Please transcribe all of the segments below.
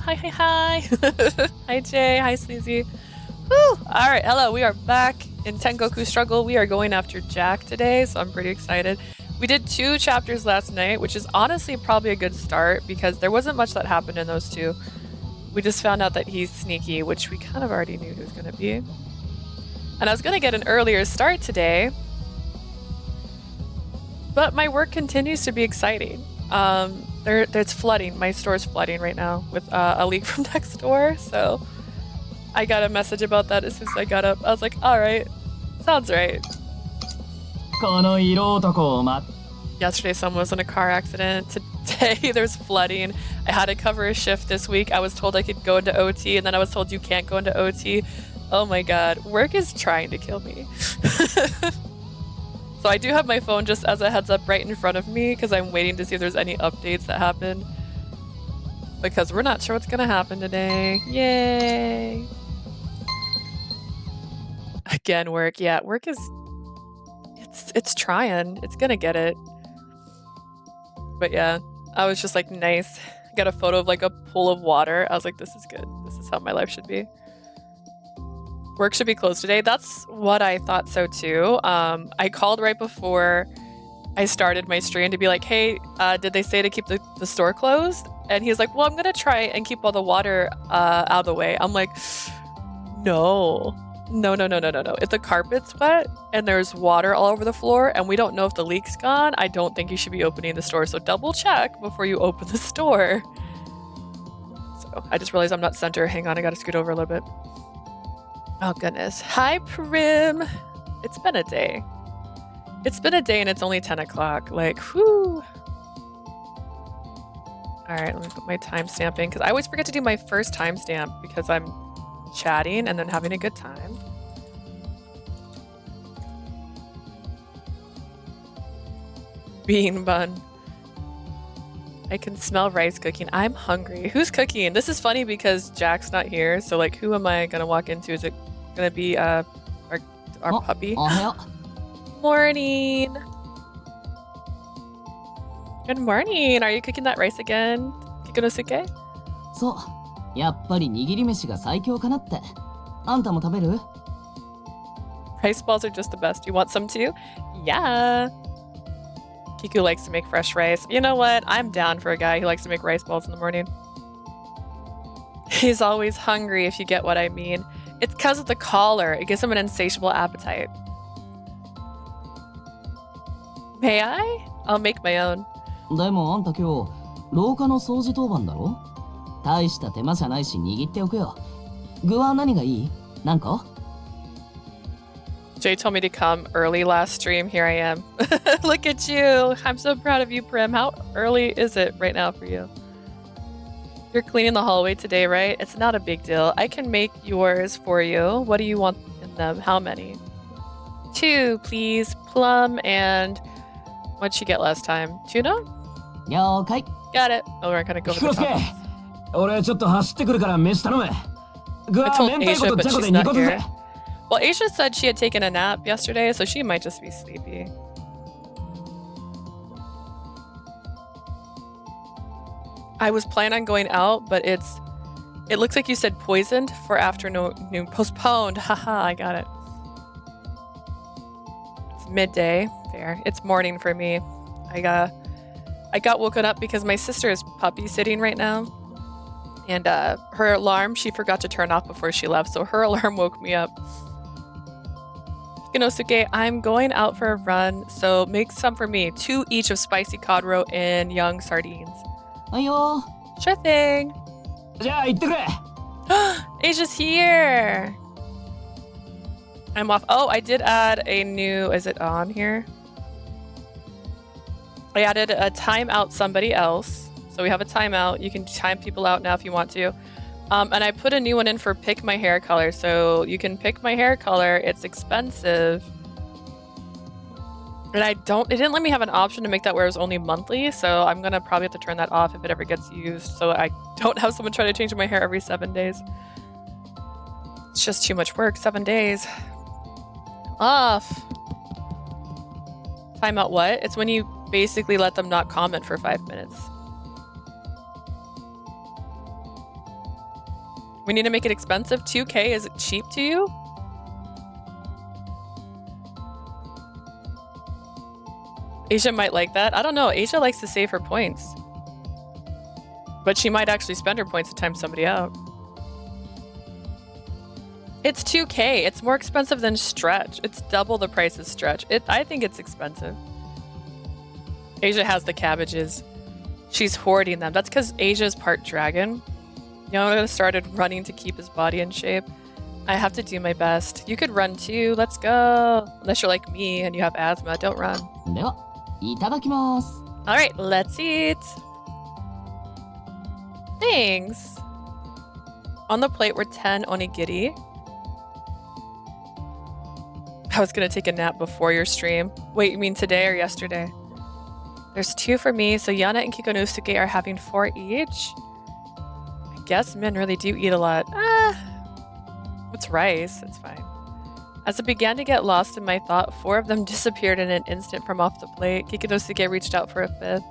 Hi, hi, hi. Hi, Jay. Hi, Sleazy. Woo! All right, hello. We are back in Tengoku Struggle. We are going after Jack today, so I'm pretty excited. We did 2 chapters last night, which is honestly probably a good start because there wasn't much that happened in those 2. We just found out that he's sneaky, which we kind of already knew he was going to be. And I was going to get an earlier start today, but my work continues to be exciting. There's flooding. My store's flooding right now with a leak from next door, so I got a message about that as soon as I got up. I was like, all right, sounds right. Yesterday someone was in a car accident. Today there's flooding. I had to cover a shift this week. I was told I could go into OT, and then I was told you can't go into OT. Oh my god, work is trying to kill me. So I do have my phone just as a heads up right in front of me because I'm waiting to see if there's any updates that happen. Because we're not sure what's gonna happen today. Yay! Again, work. Yeah, work is... It's trying. It's gonna get it. But yeah, I was just like, nice. Got a photo of like a pool of water. I was like, this is good. This is how my life should be. Work should be closed today. That's what I thought so too. I called right before I started my stream to be like, hey, did they say to keep the store closed? And he's like, well, I'm gonna try and keep all the water out of the way. I'm like, no. If the carpet's wet and there's water all over the floor and we don't know if the leak's gone, I don't think you should be opening the store. So double check before you open the store. So I just realized I'm not center. Hang on, I gotta scoot over a little bit. Oh goodness. Hi, Prim. It's been a day. It's been a day and it's only 10 o'clock. Like, whew. Alright, let me put my timestamp in because I always forget to do my first timestamp because I'm chatting and then having a good time. Bean bun. I can smell rice cooking. I'm hungry. Who's cooking? This is funny because Jack's not here, so like who am I gonna walk into? Is it gonna be our puppy? Morning. Good morning. Are you cooking that rice again? Kikonosuke? So, やっぱり握り飯が最強かなって。あんたも食べる? Rice balls are just the best. You want some too? Yeah. Kiku likes to make fresh rice. You know what? I'm down for a guy who likes to make rice balls in the morning. He's always hungry, if you get what I mean. It's because of the collar. It gives him an insatiable appetite. May I? I'll make my own. でもあんた今日、廊下の掃除当番だろ? 大した手間じゃないし握っておくよ。具は何がいい? 何個? Jay told me to come early last stream. Here I am. Look at you. I'm so proud of you, Prim. How early is it right now for you? You're cleaning the hallway today, right? It's not a big deal. I can make yours for you. What do you want in them? How many? 2, please. Plum and... What'd she get last time? Tuna? Okay. Got it. Oh, we're gonna go with the toppings. 俺ちょっと走ってくるから飯頼め。 I told Asia, but she's not here. Well, Asia said she had taken a nap yesterday, so she might just be sleepy. I was planning on going out, but it looks like you said poisoned for afternoon, postponed. Haha, I got it. It's midday. Fair. It's morning for me. I got woken up because my sister is puppy sitting right now. And her alarm, she forgot to turn off before she left, so her alarm woke me up. Kikonosuke, I'm going out for a run, so make some for me. 2 each of spicy cod roe and young sardines. Ayo. Sure thing. じゃあ行ってくれ. Asia's here. I'm off. Oh, I did add a new... Is it on here? I added a timeout somebody else. So we have a timeout. You can time people out now if you want to. And I put a new one in for pick my hair color. So you can pick my hair color. It's expensive. And it didn't let me have an option to make that where it was only monthly. So I'm going to probably have to turn that off if it ever gets used. So I don't have someone trying to change my hair every 7 days. It's just too much work. 7 days. Off. Timeout what? It's when you basically let them not comment for 5 minutes. We need to make it expensive. 2K, is it cheap to you? Asia might like that. I don't know. Asia likes to save her points. But she might actually spend her points to time somebody out. It's 2K. It's more expensive than Stretch. It's double the price of Stretch. I think it's expensive. Asia has the cabbages. She's hoarding them. That's because Asia's part dragon. Yona started running to keep his body in shape. I have to do my best. You could run too. Let's go. Unless you're like me and you have asthma, don't run. では、いただきます。Alright, let's eat. Thanks. On the plate were 10 onigiri. I was gonna take a nap before your stream. Wait, you mean today or yesterday? There's 2 for me, so Yana and Kikonosuke are having 4 each. I guess men really do eat a lot. It's rice, it's fine. As I began to get lost in my thought, 4 of them disappeared in an instant from off the plate. Kikonosuke reached out for a 5th.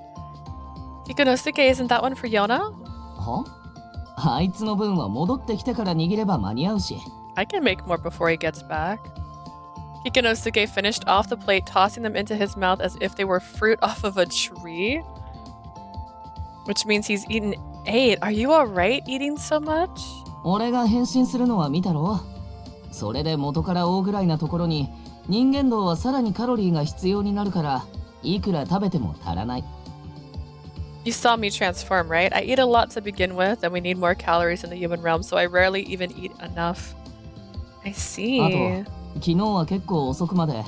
Kikonosuke, isn't that one for Yona? は？あいつの分は戻ってきてから握れば間に合うし。I can make more before he gets back. Kikonosuke finished off the plate, tossing them into his mouth as if they were fruit off of a tree. Which means he's eaten 8. Are you alright eating so much? 俺が変身するのは見たろ。それで元から大ぐらいなところに人間道はさらにカロリーが必要になるからいくら食べても足らない。You saw me transform, right? I eat a lot to begin with, and we need more calories in the human realm, so I rarely even eat enough. I see. あと、昨日は結構遅くまで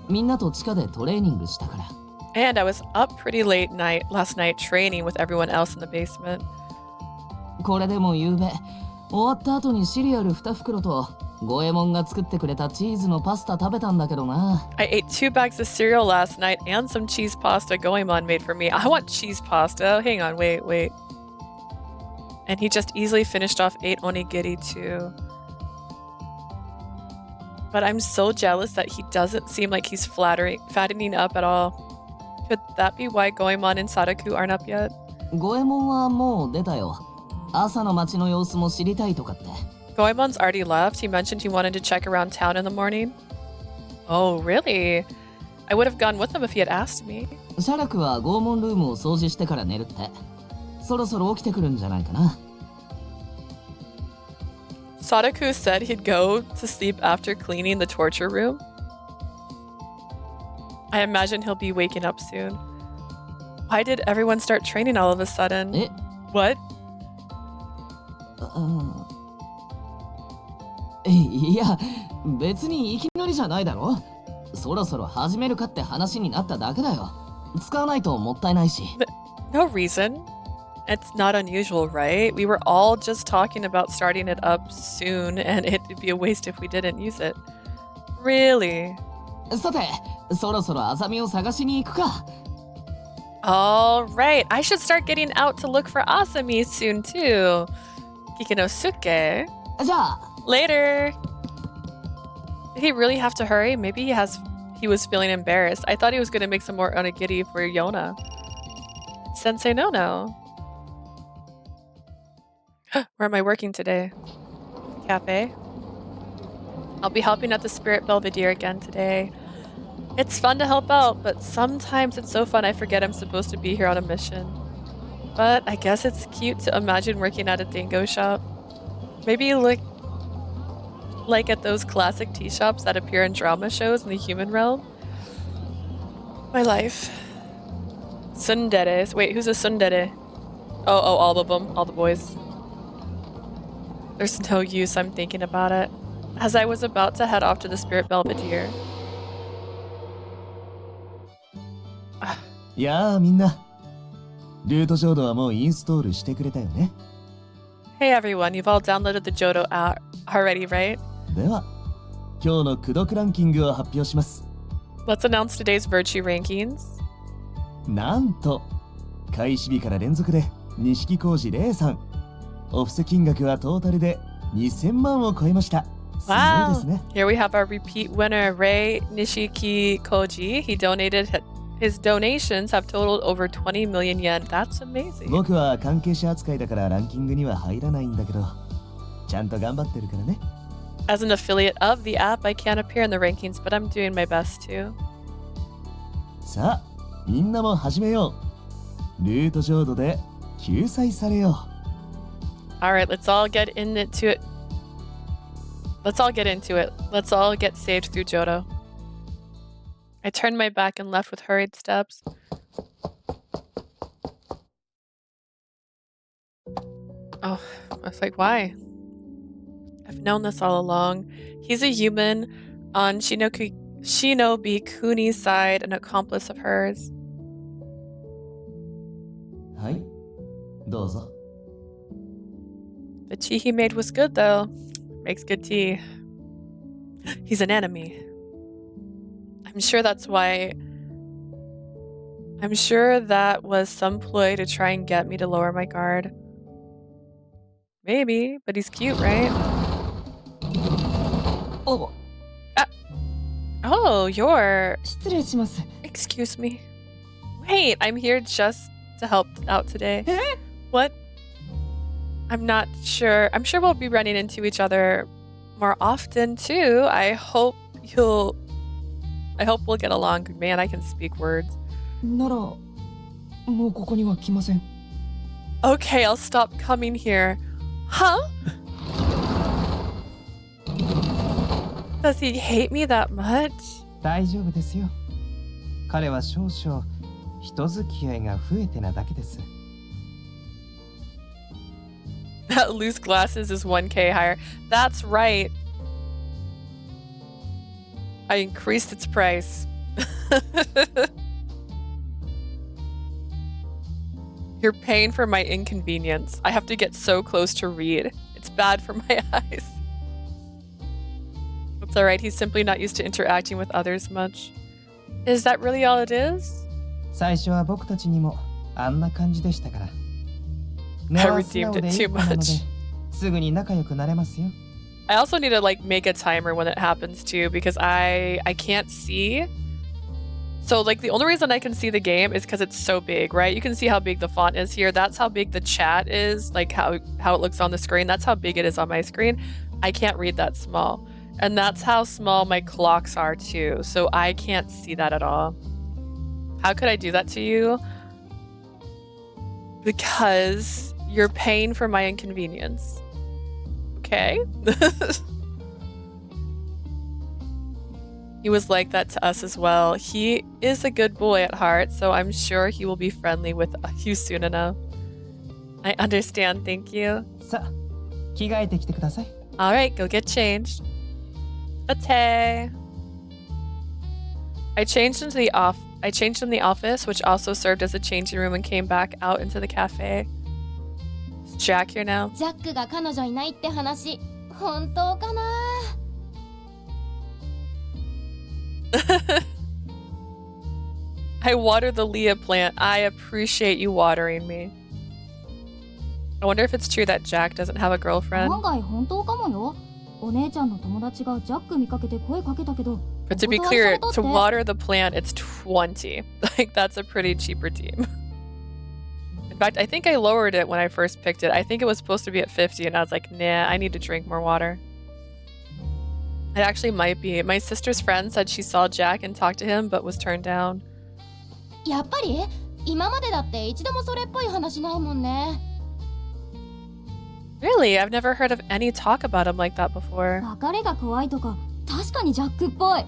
みんなと地下でトレーニングしたから。And I was up pretty late last night training with everyone else in the basement. これでも夕べ終わった後にシリアル2袋と五右衛門が作ってくれたチーズのパスタ食べたんだけどな。I ate 2 bags of cereal last night and some cheese pasta Goemon made for me. I want cheese pasta. Hang on, wait. And he just easily finished off 8 onigiri too. But I'm so jealous that he doesn't seem like he's fattening up at all. Could that be why Goemon and Sadaku aren't up yet? 五右衛門はもう出たよ。朝の街の様子も知りたいとかって。Goemon's already left. He mentioned he wanted to check around town in the morning. Oh, really? I would have gone with him if he had asked me. シャラクは拷問ルームを掃除してから寝るって。そろそろ起きてくるんじゃないかな。Sadaku said he'd go to sleep after cleaning the torture room. I imagine he'll be waking up soon. Why did everyone start training all of a sudden? What? いや、別にいきなりじゃないだろ。そろそろ始めるかって話になっただけだよ。使わないともったいないし。No reason. It's not unusual, right? We were all just talking about starting it up soon, and it'd be a waste if we didn't use it. Really? さて、そろそろアザミを探しに行くか。Alright, I should start getting out to look for Asami soon too. Kikinosuke. じゃあ。Later. Did he really have to hurry? Maybe he was feeling embarrassed. I thought he was gonna make some more onigiri for Yona. Sensei no. Where am I working today? Cafe. I'll be helping at the Spirit Belvedere again today. It's fun to help out, but sometimes it's so fun I forget I'm supposed to be here on a mission. But I guess it's cute to imagine working at a dingo shop. Maybe look like at those classic tea shops that appear in drama shows in the human realm. My life. Tsunderes. Wait, who's a tsundere? Oh, all of them. All the boys. There's no use I'm thinking about it. As I was about to head off to the Spirit Belvedere. やあみんな。ルートジョードはもうインストールしてくれたよね。Hey everyone, you've all downloaded the Johto app already, right? では、今日の功読ランキングを発表します。Let's announce today's virtue rankings. なんと、開始日から連続で錦小路玲さん。お布施金額はトータルで2000万を超えました。すごいですね。Here we have our repeat winner, Ray Nishiki Koji. His donations have totaled over 20 million yen. That's amazing. 僕は関係者扱いだからランキングには入らないんだけど、ちゃんと頑張ってるからね。 As an affiliate of the app, I can't appear in the rankings, but I'm doing my best to. さあみんなも始めよう。ルート浄土で救済されよう。 Alright, let's all get into it. Let's all get into it. Let's all get saved through Johto. I turned my back and left with hurried steps. Oh, I was like, why? I've known this all along. He's a human on Shinobi Kuni's side, an accomplice of hers. はい、どうぞ。 The tea he made was good, though. Makes good tea. He's an enemy. I'm sure that was some ploy to try and get me to lower my guard. Maybe, but he's cute, right? Oh. Oh, you're... 失礼します。 Excuse me. Wait, I'm here just to help out today. What? I'm not sure. I'm sure we'll be running into each other more often, too. I hope we'll get along. Man, I can speak words. なら、もうここには来ません。 Okay, I'll stop coming here. Huh? Does he hate me that much? 大丈夫ですよ。彼は少々人付き合いが増えてなだけです。 That loose glasses is 1K higher. That's right. I increased its price. You're paying for my inconvenience. I have to get so close to read. It's bad for my eyes. It's alright, he's simply not used to interacting with others much. Is that really all it is? 最初は僕たちにもあんな感じでしたから。 I redeemed it too much. すぐに仲良くなれますよ。 I also need to like make a timer when it happens too, because I can't see. So like the only reason I can see the game is because it's so big, right? You can see how big the font is here. That's how big the chat is, like how it looks on the screen. That's how big it is on my screen. I can't read that small. And that's how small my clocks are too. So I can't see that at all. How could I do that to you? Because you're paying for my inconvenience. Okay? He was like that to us as well. He is a good boy at heart, so I'm sure he will be friendly with you soon enough. I understand, thank you. さあ、着替えてきてください。 Alright, go get changed. Ate. I changed in the office, which also served as a changing room, and came back out into the cafe. Is Jack here now? ジャックが彼女いないって話、本当かな？ I water the Leah plant. I appreciate you watering me. I wonder if it's true that Jack doesn't have a girlfriend. 案外本当かもよ。お姉ちゃんの友達がジャック見かけて声かけたけど。 But to be clear, to water the plant, it's 20. Like, that's a pretty cheap redeem. In fact, I think I lowered it when I first picked it. I think it was supposed to be at 50, and I was like, nah, I need to drink more water. It actually might be. My sister's friend said she saw Jack and talked to him, but was turned down. やっぱり今までだって一度もそれっぽい話ないもんね。 Really? I've never heard of any talk about him like that before. 別れが怖いとか確かにジャックっぽい。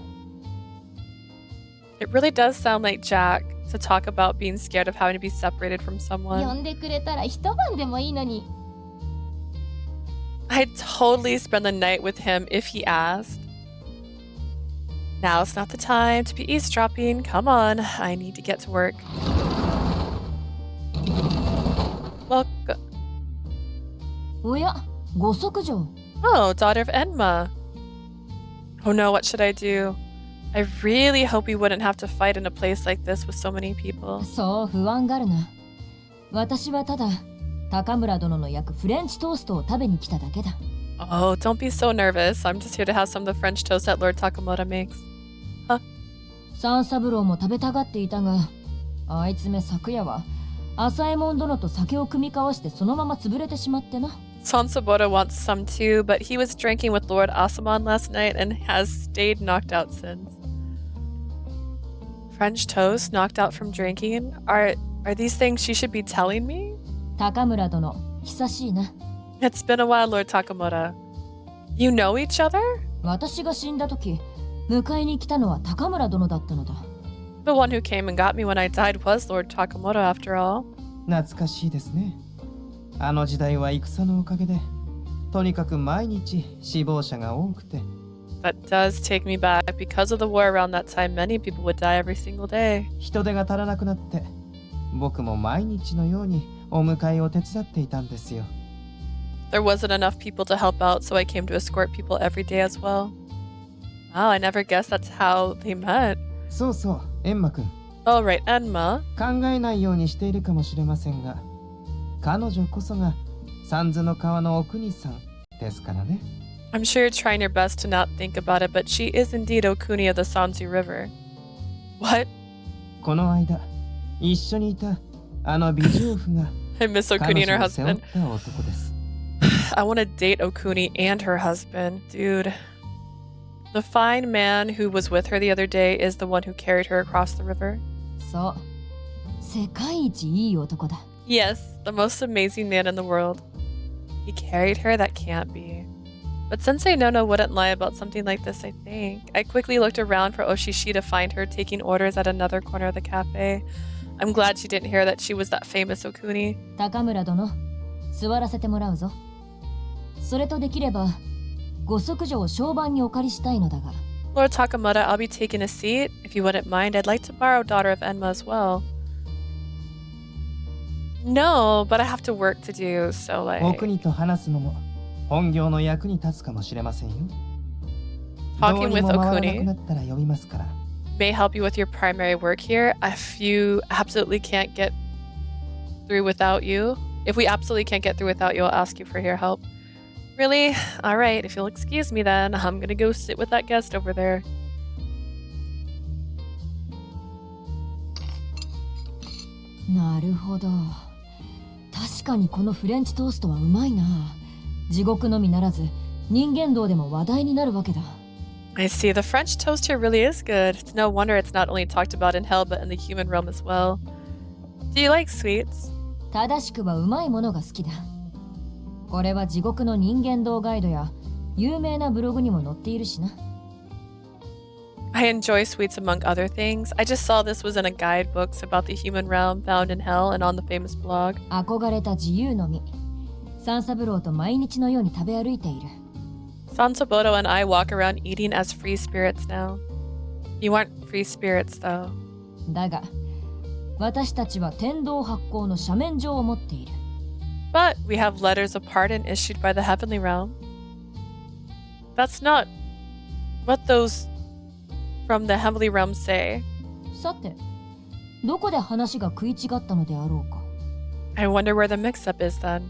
It really does sound like Jack to talk about being scared of having to be separated from 呼 someone. んでくれたら一晩でもいいのに。 I'd totally spend the night with him if he asked. Now's not the time to be eavesdropping. Come on, I need to get to work. Welcome. おや、ご息女。 Oh, daughter of Enma. Oh no, what should I do? I really hope we wouldn't have to fight in a place like this with so many people. そう不安がるな。私はただ高村殿の焼くフレンチトーストを食べに来ただけだ。 Oh, don't be so nervous. I'm just here to have some of the French toast that Lord Takamura makes. 三三郎も食べたがっていたが、あいつめ昨夜は浅右衛門殿と酒を酌み交わしてそのまま潰れてしまってな。Sansabota wants some too, but he was drinking with Lord Asaman last night and has stayed knocked out since. French toast, knocked out from drinking? Are these things she should be telling me? 高村殿、久しいな。 It's been a while, Lord Takamura. You know each other? 私が死んだ時、迎えに来たのは高村殿だったのだ。The one who came and got me when I died was Lord Takamura, after all. 懐かしいですね。あの時代は戦のおかげで、とにかく毎日死亡者が多くて。That does take me back. Because of the war around that time, many people would die every single day. 人手が足らなくなって、僕も毎日のようにお迎えを手伝っていたんですよ。There wasn't enough people to help out, so I came to escort people every day as well. Wow, I never guessed that's how they met. そうそう、エンマくん。Oh, right, Enma. 考えないようにしているかもしれませんが、彼女こそが三途の川のお国さんですからね。I'm sure you're trying your best to not think about it, but she is indeed Okuni of the Sanzu River. What? この間、一緒にいたあの美女婦が I miss 彼 Okuni and her 女を背負っ husband. た男です。I want to date Okuni and her husband, dude. The fine man who was with her the other day is the one who carried her across the river. そう。世界一いい男だ。Yes, the most amazing man in the world. He carried her? That can't be. But Sensei Nono wouldn't lie about something like this, I think. I quickly looked around for Oshishi to find her taking orders at another corner of the cafe. I'm glad she didn't hear that she was that famous Okuni. 高村殿、座らせてもらうぞ。それとできれば、ご息女を商売にお借りしたいのだが。Lord Takamura, I'll be taking a seat. If you wouldn't mind, I'd like to borrow Daughter of Enma as well. No, but I have to work to do, so お like... 国と話すのも本業の役に立つかもしれませんよ。どう Talking に with も回らなく Okuni なったら呼びますから。may help you with your primary work here. If you absolutely can't get through without you, if we absolutely can't get through without you, I'll ask you for your help. Really? Alright, if you'll excuse me then, I'm gonna go sit with that guest over there. なるほど。確かにこのフレンチトーストはうまいな。地獄のみならず、人間道でも話題になるわけだ。I see, the French toast here really is good. It's no wonder it's not only talked about in hell, but in the human realm as well. Do you like sweets? 正しくはうまいものが好きだ。これは地獄の人間道ガイドや有名なブログにも載っているしな。I enjoy sweets among other things. I just saw this was in a guidebooks about the human realm found in hell and on the famous blog. 憧れた自由の実。三三郎と毎日のように食べ歩いている。Sansaboto and I walk around eating as free spirits now. You aren't free spirits, though. だが、私たちは天道発行の赦免状を持っている。But we have letters of pardon issued by the heavenly realm. That's not what those from the heavenly realm say. さて、どこで話が食い違ったのであろうか。I wonder where the mix-up is then.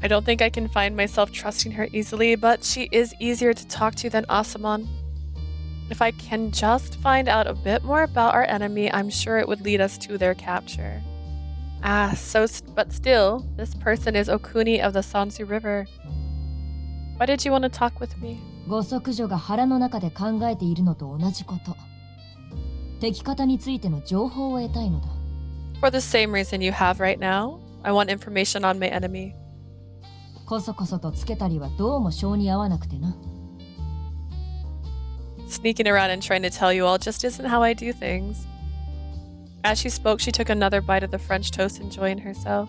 I don't think I can find myself trusting her easily, but she is easier to talk to than Asaman. If I can just find out a bit more about our enemy, I'm sure it would lead us to their capture. But still, this person is Okuni of the Sansu River. Why did you want to talk with me? ご息女が腹の中で考えているのと同じこと。敵方についての情報を得たいのだ。For the same reason you have right now. I want information on my enemy. こそこそとつけたりはどうも性に合わなくてな。Sneaking around and trying to tell you all just isn't how I do things. As she spoke, she took another bite of the French toast, enjoying herself.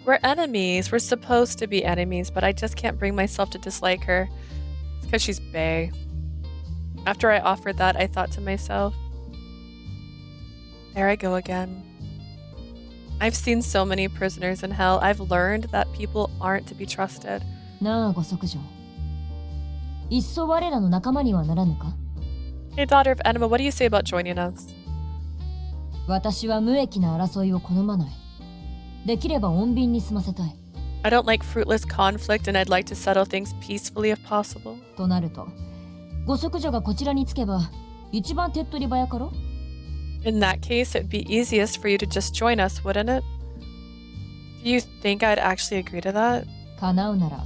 We're enemies. We're supposed to be enemies, but I just can't bring myself to dislike her. It's because she's bae. After I offered that, I thought to myself, there I go again. I've seen so many prisoners in hell. I've learned that people aren't to be trusted. なあ、ご息女。いっそ我らの仲間にはならぬか？ Hey, daughter of Enema, what do you say about joining us? 私は無益な争いを好まない。できれば穏便に済ませたい。I don't like fruitless conflict, and I'd like to settle things peacefully if possible. となると、ご息女がこちらにつけば、一番手っ取り早かろ？ In that case, it'd be easiest for you to just join us, wouldn't it? Do you think I'd actually agree to that? 叶うなら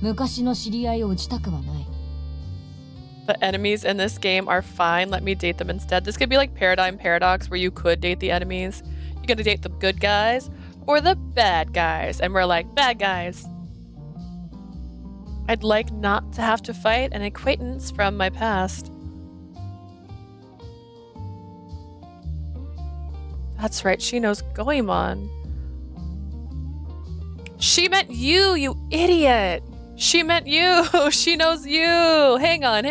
昔の知り合いを打ちたくはない。 The enemies in this game are fine. Let me date them instead. This could be like Paradigm Paradox where you could date the enemies. You're gonna date the good guys or the bad guys. And we're like, bad guys. I'd like not to have to fight an acquaintance from my past. That's right, she knows Goemon. She meant you, you idiot! She meant you! She knows you! Hang on.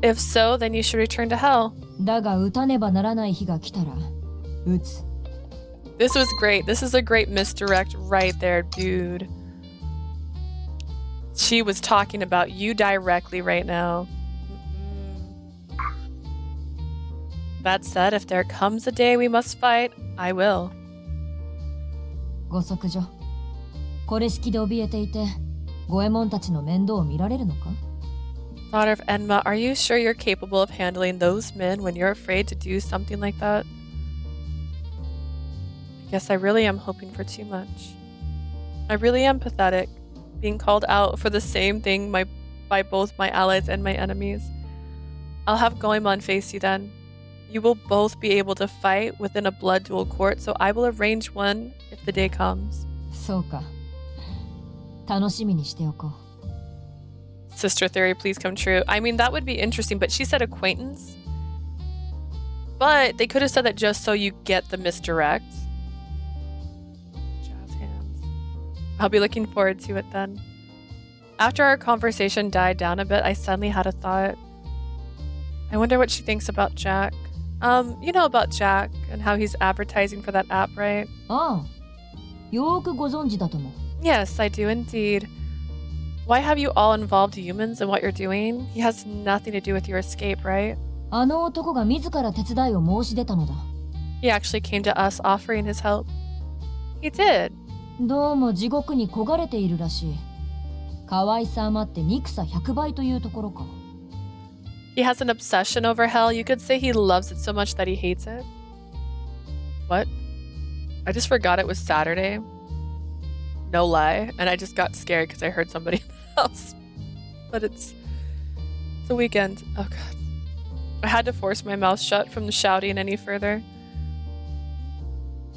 If so, then you should return to hell. だが打たねばならない日が来たら打つ。 This was great. This is a great misdirect right there, dude. She was talking about you directly right now. That said, if there comes a day we must fight, I will. ご息女。これ式で怯えていて、五右衛門たちの面倒を見られるのか？ Daughter of Enma, are you sure you're capable of handling those men when you're afraid to do something like that? I guess I really am hoping for too much. I really am pathetic, being called out for the same thing by both my allies and my enemies. I'll have Goemon face you then. You will both be able to fight within a blood duel court, so I will arrange one if the day comes. そうか。楽しみにしておこう。 Sister theory, please come true. I mean, that would be interesting, but she said acquaintance. But they could have said that just so you get the misdirect. Jazz hands. I'll be looking forward to it then. After our conversation died down a bit, I suddenly had a thought. I wonder what she thinks about Jack. You know about Jack and how he's advertising for that app, right? ああ、よーくご存知だとも。 Yes, I do indeed. Why have you all involved humans in what you're doing? He has nothing to do with your escape, right? あの男が自ら手伝いを申し出たのだ。 He actually came to us offering his help. He did. どうも地獄に焦がれているらしい。可愛さ余って憎さ100倍というところか。 He has an obsession over hell. You could say he loves it so much that he hates it. What? I just forgot it was Saturday. No lie. And I just got scared because I heard somebody in the house. But it's a weekend. Oh god. I had to force my mouth shut from shouting any further.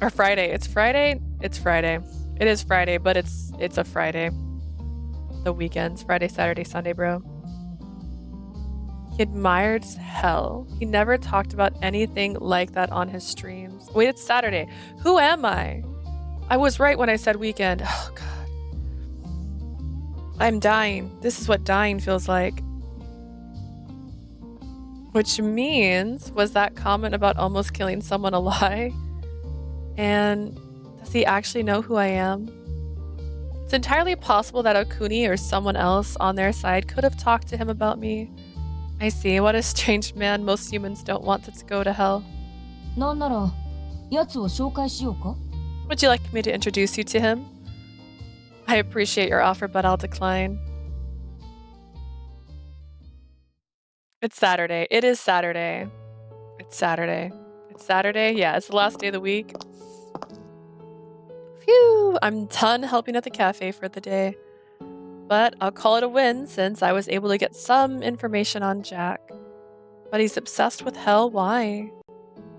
Or Friday. It's Friday? It's Friday. It is Friday, but it's a Friday. The weekends. Friday, Saturday, Sunday, bro. He admired hell. He never talked about anything like that on his streams. Wait, it's Saturday. Who am I? I was right when I said weekend. Oh, God. I'm dying. This is what dying feels like. Which means, was that comment about almost killing someone a lie? And does he actually know who I am? It's entirely possible that Okuni or someone else on their side could have talked to him about me. I see. What a strange man. Most humans don't want to go to hell. なんなら、奴を紹介しようか？ Would you like me to introduce you to him? I appreciate your offer, but I'll decline. It's Saturday. It is Saturday. It's Saturday. It's Saturday. Yeah, it's the last day of the week. Phew! I'm done helping at the cafe for the day. But I'll call it a win since I was able to get some information on Jack. But he's obsessed with hell. Why?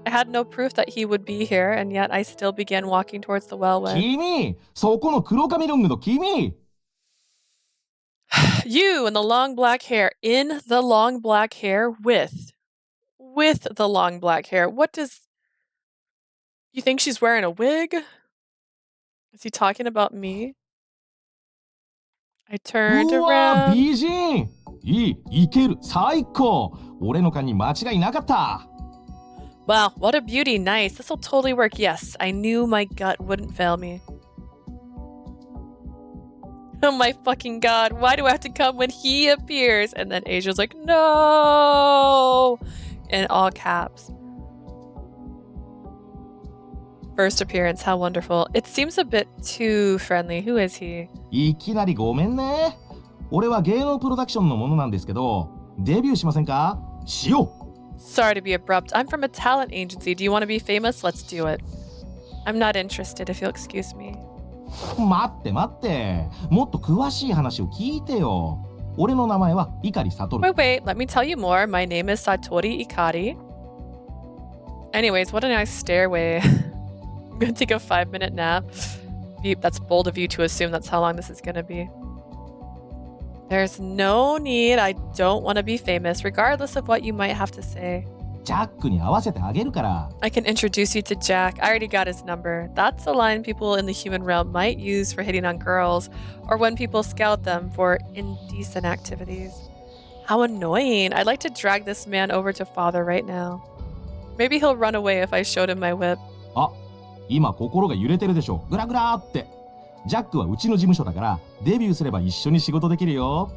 I had no proof that he would be here, and yet I still began walking towards the well when... 君、そこの黒髪ロングの君。 You and the long black hair. In the long black hair with the long black hair. What does... You think she's wearing a wig? Is he talking about me? I turned うわ、 around. 美人。いける、最高。俺の勘に間違いなかった。 Wow, what a beauty. Nice. This will totally work. Yes, I knew my gut wouldn't fail me. Oh my fucking god. Why do I have to come when he appears? And then Asia's like, no! In all caps. First appearance, how wonderful. It seems a bit too friendly. Who is he? いきなりごめんね。俺は芸能プロダクションのものなんですけど、デビューしませんか？しよう。 Sorry to be abrupt. I'm from a talent agency. Do you want to be famous? Let's do it. I'm not interested, if you'll excuse me. 待って待って。もっと詳しい話を聞いてよ。俺の名前は碇悟。Wait, let me tell you more. My name is Satori Ikari. Anyways, what a nice stairway. I'm gonna take a 5-minute nap. That's bold of you to assume that's how long this is gonna be. There's no need. I don't want to be famous, regardless of what you might have to say. ジャックに合わせてあげるから。I can introduce you to Jack. I already got his number. That's a line people in the human realm might use for hitting on girls, or when people scout them for indecent activities. How annoying. I'd like to drag this man over to father right now. Maybe he'll run away if I showed him my whip. あ、今心が揺れてるでしょ。グラグラーって。ジャックはうちの事務所だから、デビューすれば一緒に仕事できるよ。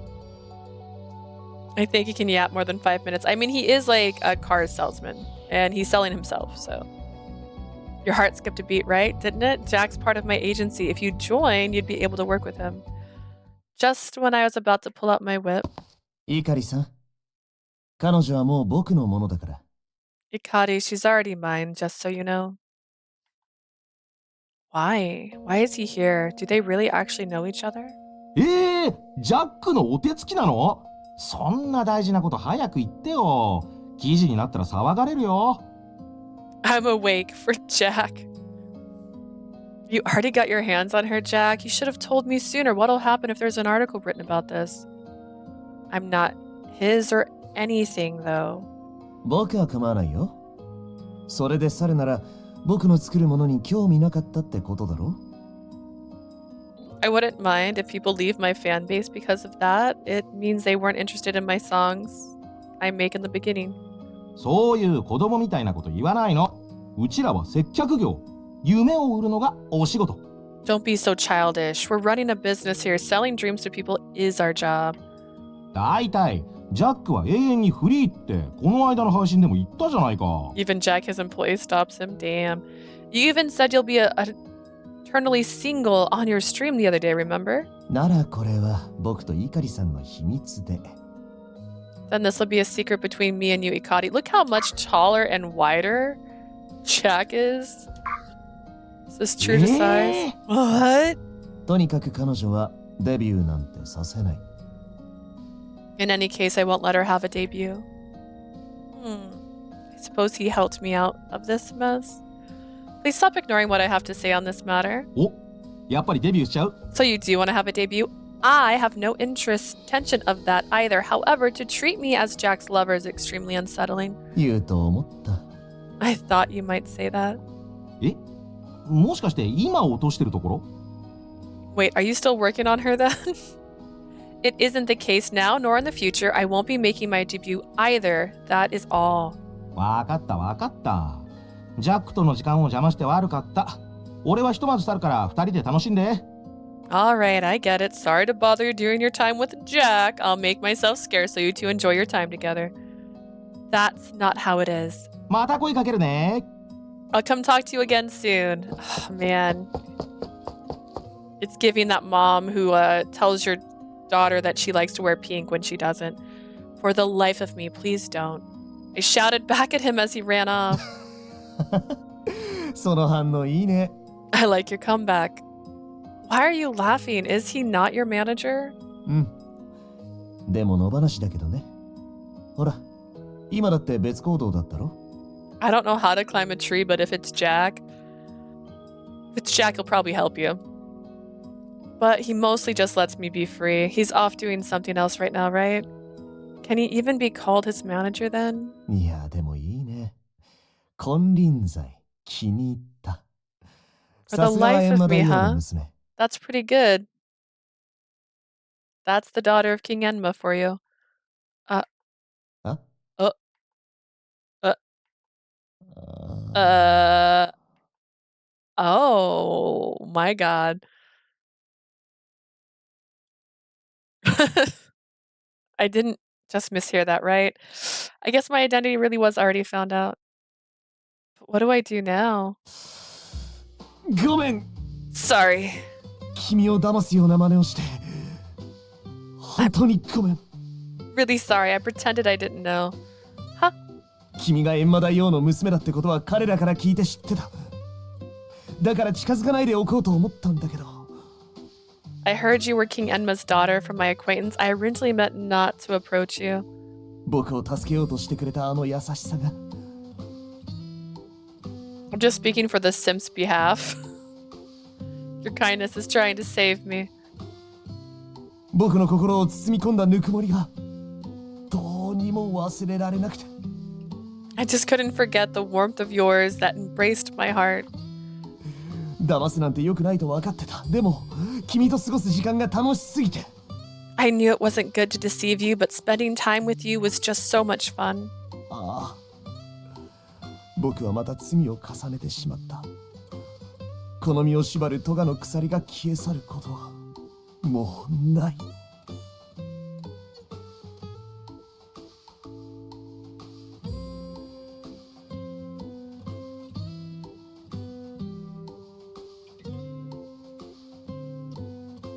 I think he can yap more than 5 minutes. I mean, he is like a car salesman, and he's selling himself, so. Your heart skipped a beat, right? Didn't it? Jack's part of my agency. If you join, you'd be able to work with him. Just when I was about to pull out my whip. イカリさん、彼女はもう僕のものだから。Ikari, she's already mine, just so you know. Why? Why is he here? Do they really actually know each other? ジャックのお手つきなの？そんな大事なこと早く言ってよ。記事になったら騒がれるよ。I'm awake for Jack. You already got your hands on her, Jack. You should have told me sooner. What'll happen if there's an article written about this? I'm not his or anything, though. 僕は構わないよ。それで去るなら僕の作るものに興味なかったってことだろ？ I wouldn't mind if people leave my fan base because of that. It means they weren't interested in my songs I make in the beginning. そういう子供みたいなこと言わないの。うちらは接客業。夢を売るのがお仕事。Don't be so childish. We're running a business here. Selling dreams to people is our job. だいたいジャックは永遠にフリーってこの間の配信でも言ったじゃないか。Even Jack, his employee, stops him. Damn. You even said you'll be eternally single on your stream the other day, remember? ならこれは僕とイカリさんの秘密で。Then this will be a secret between me and you, Ikari. Look how much taller and wider Jack is. Is this true to size? What? とにかく彼女はデビューなんてさせない。In any case, I won't let her have a debut. I suppose he helped me out of this mess. Please stop ignoring what I have to say on this matter. お、やっぱりデビューしちゃう？ So you do want to have a debut? I have no intention of that either. However, to treat me as Jack's lover is extremely unsettling. 言うと思った。I thought you might say that. え？もしかして今落としてるところ？ Wait, are you still working on her then? It isn't the case now, nor in the future. I won't be making my debut either. That is all. わかったわかった。ジャックとの時間を邪魔して悪かった。俺はひとまず去るから二人で楽しんで。Alright, I get it. Sorry to bother you during your time with Jack. I'll make myself scarce so you two enjoy your time together. That's not how it is. また声かけるね。I'll come talk to you again soon. Oh, man. It's giving that mom who tells your daughter that she likes to wear pink when she doesn't. For the life of me, please don't. I shouted back at him as he ran off. その反応いいね。I like your comeback. Why are you laughing? Is he not your manager? うん。でも野放しだけどね。ほら、今だって別行動だったろ？ I don't know how to climb a tree, but if it's Jack, he'll probably help you. But he mostly just lets me be free. He's off doing something else right now, right? Can he even be called his manager then? いや、でもいいね。金輪際、気に入った。 For the life of me, huh? That's pretty good. That's the daughter of King Enma for you. Huh? Oh my god. I didn't just mishear that, right? I guess my identity really was already found out. But what do I do now? ごめん。 Sorry. 君を騙すような真似をして。本当にごめん。 Really sorry. I pretended I didn't know. Huh? 君が閻魔大王の娘だってことは彼らから聞いて知ってた。だから近づかないでおこうと思ったんだけど。 I heard you were King Enma's daughter from my acquaintance. I originally meant not to approach you. 僕を助けようとしてくれたあの優しさが。 I'm just speaking for the simp's behalf. Your kindness is trying to save me. 僕の心を包み込んだぬくもりがどうにも忘れられなくて。 I just couldn't forget the warmth of yours that embraced my heart. 騙すなんて良くないと分かってた。でも君と過ごす時間が楽しすぎて。 I knew it wasn't good to deceive you, but spending time with you was just so much fun. ああ、僕はまた罪を重ねてしまった。この身を縛る咎の鎖が消え去ることはもうない。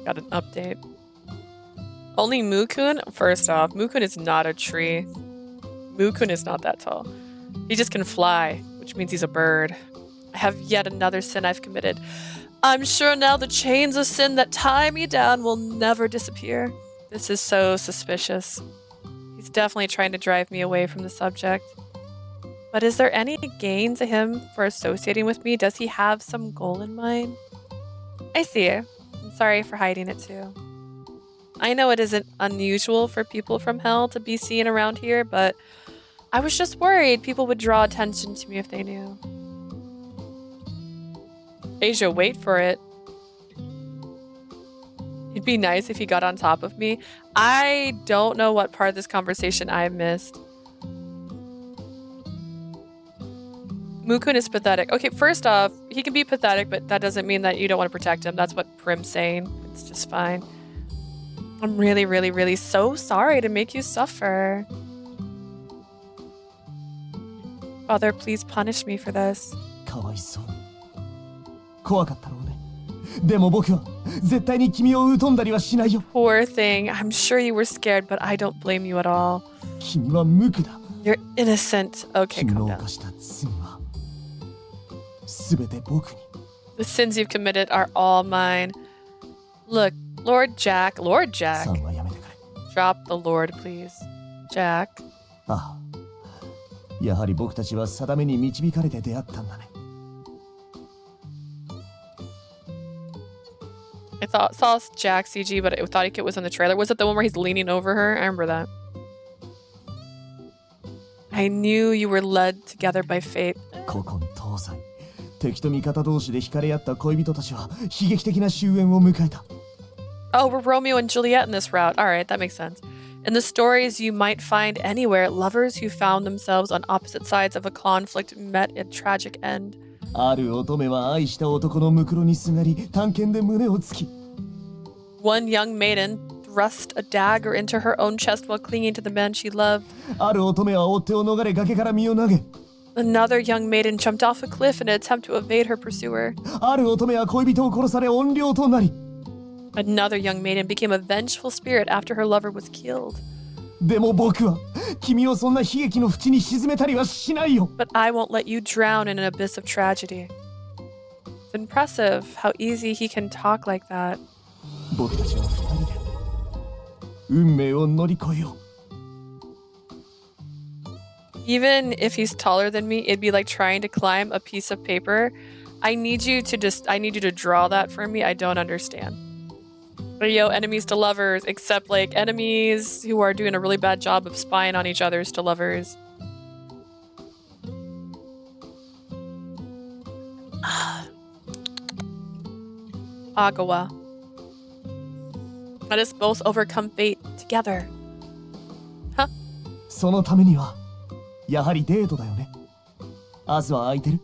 Got an update. Only Mukun? First off, Mukun is not a tree. Mukun is not that tall. He just can fly, which means he's a bird. I have yet another sin I've committed. I'm sure now the chains of sin that tie me down will never disappear. This is so suspicious. He's definitely trying to drive me away from the subject. But is there any gain to him for associating with me? Does he have some goal in mind? I see. I'm sorry for hiding it too. I know it isn't unusual for people from hell to be seen around here, but I was just worried people would draw attention to me if they knew. Asia, wait for it. It'd be nice if he got on top of me. I don't know what part of this conversation I missed. Mukun is pathetic. Okay, first off, he can be pathetic, but that doesn't mean that you don't want to protect him. That's what Prim's saying. It's just fine. I'm really, really, really so sorry to make you suffer. Father, please punish me for this. かわいそうに。怖かったろうね。でも僕は絶対に君を疎んだりはしないよ。 Poor thing. I'm sure you were scared, but I don't blame you at all. 君は無垢だ。 You're innocent. Okay, 君 calm の down. 犯した罪は全て僕に。 The sins you've committed are all mine. Look, Lord Jack. さんはやめてくれ。 Drop the Lord, please. Jack. ああ、やはり僕たちは定めに導かれて出会ったんだね。 I saw Jack CG, but I thought it was in the trailer. Was it the one where he's leaning over her? I remember that. I knew you were led together by fate. 古今東西、敵と味方同士で惹かれ合った恋人たちは悲劇的な終焉を迎えた。 Oh, we're Romeo and Juliet in this route. All right, that makes sense. In the stories you might find anywhere, lovers who found themselves on opposite sides of a conflict met a tragic end. ある乙女は愛した男のむくろにすがり、短剣で胸を突き。 One young maiden thrust a dagger into her own chest while clinging to the man she loved. ある乙女は追っ手を逃れ崖から身を投げ。 Another young maiden jumped off a cliff in an attempt to evade her pursuer. ある乙女は恋人を殺され怨霊となり。 Another young maiden became a vengeful spirit after her lover was killed. でも僕は君をそんな悲劇の淵に沈めたりはしないよ。 But I won't let you drown in an abyss of tragedy. It's impressive how easy he can talk like that. 僕たちは二人で運命を乗り越えよう。 Even if he's taller than me, it'd be like trying to climb a piece of paper. I need you to draw that for me. I don't understand. But yo, enemies to lovers, except like enemies who are doing a really bad job of spying on each other's to lovers. Agawa. Let us both overcome fate together. Huh? そのためにはやはりデートだよね。明日は空いてる？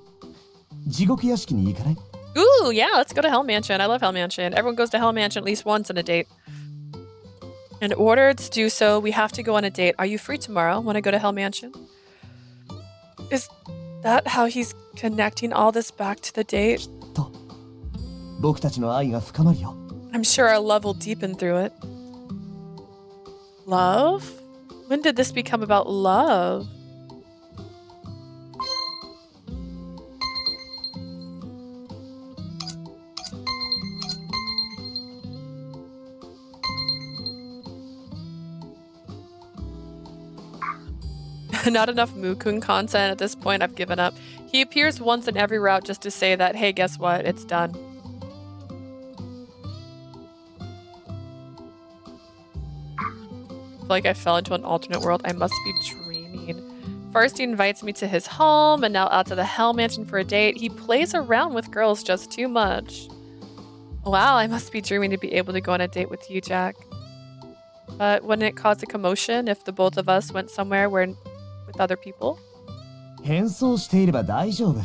地獄屋敷に行かない？ Ooh, yeah, let's go to Hell Mansion. I love Hell Mansion. Everyone goes to Hell Mansion at least once on a date. In order to do so, we have to go on a date. Are you free tomorrow when I go to Hell Mansion? Is that how he's connecting all this back to the date? と僕たちの愛が深まるよ。 I'm sure our love will deepen through it. Love? When did this become about love? Not enough Mukun content at this point. I've given up. He appears once in every route just to say that, hey, guess what? It's done. I feel like I fell into an alternate world. I must be dreaming. First, he invites me to his home, and now out to the Hell Mansion for a date. He plays around with girls just too much. Wow, I must be dreaming to be able to go on a date with you, Jack. But wouldn't it cause a commotion if the both of us went somewhere where with other people? 変装していれば大丈夫。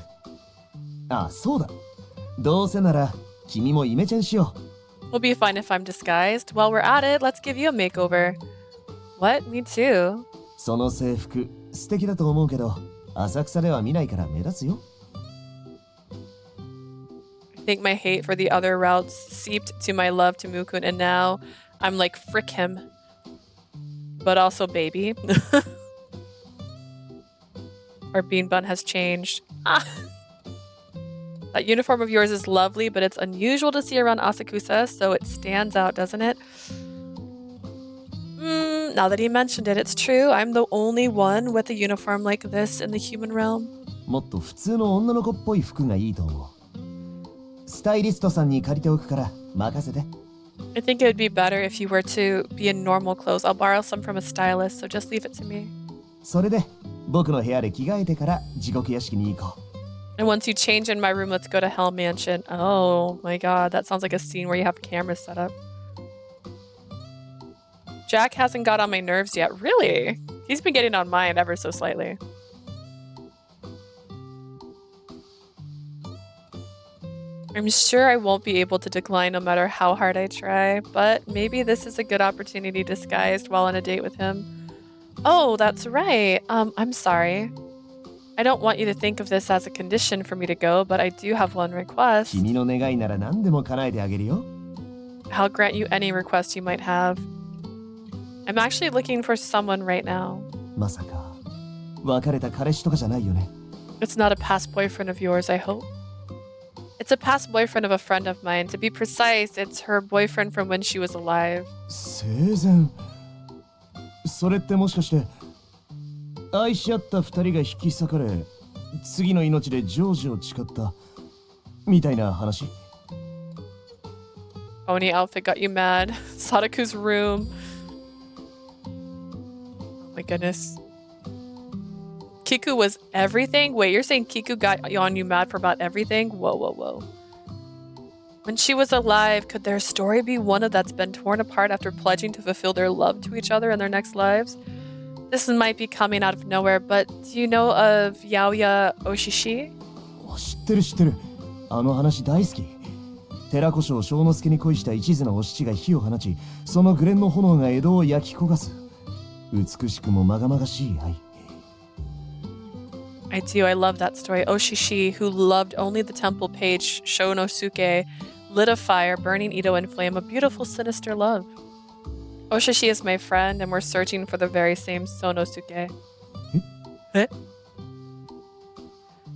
あ、そうだ。どうせなら君もイメチェンしよう。 We'll be fine if I'm disguised. While we're at it, let's give you a makeover. What? Me too. その制服素敵だと思うけど、浅草では見ないから目立つよ。 I think my hate for the other routes seeped to my love to Mukun, and now I'm like, frick him. But also, baby. Our bean bun has changed. Ah. That uniform of yours is lovely, but it's unusual to see around Asakusa, so it stands out, doesn't it? Now that he mentioned it, it's true. I'm the only one with a uniform like this in the human realm. もっと普通の女の子っぽい服がいいと思う。スタイリストさんに借りておくから任せて。 I think it would be better if you were to be in normal clothes. I'll borrow some from a stylist, so just leave it to me. それで僕の部屋で着替えてから地獄屋敷に行こう。 And once you change in my room, let's go to Hell Mansion. Oh my god, that sounds like a scene where you have cameras set up. Jack hasn't got on my nerves yet. Really? He's been getting on mine ever so slightly. I'm sure I won't be able to decline no matter how hard I try, but maybe this is a good opportunity disguised while on a date with him. Oh, that's right. I'm sorry. I don't want you to think of this as a condition for me to go, but I do have one request. 君の願いなら何でも叶えてあげるよ。 I'll grant you any request you might have. I'm actually looking for someone right now. まさか別れた彼氏とかじゃないよね。 It's not a past boyfriend of yours, I hope. It's a past boyfriend of a friend of mine. To be precise, it's her boyfriend from when she was alive. 生前。それってもしかして愛し合った二人が引き裂かれ次の命で成就を誓ったみたいな話？ Oni outfit got you mad. Sadaku's room. Oh my goodness. Kiku was everything? Wait, you're saying Kiku got on you mad for about everything? Whoa, whoa, whoa. When she was alive, could their story be one of that's been torn apart after pledging to fulfill their love to each other in their next lives? This might be coming out of nowhere, but do you know of Yaoya Oshishi? 知ってる知ってる。あの話大好き。寺子将正之助に恋した一途なお七が火を放ち、その紅蓮の炎が江戸を焼き焦がす。美しくもまがまがしい愛。I do. I love that story. Oshishi, who loved only the temple page Shonosuke, lit a fire, burning Ito in flame, a beautiful, sinister love. Oshishi is my friend, and we're searching for the very same Sonosuke. Eh?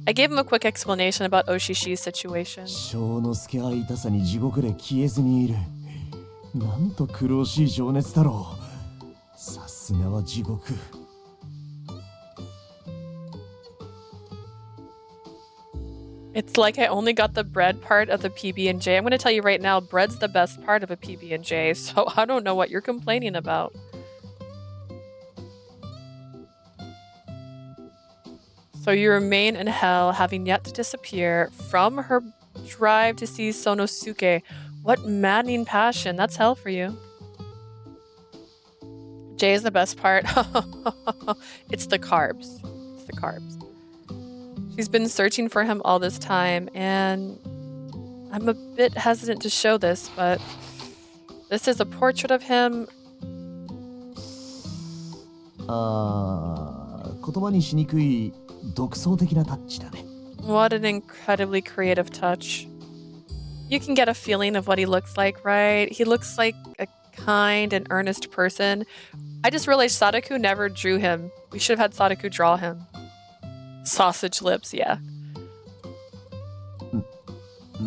I gave him a quick explanation about Oshishi's situation. 正之助会いたさに地獄で消えずにいる。なんと苦労しい情熱だろう。さすがは地獄。It's like I only got the bread part of the PB&J. I'm going to tell you right now, bread's the best part of a PB&J, so I don't know what you're complaining about. So you remain in hell, having yet to disappear from her drive to see Sonosuke. What maddening passion. That's hell for you. J is the best part. It's the carbs. It's the carbs. She's been searching for him all this time, and I'm a bit hesitant to show this, but this is a portrait of him. 言葉にしにくい独創的なタッチだね。 What an incredibly creative touch. You can get a feeling of what he looks like, right? He looks like a kind and earnest person. I just realized Sadaku never drew him. We should have had Sadaku draw him. Sausage lips, yeah.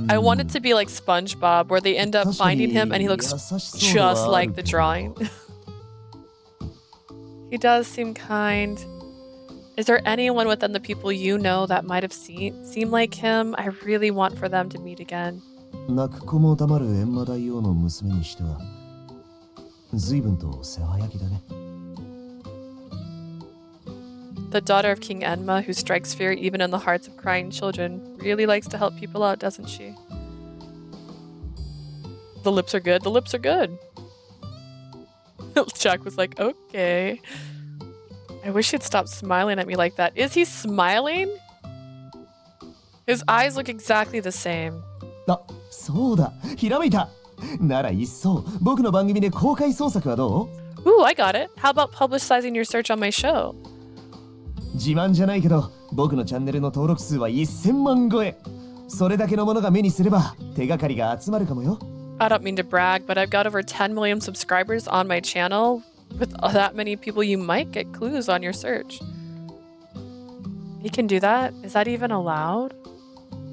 I want it to be like SpongeBob, where they end up finding him and he looks just like the drawing. He does seem kind. Is there anyone within the people you know that might have seemed like him? I really want for them to meet again. 泣く子も黙る閻魔大王の娘にしては随分と世話焼きだね。 The daughter of King Enma, who strikes fear even in the hearts of crying children, really likes to help people out, doesn't she? The lips are good. The lips are good. Jack was like, okay. I wish he'd stop smiling at me like that. Is he smiling? His eyes look exactly the same. あ、そうだ。ひらめいた。ならいっそ僕の番組で公開捜索はどう？ Ooh, I got it. How about publicizing your search on my show? 自慢じゃないけど僕のチャンネルの登録数は1000万超え。それだけのものが目にすれば手がかりが集まるかもよ。 I don't mean to brag, but I've got over 10 million subscribers on my channel. With that many people, you might get clues on your search. You can do that? Is that even allowed?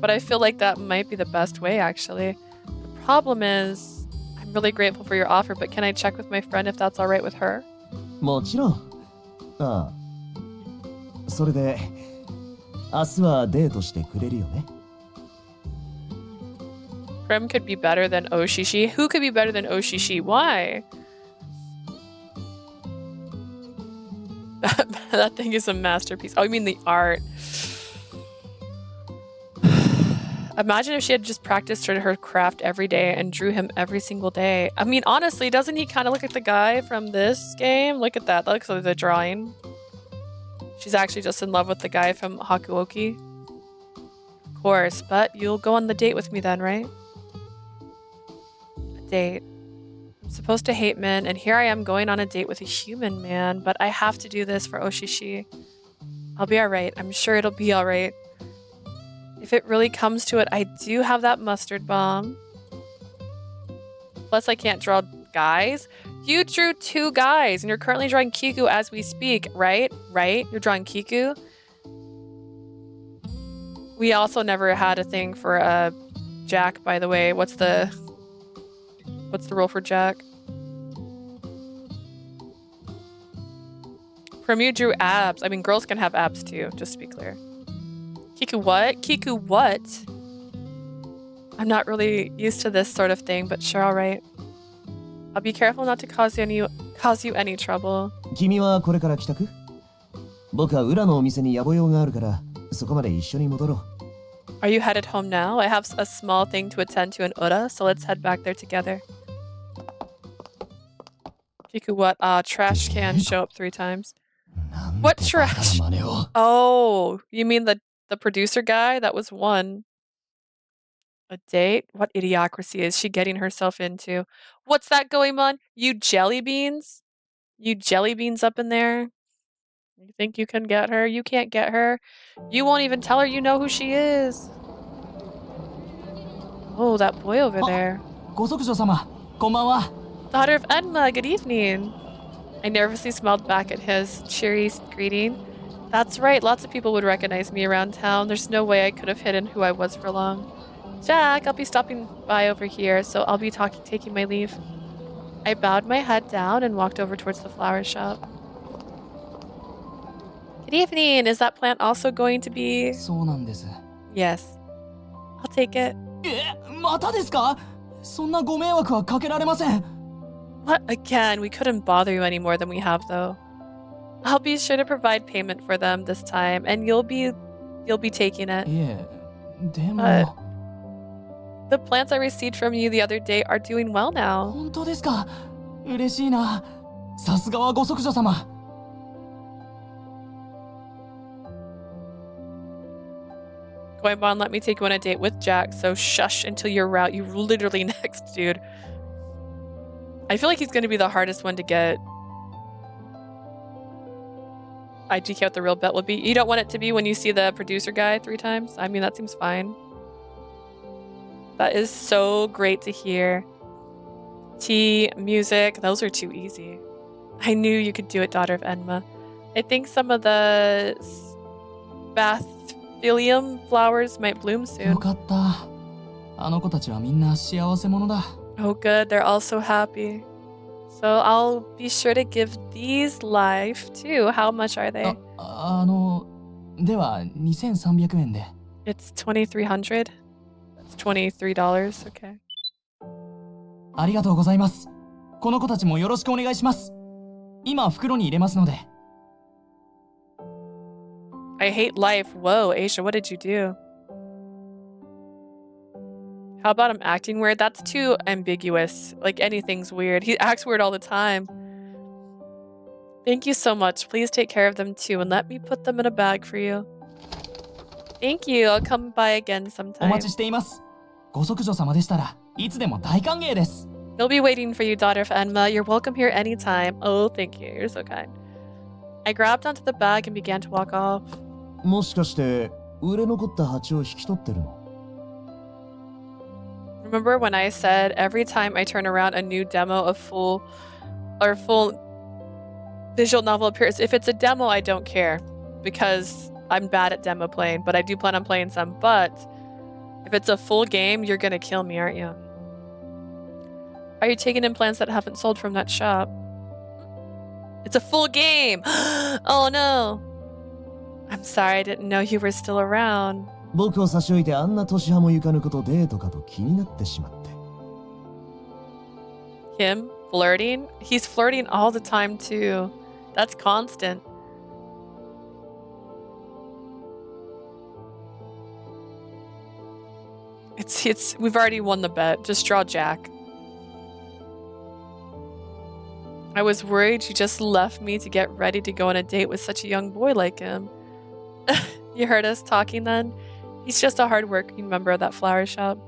But I feel like that might be the best way, actually. The problem is, I'm really grateful for your offer, but can I check with my friend if that's alright with her? もちろん。ああ。それで明日はデートしてくれるよね。 Prim could be better than Oshishi. Who could be better than Oshishi? Why? That thing is a masterpiece. Oh, you mean the art. Imagine if she had just practiced her craft every day and drew him every single day. I mean, honestly, doesn't he kind of look like the guy from this game? Look at that. That looks like the drawing. She's actually just in love with the guy from Hakuoki. Of course, but you'll go on the date with me then, right? A date. I'm supposed to hate men, and here I am going on a date with a human man, but I have to do this for Oshishi. I'll be alright. I'm sure it'll be alright. If it really comes to it, I do have that mustard bomb. Plus, I can't draw guys. You drew 2 guys, and you're currently drawing Kiku as we speak, right? Right? You're drawing Kiku. We also never had a thing for Jack, by the way. What's the role for Jack? Prim, you drew abs. I mean, girls can have abs too, just to be clear. Kiku what? Kiku what? I'm not really used to this sort of thing, but sure, alright. I'll be careful not to cause you any trouble. 君はこれから帰宅？僕は裏のお店に野暮用があるからそこまで一緒に戻ろう。 Are you headed home now? I have a small thing to attend to in Ura, so let's head back there together. Kiku what? Trash can show up 3 times. What trash? Oh, you mean the producer guy? That was 1. A date? What idiocracy is she getting herself into? What's that going on? You jelly beans? You jelly beans up in there? You think you can get her? You can't get her. You won't even tell her you know who she is. Oh, that boy over there. ご息女様、こんばんは。 Daughter of Enma, good evening. I nervously smiled back at his cheery greeting. That's right, lots of people would recognize me around town. There's no way I could have hidden who I was for long. Jack, I'll be stopping by over here, so I'll be taking my leave. I bowed my head down and walked over towards the flower shop. Good evening. Is that plant also going to be... そうなんです。 Yes. I'll take it. またですか？そんなご迷惑はかけられません。 What? Again, we couldn't bother you any more than we have, though. I'll be sure to provide payment for them this time, and you'll be taking it. いえ、でも。 The plants I received from you the other day are doing well now. 本当ですか？嬉しいな。さすがはご息女様。 Goemon let me take you on a date with Jack, so shush until you're out. You literally next, dude. I feel like he's going to be the hardest one to get. IGK what the real bet will be. You don't want it to be when you see the producer guy 3 times? I mean, that seems fine. That is so great to hear. Tea, music, those are too easy. I knew you could do it, daughter of Enma. I think some of the Bathilium flowers might bloom よ soon. かった。あの子たちはみんな幸せ者だ。 Oh good, they're all so happy. So I'll be sure to give these life too. How much are they? では2300円で。 It's 2300. It's $23. Okay. ありがとうございます。この子たちもよろしくお願いします。今袋に入れますので。 I hate life. Whoa, Aisha, what did you do? How about him acting weird? That's too ambiguous. Like anything's weird. He acts weird all the time. Thank you so much. Please take care of them too and let me put them in a bag for you. Thank you. I'll come by again お sometime. 待ちしています。ご息女様でしたらいつでも大歓迎です。 He'll be waiting for you, daughter of Enma. You're welcome here anytime. Oh, thank you. You're so kind. I grabbed onto the bag and began to walk off. もしかして売れ残った蜂を引き取ってるの？ Remember when I said every time I turn around a new demo of full visual novel appears? If it's a demo, I don't care because I'm bad at demo playing, but I do plan on playing some. But if it's a full game, you're gonna kill me, aren't you? Are you taking in plants that haven't sold from that shop? It's a full game! Oh no! I'm sorry, I didn't know you were still around. 僕を差し置いてあんな年派もゆかぬことデートかと気になってしまって。 Him flirting? He's flirting all the time too. That's constant. We've already won the bet. Just draw Jack. I was worried you just left me to get ready to go on a date with such a young boy like him. You heard us talking then? He's just a hard-working member of that flower shop.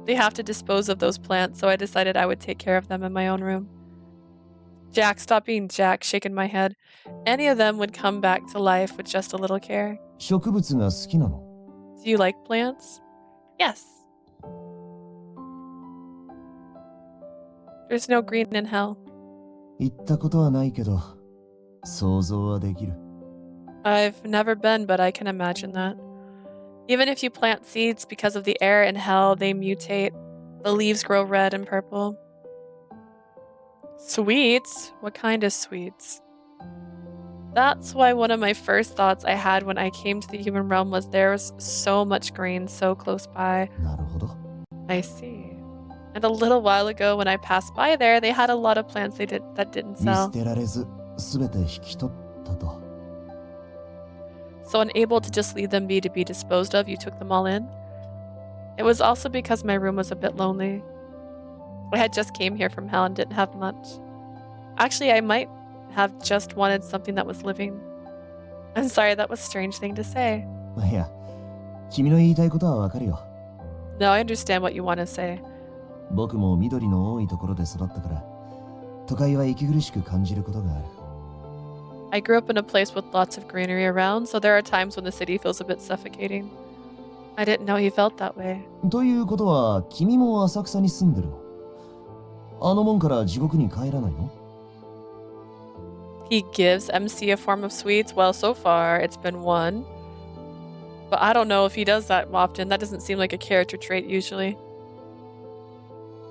They have to dispose of those plants, so I decided I would take care of them in my own room. Jack, stop being Jack, shaking my head. Any of them would come back to life with just a little care. 植物が好きなの？ Do you like plants? Yes. There's no green in hell. 行ったことはないけど、想像はできる。 I've never been, but I can imagine that. Even if you plant seeds, because of the air in hell, they mutate. The leaves grow red and purple. Sweets? What kind of sweets? That's why one of my first thoughts I had when I came to the human realm was there was so much green so close by. なるほど。 I see. And a little while ago when I passed by there, they had a lot of plants that didn't 見 sell. 捨てられず、すべて引き取ったと。 So unable to just leave them be to be disposed of, you took them all in? It was also because my room was a bit lonely. I had just came here from hell and didn't have much. Actually, I might have just wanted something that was living. I'm sorry, that was a strange thing to say. いや、君の言いたいことはわかるよ。 No, I understand what you want to say. 僕も緑の多いところで育ったから、都会は息苦しく感じることがある。 I grew up in a place with lots of greenery around, so there are times when the city feels a bit suffocating. I didn't know he felt that way. ということは、君も浅草に住んでるの？あの門から地獄に帰らないの？ He gives MC a form of sweets. Well, so far, it's been one. But I don't know if he does that often. That doesn't seem like a character trait usually.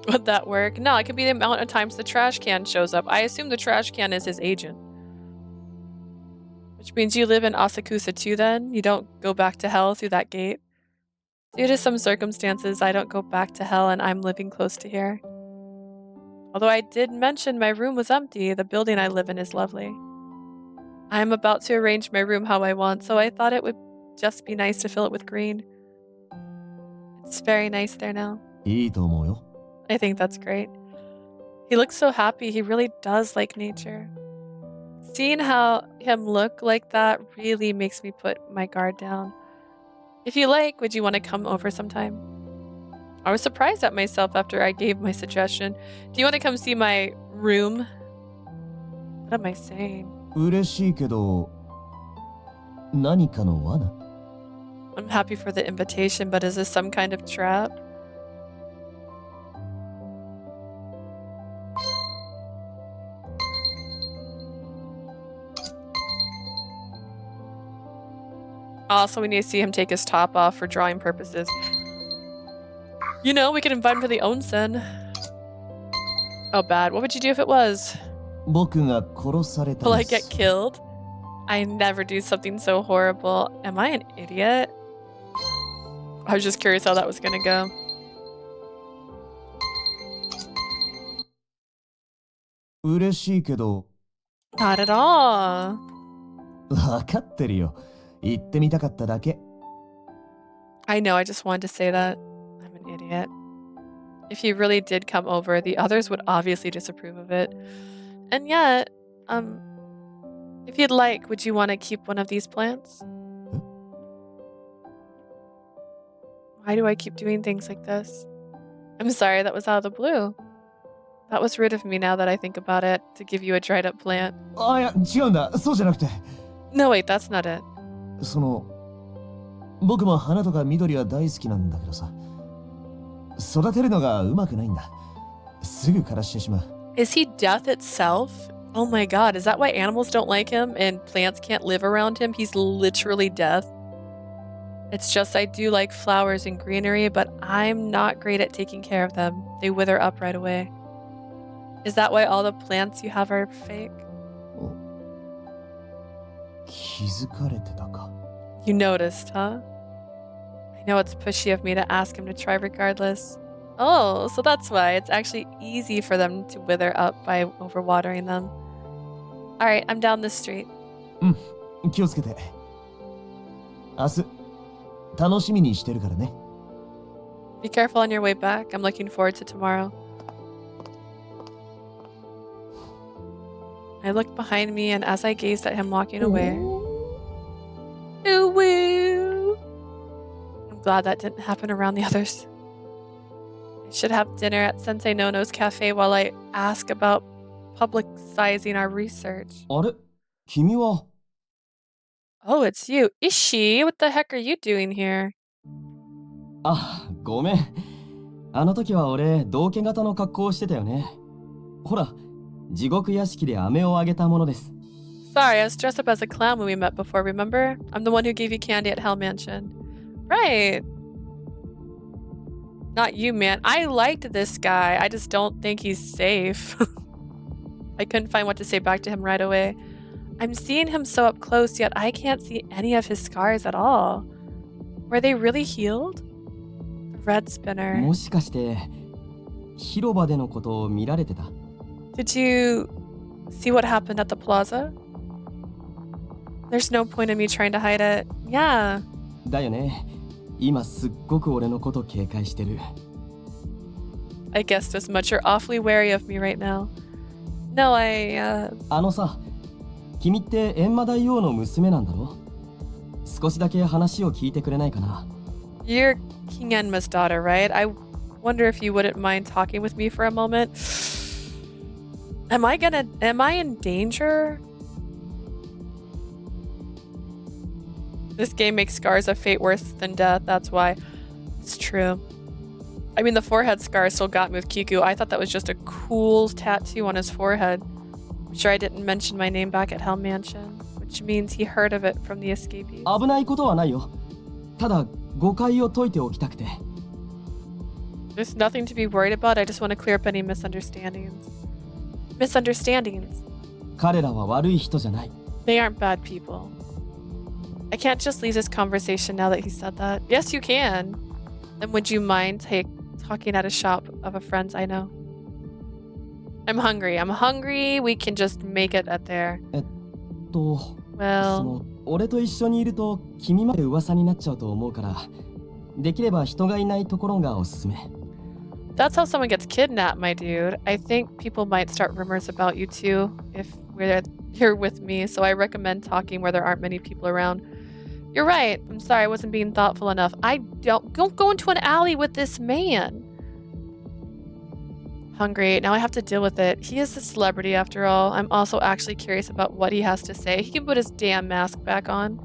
Would that work? No, it could be the amount of times the trash can shows up. I assume the trash can is his agent. Which means you live in Asakusa too then? You don't go back to hell through that gate? Due to some circumstances, I don't go back to hell and I'm living close to here. Although I did mention my room was empty, the building I live in is lovely. I am about to arrange my room how I want, so I thought it would just be nice to fill it with green. It's very nice there now. いいと思うよ。 I think that's great. He looks so happy. He really does like nature. Seeing how him look like that really makes me put my guard down. If you like, would you want to come over sometime? I was surprised at myself after I gave my suggestion. Do you want to come see my room? What am I saying? 嬉しいけど、何かの罠？ I'm happy for the invitation, but is this some kind of trap? Also, we need to see him take his top off for drawing purposes. You know, we could invite him to the onsen. Oh, bad. What would you do if it was? 僕が殺された Will ん I で get す。 killed? I never do something so horrible. Am I an idiot? I was just curious how that was gonna go. 嬉しいけど、 Not at all. わかってるよ。言ってみたかっただけ。 I know, I just wanted to say that. I'm an idiot. If he really did come over, the others would obviously disapprove of it. And yet, if you'd like, would you want to keep one of these plants? Why do I keep doing things like this? I'm sorry, that was out of the blue. That was rude of me now that I think about it, to give you a dried up plant. あ、いや、違うんだ。そうじゃなくて。 No, wait, that's not it. その、僕も花とか緑は大好きなんだけどさ。育てるのがうまくないんだ。すぐ枯らしてしまう。 Is he death itself? Oh my god, is that why animals don't like him and plants can't live around him? He's literally death. It's just I do like flowers and greenery, but I'm not great at taking care of them. They wither up right away. Is that why all the plants you have are fake? 気づかれてたか。 You noticed, huh? I know it's pushy of me to ask him to try regardless. Oh, so that's why it's actually easy for them to wither up by overwatering them. Alright, I'm down this street. うん、気をつけて。明日、楽しみにしてるからね。 Be careful on your way back. I'm looking forward to tomorrow. I looked behind me, and as I gazed at him walking away, ooh woo! I'm glad that didn't happen around the others. I should have dinner at Sensei Nono's cafe while I ask about publicizing our research. あれ君は Oh, it's you. Ishi, what the heck are you doing here? あ、ごめん。あの時は俺、道家型の格好をしてたよね。ほら、地獄屋敷で飴をあげたものです。 Sorry, I was dressed up as a clown when we met before, remember? I'm the one who gave you candy at Hell Mansion. Right. Not you, man. I liked this guy. I just don't think he's safe. I couldn't find what to say back to him right away. I'm seeing him so up close, yet I can't see any of his scars at all. Were they really healed? The red spinner. もしかして、広場でのことを見られてた？ Did you see what happened at the plaza? There's no point in me trying to hide it. Yeah. だよね。今すっごく俺のこと警戒してる。I guessed as much. You're awfully wary of me right now. No, あのさ、君って閻魔大王の娘なんだろ？少しだけ話を聞いてくれないかな？ You're King Enma's daughter, right? I wonder if you wouldn't mind talking with me for a moment. Am I in danger? This game makes scars of fate worse than death, that's why. It's true. I mean, the forehead scar still got me with Kiku. I thought that was just a cool tattoo on his forehead. I'm sure I didn't mention my name back at Hell Mansion, which means he heard of it from the escapees. 危ないことはないよ。ただ誤解を解いておきたくて。There's nothing to be worried about. I just want to clear up any misunderstandings. Misunderstandings. 彼らは悪い人じゃない。 They aren't bad people. I can't just leave this conversation now that he said that. Yes, you can. Then would you mind talking at a shop of a friend's I know? I'm hungry. I'm hungry. We can just make it at there. そ Well, の俺と一緒にいると君まで噂になっちゃうと思うから、できれば人がいないところがおすすめ。 that's how someone gets kidnapped, my dude. I think people might start rumors about you too if you're with me, so I recommend talking where there aren't many people around. You're right. I'm sorry I wasn't being thoughtful enough. Don't go into an alley with this man. Hungry. Now I have to deal with it. He is a celebrity after all. I'm also actually curious about what he has to say. He can put his damn mask back on.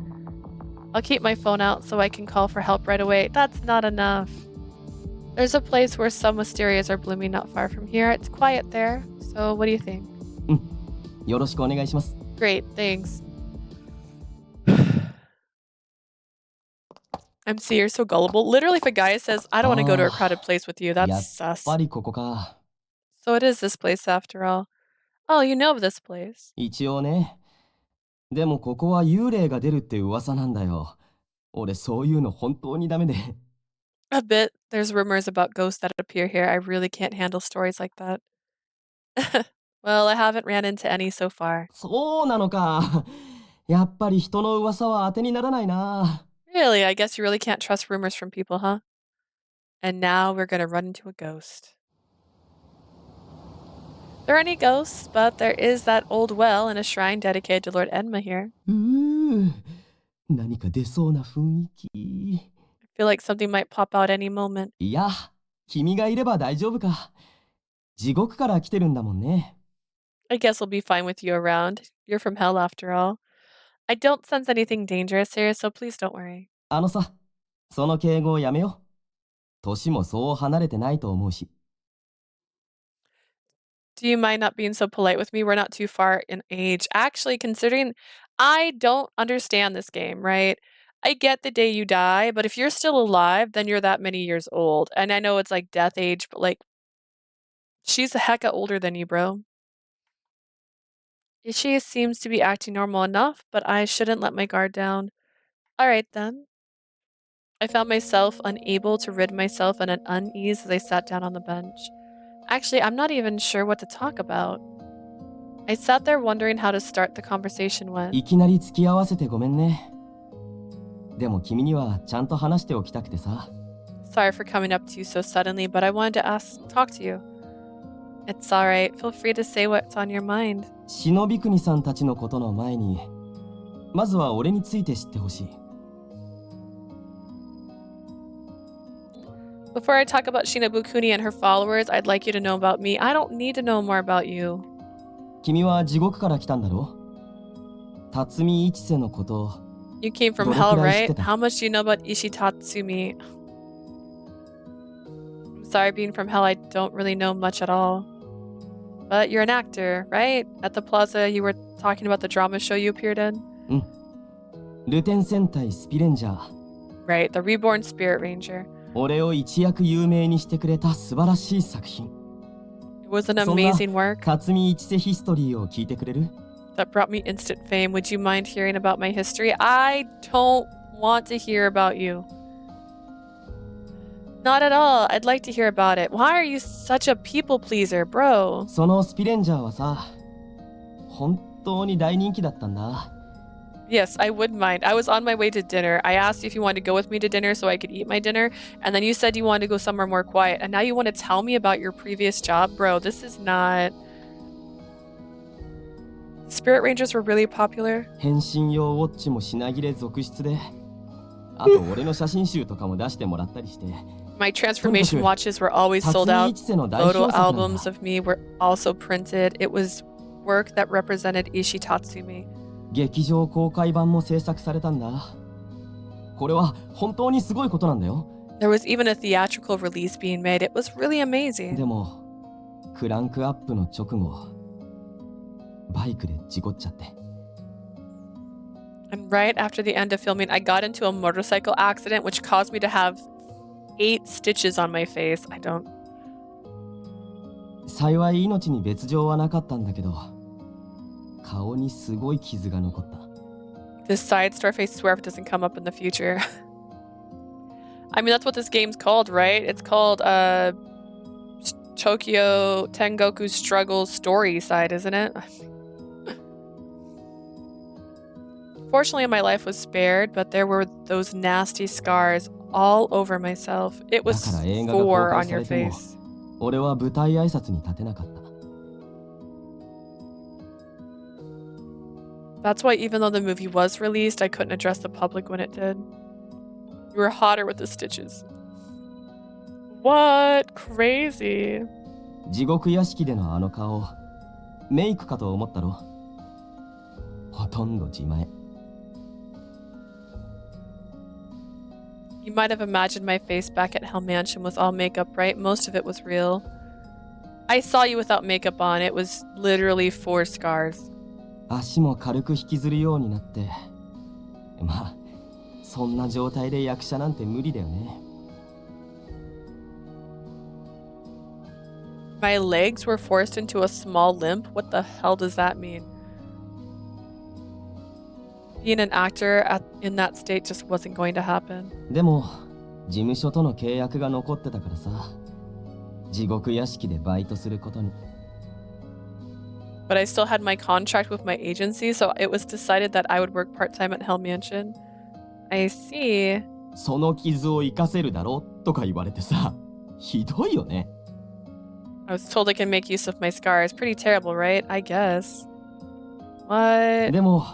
I'll keep my phone out so I can call for help right away. That's not enough. There's a place where some wisterias are blooming not far from here. It's quiet there. So what do you think? よろしくお願いします。 Great, thanks. MC, you're so gullible. Literally, if a guy says, I don't want to go to a crowded place with you, やっ that's sus. ぱりここか。So it is this place after all. Oh, you know of this place. 一応ね。でもここは幽霊が出るって噂なんだよ。俺そういうの本当にダメで。A bit. There's rumors about ghosts that appear here. I really can't handle stories like that. Well, I haven't ran into any so far. そうなのか。やっぱり人の噂は当てにならないな。Really, I guess you really can't trust rumors from people, huh? And now we're gonna run into a ghost. There are any ghosts, but there is that old well and a shrine dedicated to Lord Edma here. 何か出そうな雰囲気。I feel like something might pop out any moment. いや、君がいれば大丈夫か。地獄から来てるんだもんね。I guess we'll be fine with you around. You're from hell after all. I don't sense anything dangerous here, so please don't worry. さ、その敬語をやめよう。年もそう離れてないと思うし。Do you mind not being so polite with me? We're not too far in age. Actually, considering I don't understand this game, right? I get the day you die, but if you're still alive, then you're that many years old. And I know it's like death age, but like, she's a hecka older than you, bro. She seems to be acting normal enough, but I shouldn't let my guard down. Alright then. I found myself unable to rid myself of an unease as I sat down on the bench. Actually, I'm not even sure what to talk about. I sat there wondering how to start the conversation when... いきなり付き合わせてごめんね。でも君にはちゃんと話しておきたくてさ。Sorry for coming up to you so suddenly, but I wanted to talk to you. It's alright. Feel free to say what's on your mind. 忍び国さんたちのことの前に、まずは俺について知ってほしい。Before I talk about Shinobukuni and her followers, I'd like you to know about me. I don't need to know more about you. 君は地獄から来たんだろ？辰巳一世のこと。You came from hell, right? How much do you know about Ishitatsumi? I'm sorry, being from hell, I don't really know much at all. But you're an actor, right? At the plaza, you were talking about the drama show you appeared in? うん。ルテン戦隊スピレンジャー。Right, the Reborn Spirit Ranger. 俺を一躍有名にしてくれた素晴らしい作品。It was an amazing work 辰巳一世ヒストリーを聞いてくれる？ that brought me instant fame. Would you mind hearing about my history? I don't want to hear about you. Not at all. I'd like to hear about it. Why are you such a people pleaser, bro? そのスピレンジャーはさ、本当に大人気だったんだ。Yes, I would mind. I was on my way to dinner. I asked you if you wanted to go with me to dinner so I could eat my dinner, and then you said you wanted to go somewhere more quiet, and now you want to tell me about your previous job? Bro, this is not... Spirit Rangers were really popular. 変身用ウォッチも品切れ続出で、あと俺の写真集とかも出してもらったりして。My transformation watches were always sold out. Photo albums of me were also printed. It was work that represented Ishitatsumi. 劇場公開版も制作されたんだ。これは本当にすごいことなんだよ。There was even a theatrical release being made. It was really amazing. でも、クランクアップの直後、バイクで事故っちゃって。And right after the end of filming, I got into a motorcycle accident which caused me to have 8 stitches on my face. I don't... 幸い命に別状はなかったんだけど、顔にすごい傷が残った。This side star face, swear if it doesn't come up in the future. I mean, that's what this game's called, right? It's called Tokyo Tengoku Struggle Story Side, isn't it? Fortunately, my life was spared, but there were those nasty scars all over myself. It was 4 on your face. 俺は舞台挨拶に立てなかった。That's why even though the movie was released, I couldn't address the public when it did. You were hotter with the stitches. What? Crazy. 地獄屋敷でのあの顔、メイクかと思ったろ。ほとんど自前。You might have imagined my face back at Hell Mansion with all makeup, right? Most of it was real. I saw you without makeup on. It was literally 4 scars. 足も軽く引きずるようになって。まあ、そんな状態で役者なんて無理だよね。My legs were forced into a small limp? What the hell does that mean? Being an actor in that state just wasn't going to happen. でも事務所との契約が残ってたからさ、地獄屋敷でバイトすることに。But I still had my contract with my agency, so it was decided that I would work part-time at Hell Mansion. I see. その傷を生かせるだろとか言われてさ、ひどいよね。I was told I can make use of my scars. Pretty terrible, right? I guess. What? でも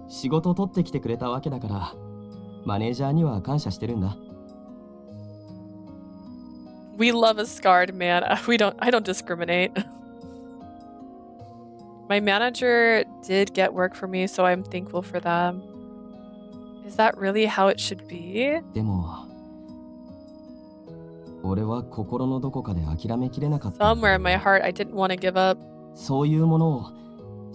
仕事取ってきてくれたわけだから、マネージャーには感謝してるんだ。We love a scarred man. I don't discriminate. My manager did get work for me, so I'm thankful for them. Is that really how it should be? でも俺は心のどこかで諦めきれなかった。 Somewhere in my heart, I didn't want to give up. そういうものを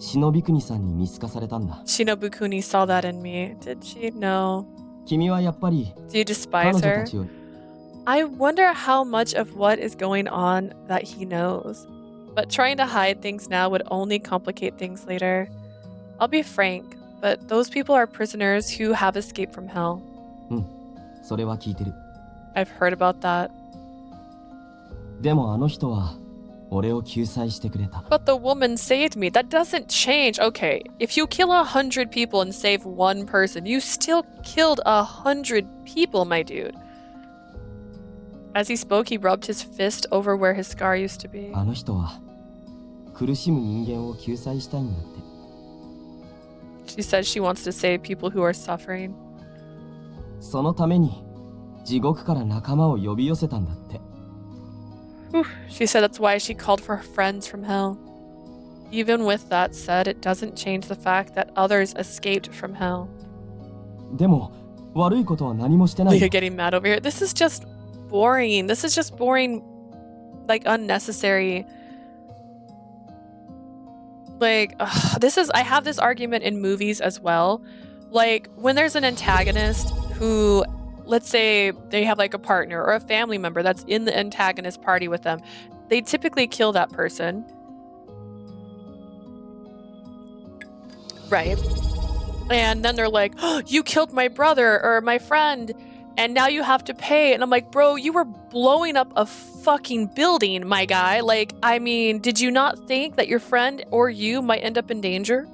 忍国さんに見透かされたんだ。 Shinobukuni saw that in me. Did she? No. 君はやっぱり Do you 彼 despise 女た her? ちを I wonder how much of what is going on that he knows. But trying to hide things now would only complicate things later. I'll be frank, but those people are prisoners who have escaped from hell. それは聞いてる。 I've heard about that. でもあの人は俺を救済してくれた。 But the woman saved me. That doesn't change. Okay, if you kill 100 people and save one person, you still killed 100 people, my dude. As he spoke, he rubbed his fist over where his scar used to be. あの人は苦しむ人間を救済したいんだって。 She says she wants to save people who are suffering. そのために地獄から仲間を呼び寄せたんだって。 She said that's why she called for her friends from hell. Even with that said, it doesn't change the fact that others escaped from hell. でも悪いことは何もしてない。 Leah getting mad over here. This is just boring. This is just boring, like unnecessary. Like, I have this argument in movies as well. Like, when there's an antagonist who, let's say they have like a partner or a family member that's in the antagonist party with them, they typically kill that person. Right. And then they're like, oh, you killed my brother or my friend, and now you have to pay. And I'm like, bro, you were blowing up a fucking building, my guy. Like, I mean, did you not think that your friend or you might end up in danger?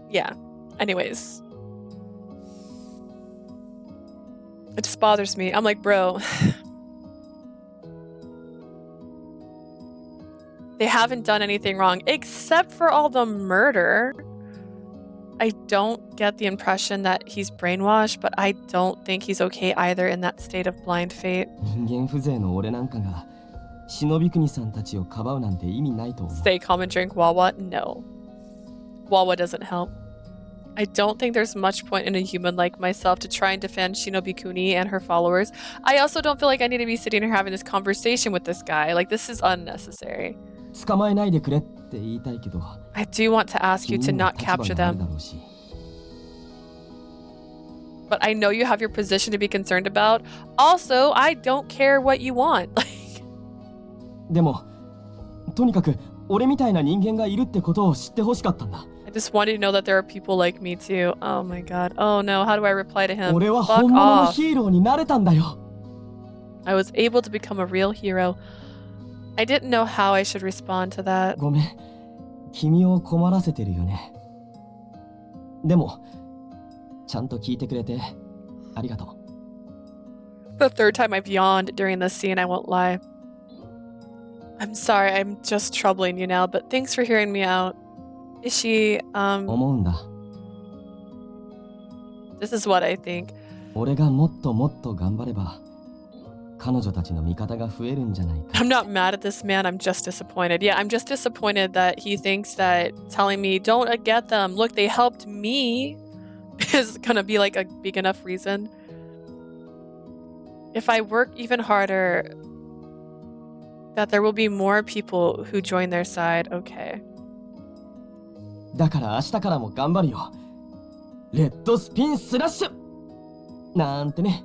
Yeah. Anyways. It just bothers me. I'm like, bro. They haven't done anything wrong except for all the murder. I don't get the impression that he's brainwashed, but I don't think he's okay either in that state of blind fate. 人間風情の俺なんかが忍国さんたちをかばうなんて意味ないと思う。 Stay calm and drink Wawa? No. Wawa doesn't help. I don't think there's much point in a human like myself to try and defend Shinobikuni and her followers. I also don't feel like I need to be sitting here having this conversation with this guy. Like, this is unnecessary. 捕まえないでくれって言いたいけど。 I do want to ask you to not capture them. But I know you have your position to be concerned about. Also, I don't care what you want. でも、とにかく俺みたいな人間がいるってことを知ってほしかったんだ。 I just want you to know that there are people like me too. Oh my god. Oh no, how do I reply to him? 俺は Fuck 本物の off. ヒーローになれたんだよ。 I was able to become a real hero. I didn't know how I should respond to that. ごめん、君を困らせてるよね。でも、ちゃんと聞いてくれてありがとう。 The third time I've yawned during this scene, I won't lie. I'm sorry, I'm just troubling you now, but thanks for hearing me out. Is she, 思うんだ。 this is what I think. 俺がもっともっと頑張れば、彼女たちの味方が増えるんじゃないか。 I'm not mad at this man, I'm just disappointed. Yeah, I'm just disappointed that he thinks that telling me, don't get them, look, they helped me, is gonna be like a big enough reason. If I work even harder, that there will be more people who join their side. Okay. だから明日からも頑張るよ。レッドスピンスラッシュ。なんてね。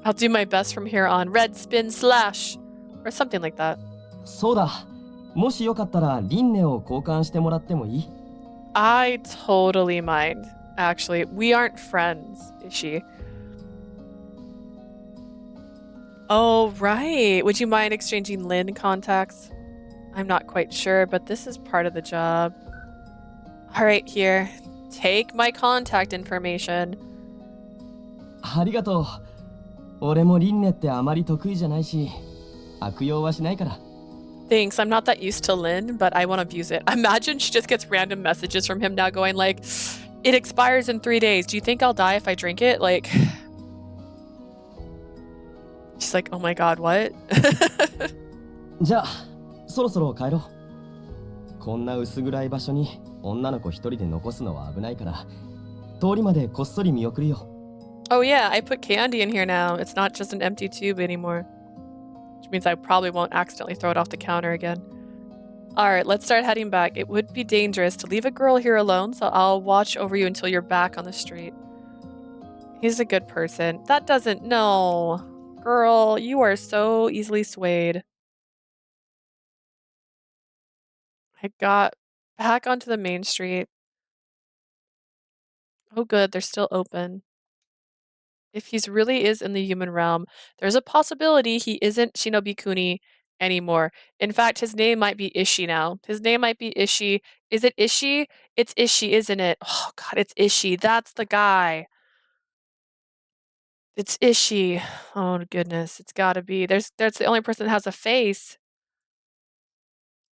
I'll do my best from here on. Red spin slash or something like that. そうだ。もしよかったら輪廻を交換してもらってもいい？ I totally mind. Actually, we aren't friends, is she? Oh, right. Would you mind exchanging Lynn contacts? I'm not quite sure, but this is part of the job. All right, here. Take my contact information. ありがとう。俺も輪廻ってあまり得意じゃないし、悪用はしないから。 Thanks, I'm not that used to Lynn, but I won't abuse it. Imagine she just gets random messages from him now going like, it expires in 3 days. Do you think I'll die if I drink it? Like, she's like, oh my god, what? じゃあ、そろそろ帰ろう。こんな薄暗い場所に女の子一人で残すのは危ないから、通りまでこっそり見送るよ。 Oh yeah, I put candy in here now. It's not just an empty tube anymore. Which means I probably won't accidentally throw it off the counter again. Alright, let's start heading back. It would be dangerous to leave a girl here alone, so I'll watch over you until you're back on the street. He's a good person. That doesn't... No. Girl, you are so easily swayed. I got back onto the main street. Oh good, they're still open. If he really is in the human realm, there's a possibility he isn't Shinobi Kuni anymore. In fact, his name might be Ishi now. His name might be Ishi. Is it Ishi? It's Ishi, isn't it? Oh god, it's Ishi. That's the guy. It's Ishi. Oh goodness, it's gotta be. That's the only person that has a face.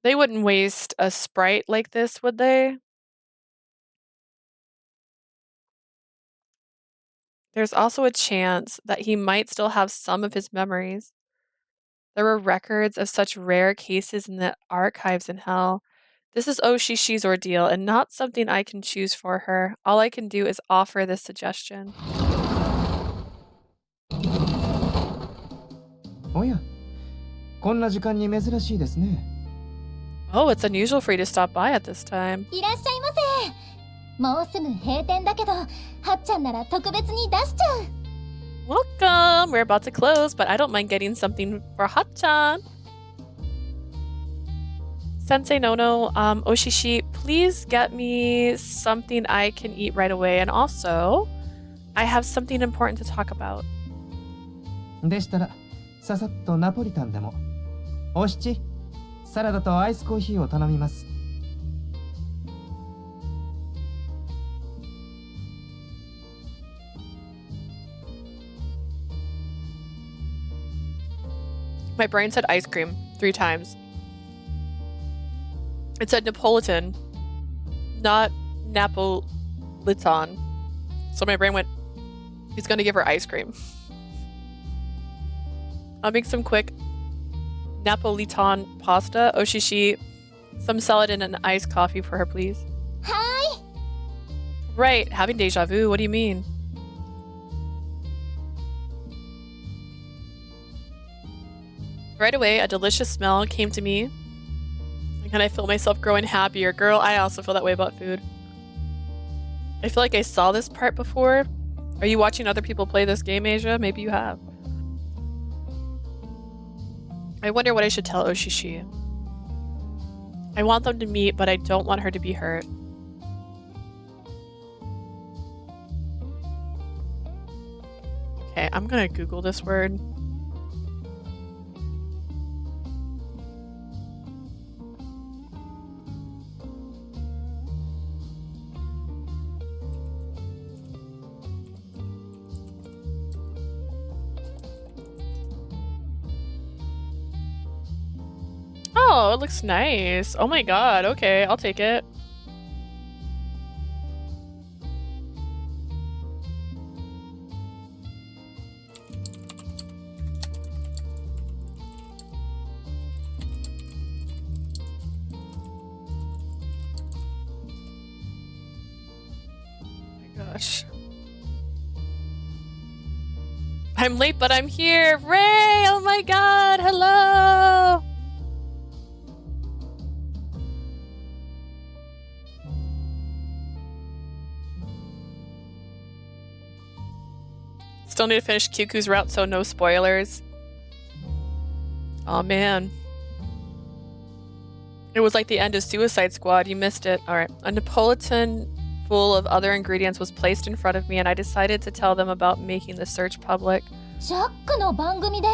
They wouldn't waste a sprite like this, would they? There's also a chance that he might still have some of his memories. There were records of such rare cases in the archives in hell. This is Oshishi's ordeal, and not something I can choose for her. All I can do is offer this suggestion. おや、こんな時間に珍しいですね。 Oh, it's unusual for you to stop by at this time. いらっしゃいませ。もうすぐ閉店だけど、はっちゃんなら特別に出しちゃう。 Welcome! We're about to close, but I don't mind getting something for Hachan. Sensei Nono, Oshishi, please get me something I can eat right away. And also, I have something important to talk about. でしたら、ささっとナポリタンでも。お七、サラダとアイスコーヒーを頼みます。 My brain said ice cream 3 times. It said Napolitan, not Napolitan. So my brain went, he's gonna give her ice cream. I'll make some quick Napolitan pasta, oshishi, some salad and an iced coffee for her, please. Hi. Right, having deja vu, what do you mean? Right away, a delicious smell came to me, and I feel myself growing happier. Girl, I also feel that way about food. I feel like I saw this part before. Are you watching other people play this game, Asia? Maybe you have. I wonder what I should tell Oshishi. I want them to meet, but I don't want her to be hurt. Okay, I'm gonna Google this word. Oh, it looks nice. Oh my god, okay, I'll take it. Oh my gosh. I'm late, but I'm here. Ray! Oh my god, hello! still need to finish Kyuku's route, so no spoilers. Oh man. It was like the end of Suicide Squad. You missed it. Alright. A Napolitan full of other ingredients was placed in front of me, and I decided to tell them about making the search public. ジャックの番組で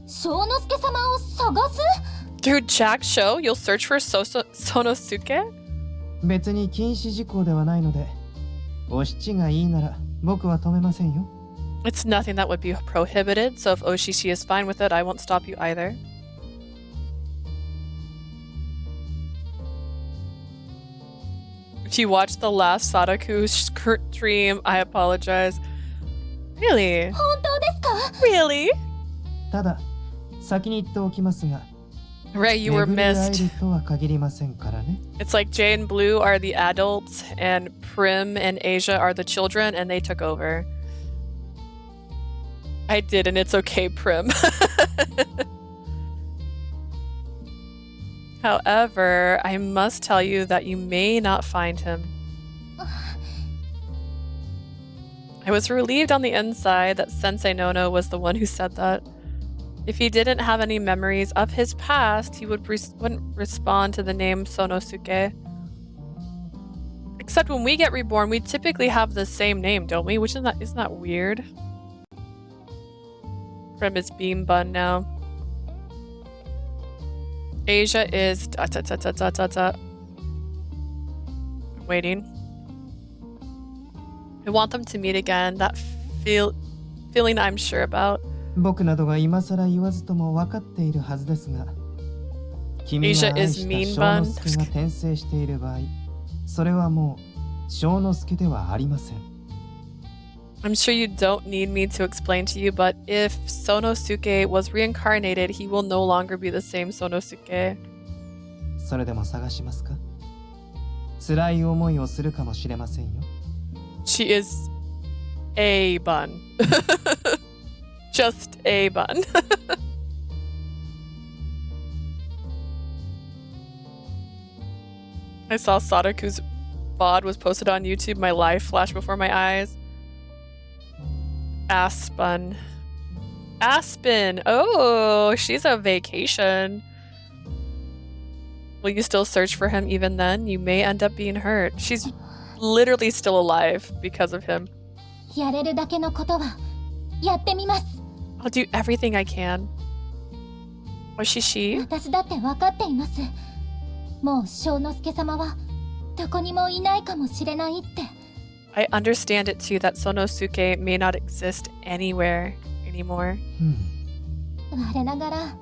翔之介様を探す？ Through Jack's show, you'll search for Sonosuke? 別に禁止事項ではないので、お七がいいなら僕は止めませんよ。It's nothing that would be prohibited, so if Oshishi is fine with it, I won't stop you either. If you watched the last Sadaku stream, I apologize. Really? 本当ですか？ Really? ただ、先に言っておきますが、 Ray, you were 巡り会え missed. るとは限りませんからね。 It's like Jay and Blue are the adults, and Prim and Asia are the children, and they took over. I did, and it's okay, Prim. However, I must tell you that you may not find him. I was relieved on the inside that Sensei Nono was the one who said that. If he didn't have any memories of his past, he wouldn't respond to the name Sonosuke. Except when we get reborn, we typically have the same name, don't we? Isn't that weird? Prim is Beam Bun now. Asia is waiting. I want them to meet again. That feeling I'm sure about. 僕などが今更言わずとも分かっているはずですが、君が愛した翔之介が転生している場合、それはもう翔之介ではありません。I'm sure you don't need me to explain to you, but if Sonosuke was reincarnated, he will no longer be the same Sonosuke. それでも探しますか？辛い思いをするかもしれませんよ。She is a bun. Just a bun. I saw Sadaku's VOD was posted on YouTube. My life flashed before my eyes. Aspen. Oh, she's on vacation. Will you still search for him even then? You may end up being hurt. She's literally still alive because of him. やれるだけのことはやってみます。 I'll do everything I can. Oshishi? 私だって分かっています。もう翔之介様はどこにもいないかもしれないって。 I understand it too that Sonosuke may not exist anywhere anymore. 我ながら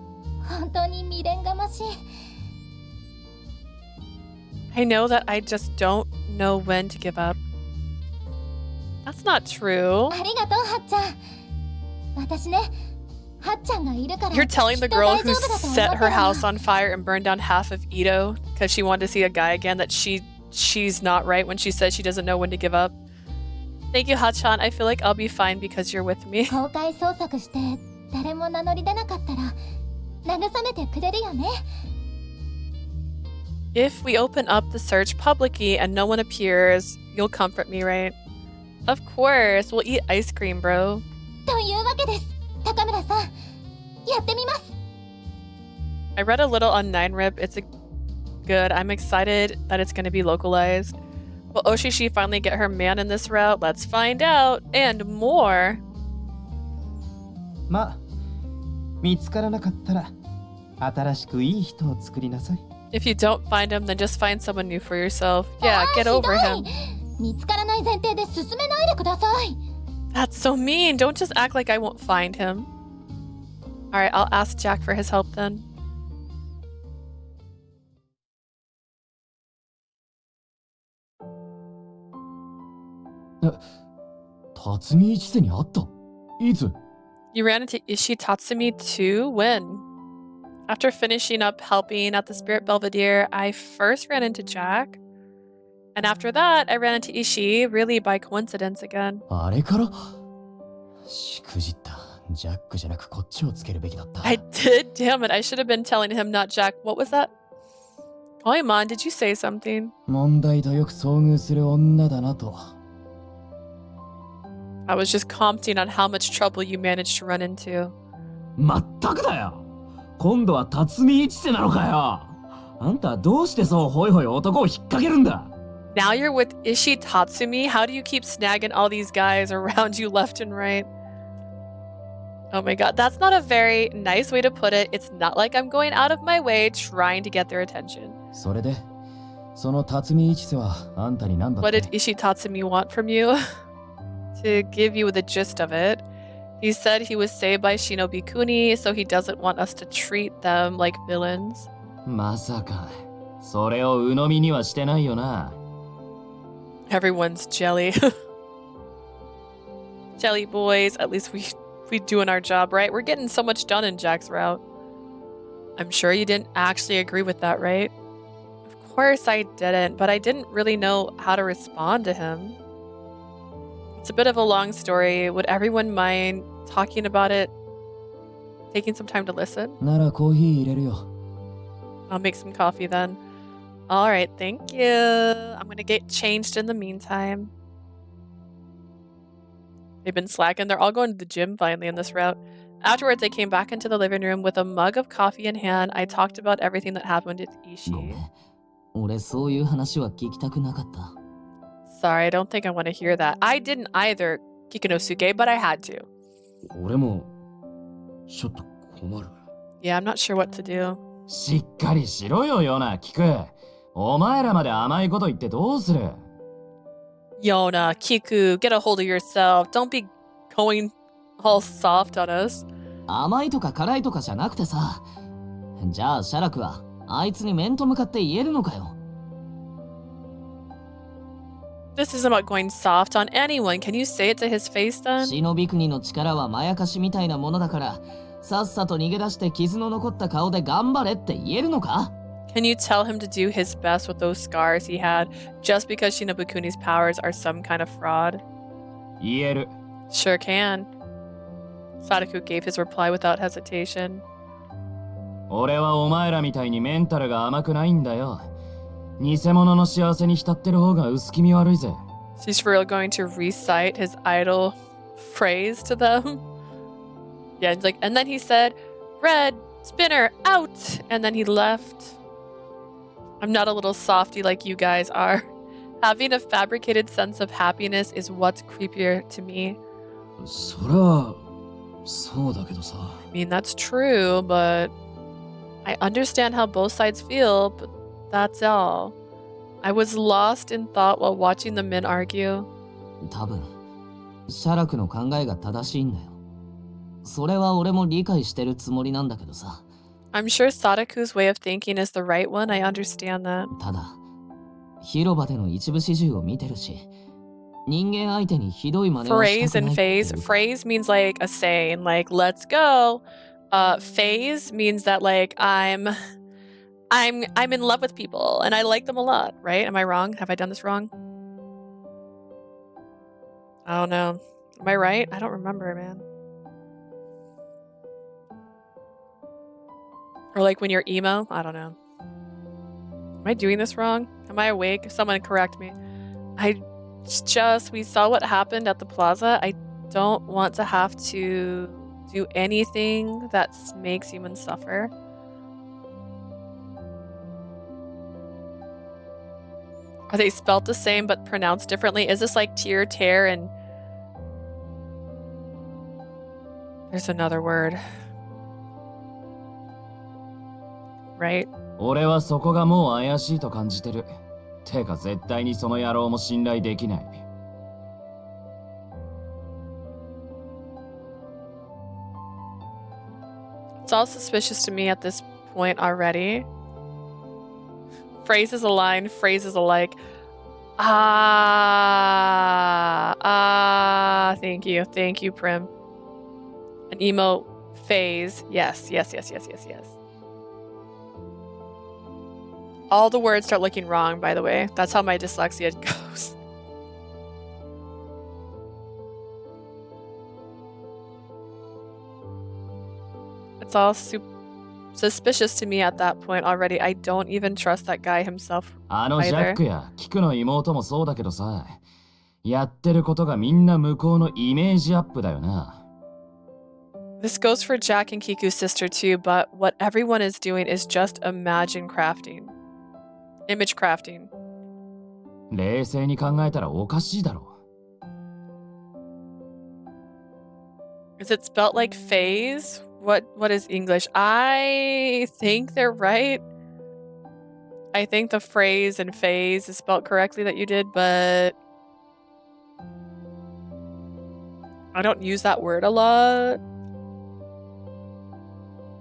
本当に未練がましい。 I know that I just don't know when to give up. That's not true. ありがとう、はっちゃん。私ね、はっちゃんがいるから。 You're telling the girl who set her house on fire and burned down half of Ito because she wanted to see a guy again that she's not right when she says she doesn't know when to give up. Thank you, Hachan. I feel like I'll be fine because you're with me. 公開捜索して誰も名乗り出なかったら慰めてくれるよね。 If we open up the search publicly and no one appears, you'll comfort me, right? Of course. We'll eat ice cream, bro. というわけです。高村さん、やってみます。 I read a little on 9rip. It's good. I'm excited that it's going to be localized. Will Oshishi finally get her man in this route? Let's find out. And more. まあ、見つからなかったら新しくいい人を作りなさい。 If you don't find him, then just find someone new for yourself. Yeah, get over him. 見つからない前提で進めないでください。 That's so mean. Don't just act like I won't find him. Alright, I'll ask Jack for his help then. Tatsumi Ichiseに会った？いつ？ You ran into Ishi Tatsumi too? When? After finishing up helping at the Spirit Belvedere, I first ran into Jack. And after that, I ran into Ishi, really by coincidence again. あれから？しくじった。ジャックじゃなくこっちをつけるべきだった。 I did? Damn it, I should have been telling him, not Jack. What was that? Oimon, did you say something? 問題とよく遭遇する女だなと。I was just commenting on how much trouble you managed to run into. まったくだよ。今度は辰巳一世なのかよ。あんたどうしてそうホイホイ男を引っ掛けるんだ。 Now you're with Ishi Tatsumi? How do you keep snagging all these guys around you left and right? Oh my god, that's not a very nice way to put it. It's not like I'm going out of my way trying to get their attention. それで、その辰巳一世はあんたに何だって。 What did Ishi Tatsumi want from you? To give you the gist of it, he said he was saved by Shinobi Kuni, so he doesn't want us to treat them like villains. まさか、それを鵜呑みにはしてないよな。 Everyone's jelly. Jelly boys, at least we doing our job, right? We're getting so much done in Jack's route. I'm sure you didn't actually agree with that, right? Of course I didn't, but I didn't really know how to respond to him. It's a bit of a long story. Would everyone mind talking about it? Taking some time to listen? ならコーヒー入れるよ。 I'll make some coffee then. Alright, thank you. I'm gonna get changed in the meantime. They've been slacking. They're all going to the gym finally in this route. Afterwards, I came back into the living room with a mug of coffee in hand. I talked about everything that happened with ごめ Ishii. ん。俺そういう話は聞きたくなかった。 Sorry, I don't think I want to hear that. I didn't either, Kikunosuke, but I had to. 俺もちょっと困る。 Yeah, I'm not sure what to do. しっかりしろよ、ヨナ、聞く。お前らまで甘いこと言ってどうする？ Yona, Kiku, get a hold of yourself. Don't be going all soft on us. 甘いとか辛いとかじゃなくてさ。じゃあシャラクはあいつに面と向かって言えるのかよ。 This isn't about going soft on anyone. Can you say it to his face then? 忍び国の力はまやかしみたいなものだから、さっさと逃げ出して傷の残った顔で頑張れって言えるのか？ Can you tell him to do his best with those scars he had just because Shinobukuni's powers are some kind of fraud? 言える。 Sure can. Sadaku gave his reply without hesitation. 俺はお前らみたいにメンタルが甘くないんだよ。偽物の幸せに浸ってる方が薄気味悪いぜ。 She's for real going to recite his idol phrase to them. Yeah, it's like, and then he said, "Red spinner out," and then he left. I'm not a little softy like you guys are. Having a fabricated sense of happiness is what's creepier to me. そりゃそうだけどさ。 I mean, that's true, but I understand how both sides feel, but that's all. I was lost in thought while watching the men argue. 多分、シャラクの考えが正しいんだよ。それは俺も理解してるつもりなんだけどさ。 I'm sure Sadaku's way of thinking is the right one. I understand that. ただ、広場での一部始終を見てるし、人間相手にひどい真似をし Phrase たく and ないって phase. いうか。 Phrase means like a saying, like "Let's go." Phase means that like I'm in love with people and I like them a lot, right? Am I wrong? Have I done this wrong? I don't know. Am I right? I don't remember, man. Or like when you're emo? I don't know. Am I doing this wrong? Am I awake? Someone correct me. We saw what happened at the plaza. I don't want to have to do anything that makes humans suffer. Are they spelt the same but pronounced differently? Is this like tear, tear, and... There's another word. Right? 俺はそこがもう怪しいと感じてる。てか絶対にその野郎も信頼できない。 It's all suspicious to me at this point already. Phrases align, phrases alike. Thank you, Prim. An emo phase. Yes. All the words start looking wrong, by the way. That's how my dyslexia goes. It's all suspicious to me at that point already. I don't even trust that guy himself あのジャッ either. クやキクの妹もそうだけどさ、やってることがみんな向こうのイメージアップだよな。This goes for Jack and Kiku's sister too, but what everyone is doing is just imagine crafting. Image crafting. 冷静に考えたらおかしいだろ。Is it spelled like phase? What is English? I think they're right. I think the phrase and phase is spelled correctly that you did, but I don't use that word a lot.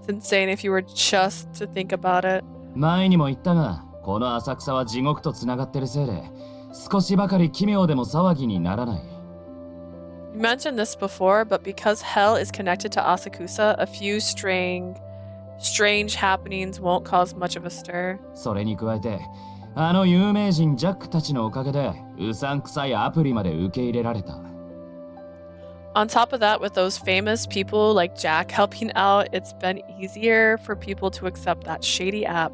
It's insane if you were just to think about it. 前にも言ったが、この浅草は地獄とつながってるせいで、少しばかり奇妙でも騒ぎにならない。You mentioned this before, but because hell is connected to Asakusa, a few strange happenings won't cause much of a stir. それに加えて、あの有名人ジャックたちのおかげで、うさんくさいアプリまで受け入れられた。On top of that, with those famous people like Jack helping out, it's been easier for people to accept that shady app.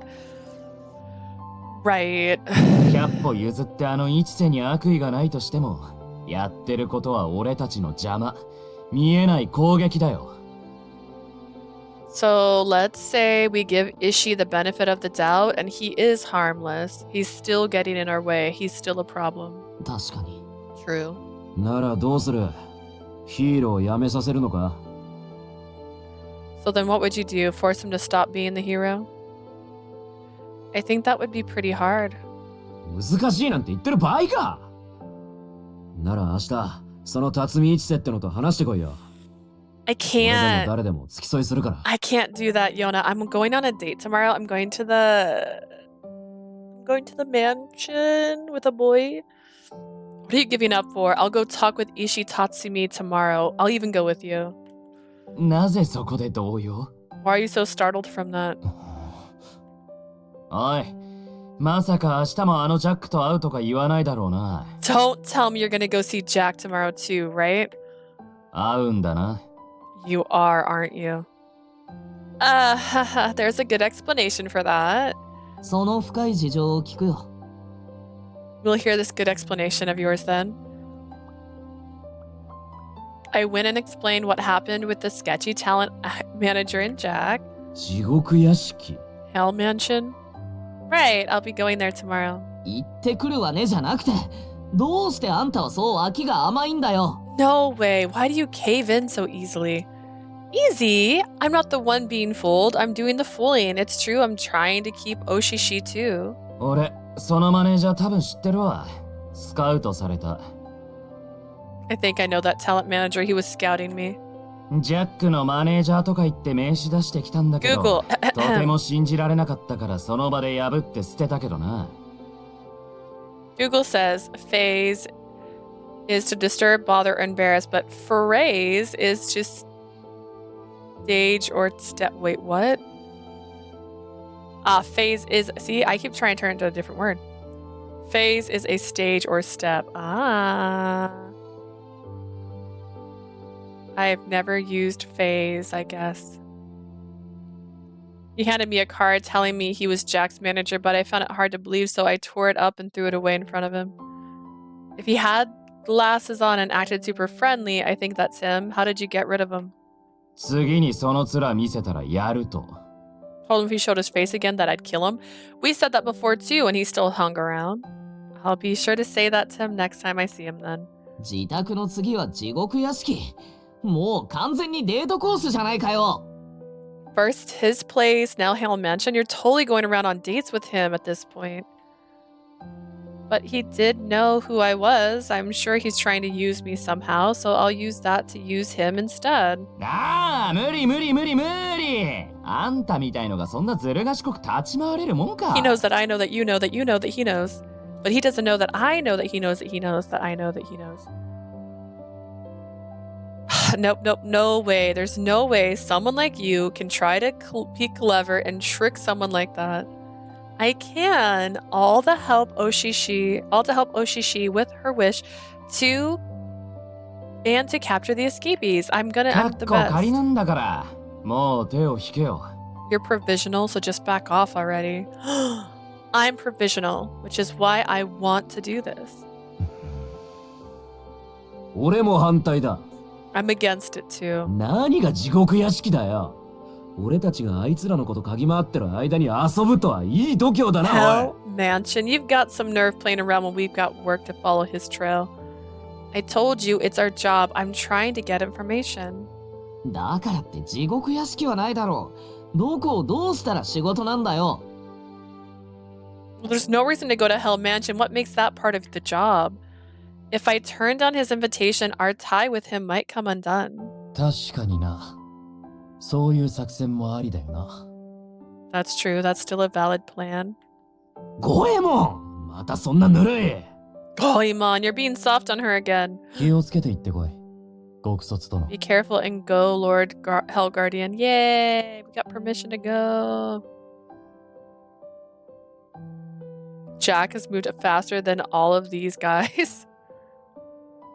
Right. 100歩譲ってあの一世に悪意がないとしても、やってることは俺たちの邪魔、見えない攻撃だよ。So let's say we give Ishii the benefit of the doubt and he is harmless. He's still getting in our way. He's still a problem. 確かに。 True. ならどうする？ヒーローやめさせるのか？ So then what would you do? Force him to stop being the hero? I think that would be pretty hard. 難しいなんて言ってる場合か。なら明日、その辰巳一世ってのと話してこいよ。I 俺でも can't. 誰でも付き添いするから。I can't do that, Yona. I'm going on a date tomorrow. I'm going to the mansion with a boy. What are you giving up for? I'll go talk with Ishii Tatsumi tomorrow. I'll even go with you. なぜそこで動揺？ Why are you so startled from that? おい、まさか明日もあのジャックと会うとか言わないだろうな。Don't tell me you're gonna go see Jack tomorrow too, right? 会うんだな。You are, aren't you? There's a good explanation for that. その深い事情を聞くよ。We'll hear this good explanation of yours then. I went and explained what happened with the sketchy talent manager and Jack. 地獄屋敷。 Hell Mansion? Right, I'll be going there tomorrow. 行ってくるわねじゃなくて、どうしてあんたはそう脇が甘いんだよ。No way, why do you cave in so easily? Easy? I'm not the one being fooled, I'm doing the fooling. It's true, I'm trying to keep Oshishi too. 俺、そのマネージャー多分知ってるわ。スカウトされた。I think I know that talent manager, he was scouting me. ジャックのマネージャーとか言って名刺出してきたんだけど、 Google. とても信じられなかったからその場で破って捨てたけどな。Google says phase is to disturb, bother, or embarrass, but phrase is just stage or step. Wait, what? Phase is, see, I keep trying to turn it into a different word. Phase is a stage or step. I've never used phase, I guess. He handed me a card telling me he was Jack's manager, but I found it hard to believe, so I tore it up and threw it away in front of him. If he had glasses on and acted super friendly, I think that's him. How did you get rid of him? 次にその面見せたらやると。 Told him if he showed his face again that I'd kill him. We said that before too, and he still hung around. I'll be sure to say that to him next time I see him then. 自宅の次は地獄屋敷。もう完全にデートコースじゃないかよ。First his place, now Hale Mansion. You're totally going around on dates with him at this point. But he did know who I was. I'm sure he's trying to use me somehow, so I'll use that to use him instead. ああ、無理無理無理無理。あんたみたいのがそんなずる賢く立ち回れるもんか。 He knows that I know that you know that you know that he knows. But he doesn't know that I know that he knows that he knows that I know that he knows. Nope, no way. There's no way someone like you can try to be clever and trick someone like that. I can. All to help Oshishi with her wish to capture the escapees. I'm the 仮 best. なんだから。もう手を引けよ。 You're provisional, so just back off already. I'm provisional, which is why I want to do this. 俺も反対だ。 I'm against it too. 何が地獄屋敷だよ。俺たちがあいつらのこと嗅ぎ回ってる間に遊ぶとはいい度胸だな。 Hell Mansion, you've got some nerve playing around when we've got work to follow his trail. I told you it's our job. I'm trying to get information. だからって地獄屋敷はないだろう。どこをどうしたら仕事なんだよ。Well, there's no reason to go to Hell Mansion. What makes that part of the job? If I turn down his invitation, our tie with him might come undone. 確かにな。そういう作戦もありだよな。That's true. That's still a valid plan. ゴエモン、またそんなぬるい。 Goemon, you're being soft on her again. 気をつけて行ってこい。極卒殿。 Be careful and go, Lord Hell Guardian. Yay! We got permission to go. Jack has moved faster than all of these guys.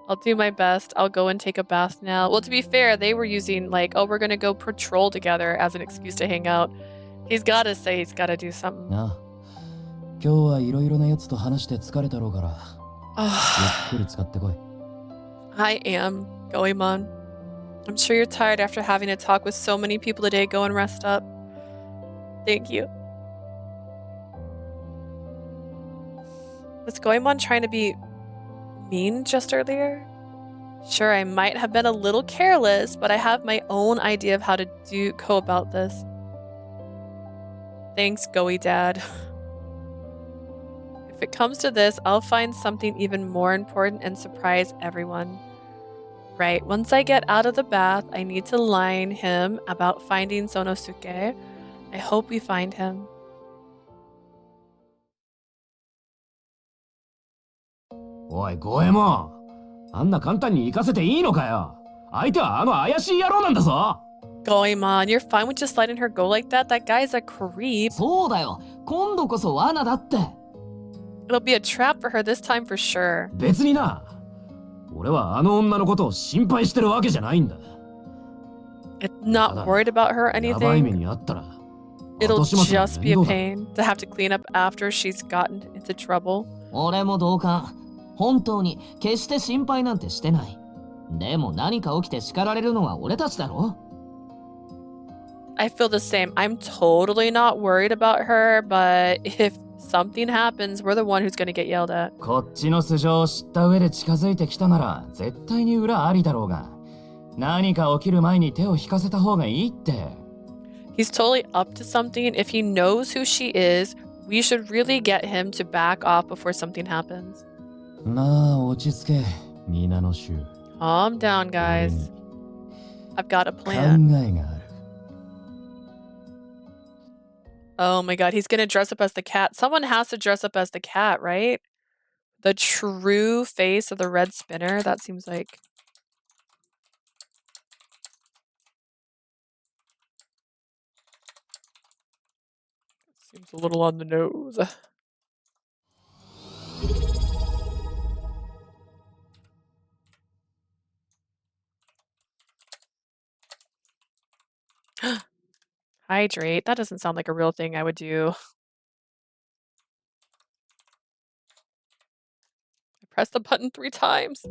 I'll do my best. I'll go and take a bath now. Well, to be fair, they were using like, oh, we're gonna go patrol together as an excuse to hang out. He's gotta say he's gotta do something. なあ、今日はいろいろなやつと話して疲れたろうから、ゆっくり使ってこい。I am, Goemon. I'm sure you're tired after having to talk with so many people today. Go and rest up. Thank you. Was Goemon trying to be mean just earlier? Sure, I might have been a little careless, but I have my own idea of how to go about this. Thanks, Goey Dad. If it comes to this, I'll find something even more important and surprise everyone. Right, once I get out of the bath, I need to line him about finding Sonosuke. I hope we find him. おい、ゴエモン。あんな簡単に行かせていいのかよ。相手はあの怪しい野郎なんだぞ。 Goemon, you're fine with just letting her go like that? That guy's a creep. そうだよ。今度こそ罠だって。It'll be a trap for her this time for sure. 別にな。俺はあの女のことを心配してるわけじゃないんだ。 It's not worried about her or やばい目 anything. にあったら。 It'll 後始末が just be a 面倒だ。 pain to have to clean up after she's gotten into trouble. 俺も同感。本当に決して心配なんてしてない。でも何か起きて叱られるのは俺たちだろ。 I feel the same. I'm totally not worried about her, but if something happens, we're the one who's gonna get yelled at. こっちの素性を知った上で近づいてきたなら絶対に裏ありだろうが、何か起きる前に手を引かせた方がいいって。 He's totally up to something. If he knows who she is, we should really get him to back off before something happens. なあ、落ち着け、皆の衆。 Calm down, guys. I've got a 考 plan. えがある。 Oh my god, he's gonna dress up as the cat. Someone has to dress up as the cat, right? The true face of the red spinner? That seems like... Seems a little on the nose. Hydrate. That doesn't sound like a real thing I would do. I pressed the button 3 times.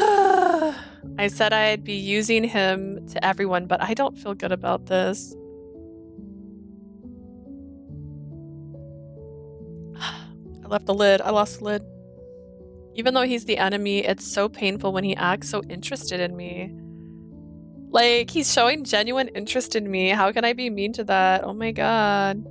I said I'd be using him to everyone, but I don't feel good about this. I left the lid. I lost the lid. Even though he's the enemy, it's so painful when he acts so interested in me. Like, he's showing genuine interest in me. How can I be mean to that? Oh my god.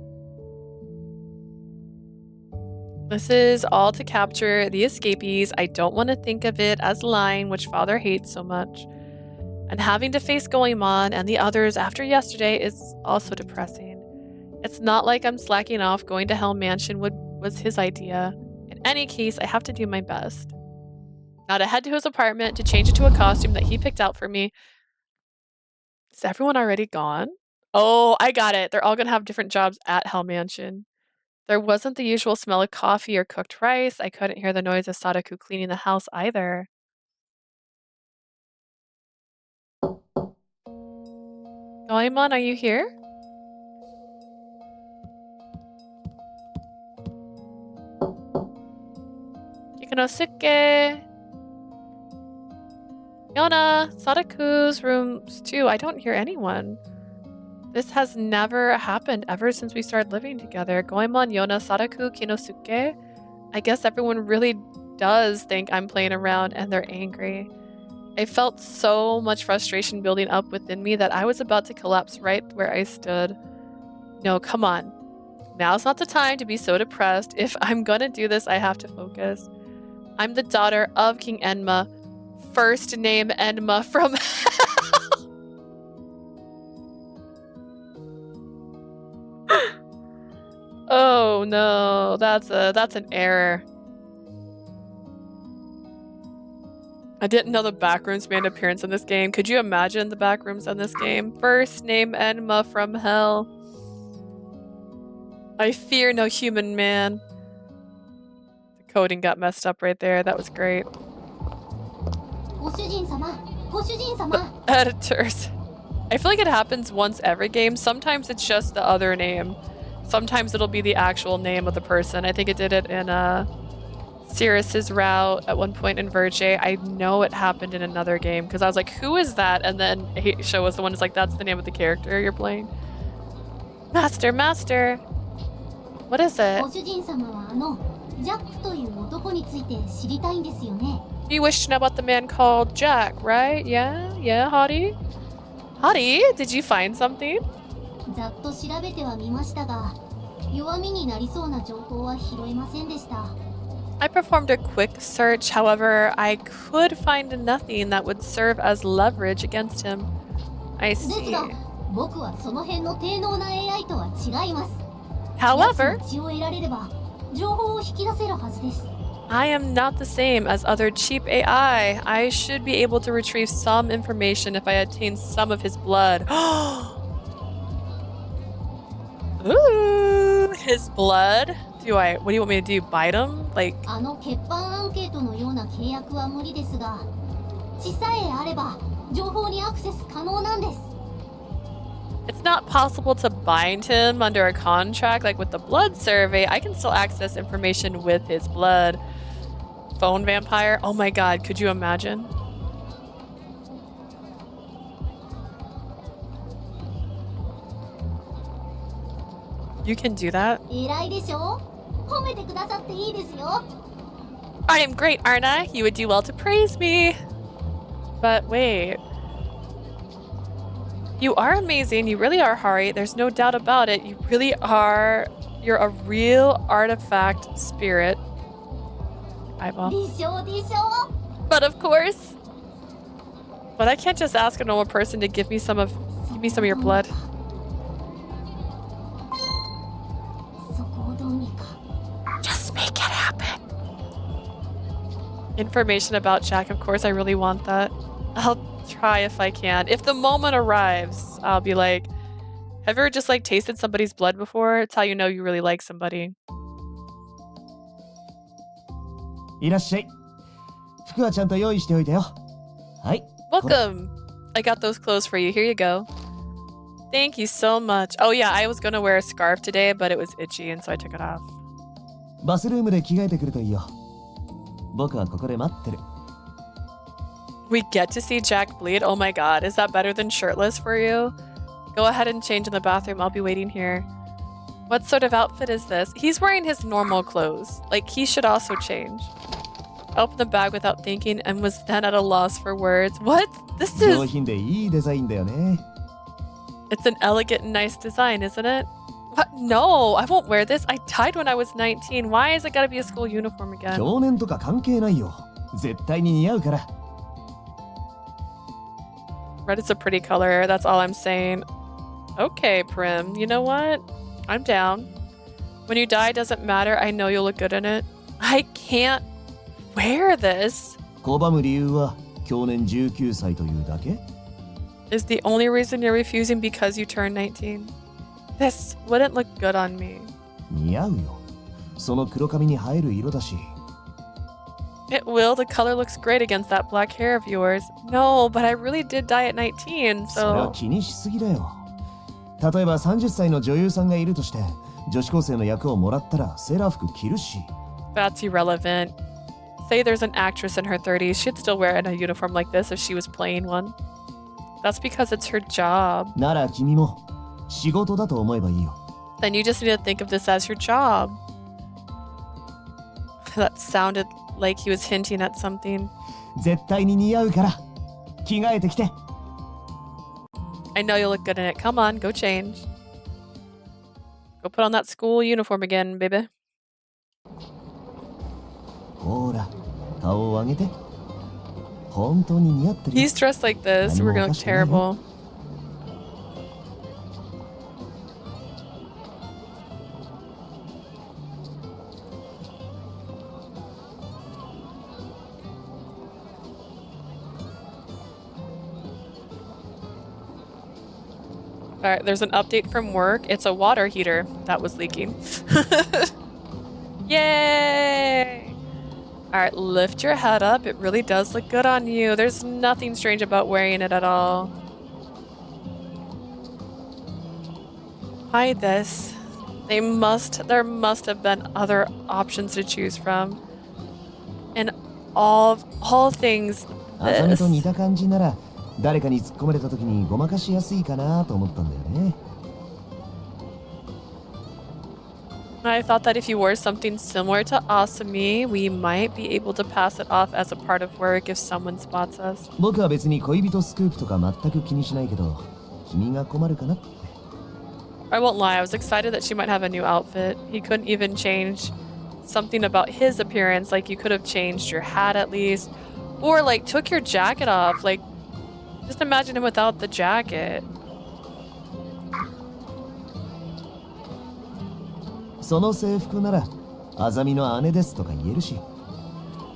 This is all to capture the escapees. I don't want to think of it as lying, which Father hates so much. And having to face Goemon and the others after yesterday is also depressing. It's not like I'm slacking off. Going to Hell Mansion was his idea. In any case, I have to do my best. Now to head to his apartment to change into a costume that he picked out for me. Is everyone already gone? Oh, I got it. They're all gonna have different jobs at Hell Mansion. There wasn't the usual smell of coffee or cooked rice. I couldn't hear the noise of Sadaku cleaning the house either. Goemon, are you here? Kikonosuke. Yona, Sadaku's rooms too. I don't hear anyone. This has never happened ever since we started living together. Goemon, Yona, Sadaku, Kinosuke. I guess everyone really does think I'm playing around and they're angry. I felt so much frustration building up within me that I was about to collapse right where I stood. No, come on. Now's not the time to be so depressed. If I'm gonna do this, I have to focus. I'm the daughter of King Enma. First name Enma from Oh no, that's an error. I didn't know the backrooms made an appearance in this game. Could you imagine the backrooms in this game? First name Enma from hell. I fear no human man. The coding got messed up right there. That was great. Editors. I feel like it happens once every game. Sometimes it's just the other name. Sometimes it'll be the actual name of the person. I think it did it in Sirius's route at one point in Verge. I know it happened in another game because I was like, who is that? And then Show was the one who's like, that's the name of the character you're playing. Master, master. What is it? You wish to know about the man called Jack, right? Yeah, Hottie? Hottie, did you find something? I performed a quick search, however, I could find nothing that would serve as leverage against him. I see. However, I am not the same as other cheap AI. I should be able to retrieve some information if I attain some of his blood. Ooh, his blood? What do you want me to do? Bite him? Like... It's not possible to bind him under a contract like with the blood survey. I can still access information with his blood. Phone vampire? Oh my god, could you imagine? You can do that? I am great, aren't I? You would do well to praise me. But wait. You are amazing. You really are, Hari. There's no doubt about it. You really are. You're a real artifact spirit. Eyeball. But of course. But I can't just ask a normal person to give me some of your blood. Just make it happen. Information about Jack. Of course, I really want that. I'll try if I can. If the moment arrives, I'll be like, have you ever just like tasted somebody's blood before? It's how you know you really like somebody. Welcome. I got those clothes for you. Here you go. Thank you so much. Oh yeah, I was gonna wear a scarf today, but it was itchy and so I took it off. We get to see Jack bleed? Oh my god, is that better than shirtless for you? Go ahead and change in the bathroom, I'll be waiting here. What sort of outfit is this? He's wearing his normal clothes. Like, he should also change. I opened the bag without thinking and was then at a loss for words. What? This is... It's an elegant and nice design, isn't it? What? No, I won't wear this. I died when I was 19. Why is it gotta be a school uniform again? Red is a pretty color, that's all I'm saying. Okay, Prim, you know what? I'm down. When you die, doesn't matter. I know you'll look good in it. I can't wear this. Is the only reason you're refusing because you turned 19? This wouldn't look good on me. It will. The color looks great against that black hair of yours. No, but I really did die at 19, so... That's irrelevant. Say there's an actress in her 30s, she'd still wear a uniform like this if she was playing one. That's because it's her job. なら君も仕事だと思えばいいよ。 Then you just need to think of this as your job. That sounded like he was hinting at something. 絶対に似合うから着替えてきて。 I know you'll look good in it. Come on, go change. Go put on that school uniform again, baby. ほら、顔を上げて。本当に似合ってる。 He's dressed like this. We're gonna look terrible. Alright, there's an update from work. It's a water heater that was leaking. Yay! Alright, lift your head up. It really does look good on you. There's nothing strange about wearing it at all. Hide this. There must have been other options to choose from. And all things あさみ this. と似た感じなら誰かに突っ込まれた時にごまかしやすいかなと思ったんだよね。 I thought that if you wore something similar to Asami, we might be able to pass it off as a part of work if someone spots us. 僕は別に恋人スクープとか全く気にしないけど、君が困るかなって。 I won't lie, I was excited that she might have a new outfit. He couldn't even change something about his appearance, like you could have changed your hat at least, or like took your jacket off. Like, just imagine him without the jacket. その制服なら、あざみの姉ですとか言えるし。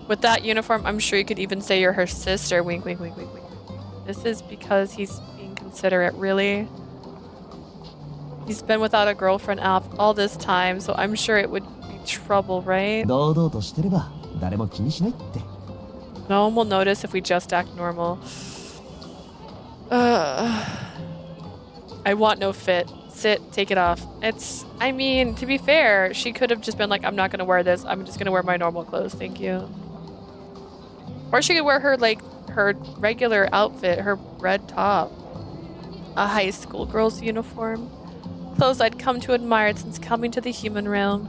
With that uniform, I'm sure you could even say you're her sister. Wink, wink, wink, wink, wink. This is because he's being considerate, really. He's been without a girlfriend all this time, so I'm sure it would be trouble, right? 堂々としてれば誰も気にしないって。 No one will notice if we just act normal. I want no fit. Sit, take it off. I mean, to be fair, she could have just been like, I'm not gonna wear this. I'm just gonna wear my normal clothes, thank you. Or she could wear her regular outfit, her red top. A high school girl's uniform. Clothes I'd come to admire since coming to the human realm.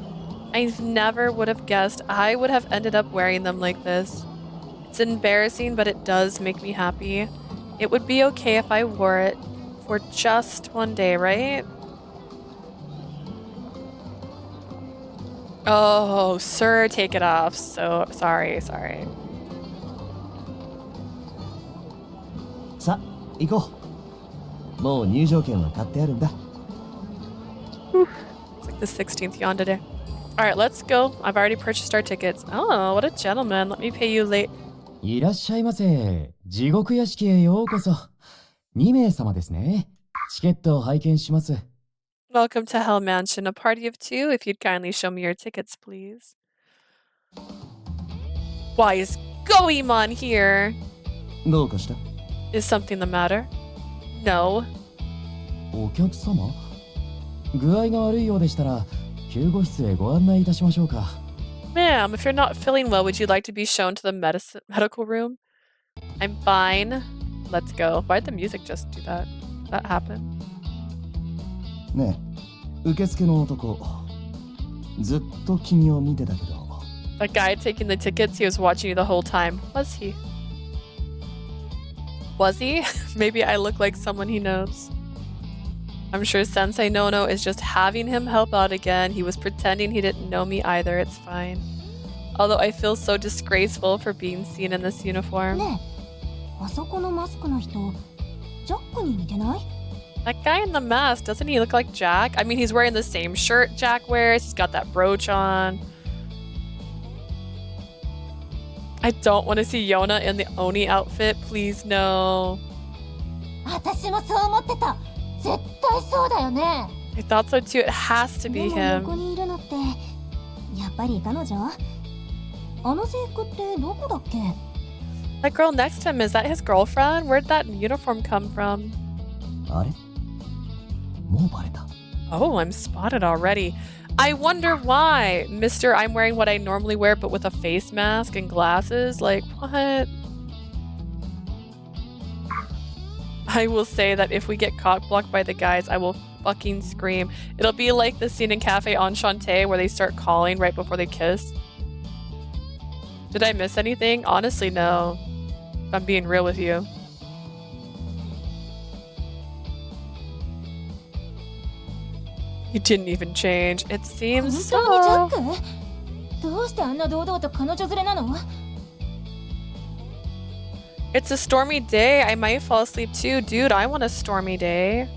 I never would have guessed I would have ended up wearing them like this. It's embarrassing, but it does make me happy. It would be okay if I wore it for just one day, right? Oh, sir, take it off. So, sorry. さあ、行こう。もう入場券は買ってあるんだ。 It's like the 16th yawn today. Alright, let's go. I've already purchased our tickets. Oh, what a gentleman. Let me pay you late. いらっしゃいませ。地獄屋敷へようこそ。2名様ですね。チケットを拝見します。 Welcome to Hell Mansion, a party of two. If you'd kindly show me your tickets, please. Why is Goemon here? どうかした？ Is something the matter? No. お客様？具合が悪いようでしたら、救護室へご案内いたしましょうか。 Ma'am, if you're not feeling well, would you like to be shown to the medical room? I'm fine. Let's go. Why'd the music just do that? Did that happen? ねえ、受付の男、ずっと君を見てたけど。 That guy taking the tickets, he was watching you the whole time. Was he? Was he? Maybe I look like someone he knows. I'm sure Sensei Nono is just having him help out again. He was pretending he didn't know me either. It's fine. Although I feel so disgraceful for being seen in this uniform. ねえ、あそこのマスクの人、ジャックに似てない？ That guy in the mask, doesn't he look like Jack? I mean, he's wearing the same shirt Jack wears. He's got that brooch on. I don't want to see Yona in the Oni outfit. Please, no. 私もそう思ってた。絶対そうだよね。 I thought so too. It has to で be も him. 横にいるのってやっぱり彼女？あの制服ってどこだっけ？ That girl next to him, is that his girlfriend? Where'd that uniform come from? あれ？もうバレた。 Oh, I'm spotted already. I wonder why. Mr. I'm wearing what I normally wear, but with a face mask and glasses. Like, what? I will say that if we get cock blocked by the guys, I will fucking scream. It'll be like the scene in Cafe Enchanté where they start calling right before they kiss. Did I miss anything? Honestly, no. If I'm being real with you. You didn't even change. It seems so. 本当にジャック？どうしてあんな堂々と彼女連れなの？ It's a stormy day. I might fall asleep too. Dude, I want a stormy day.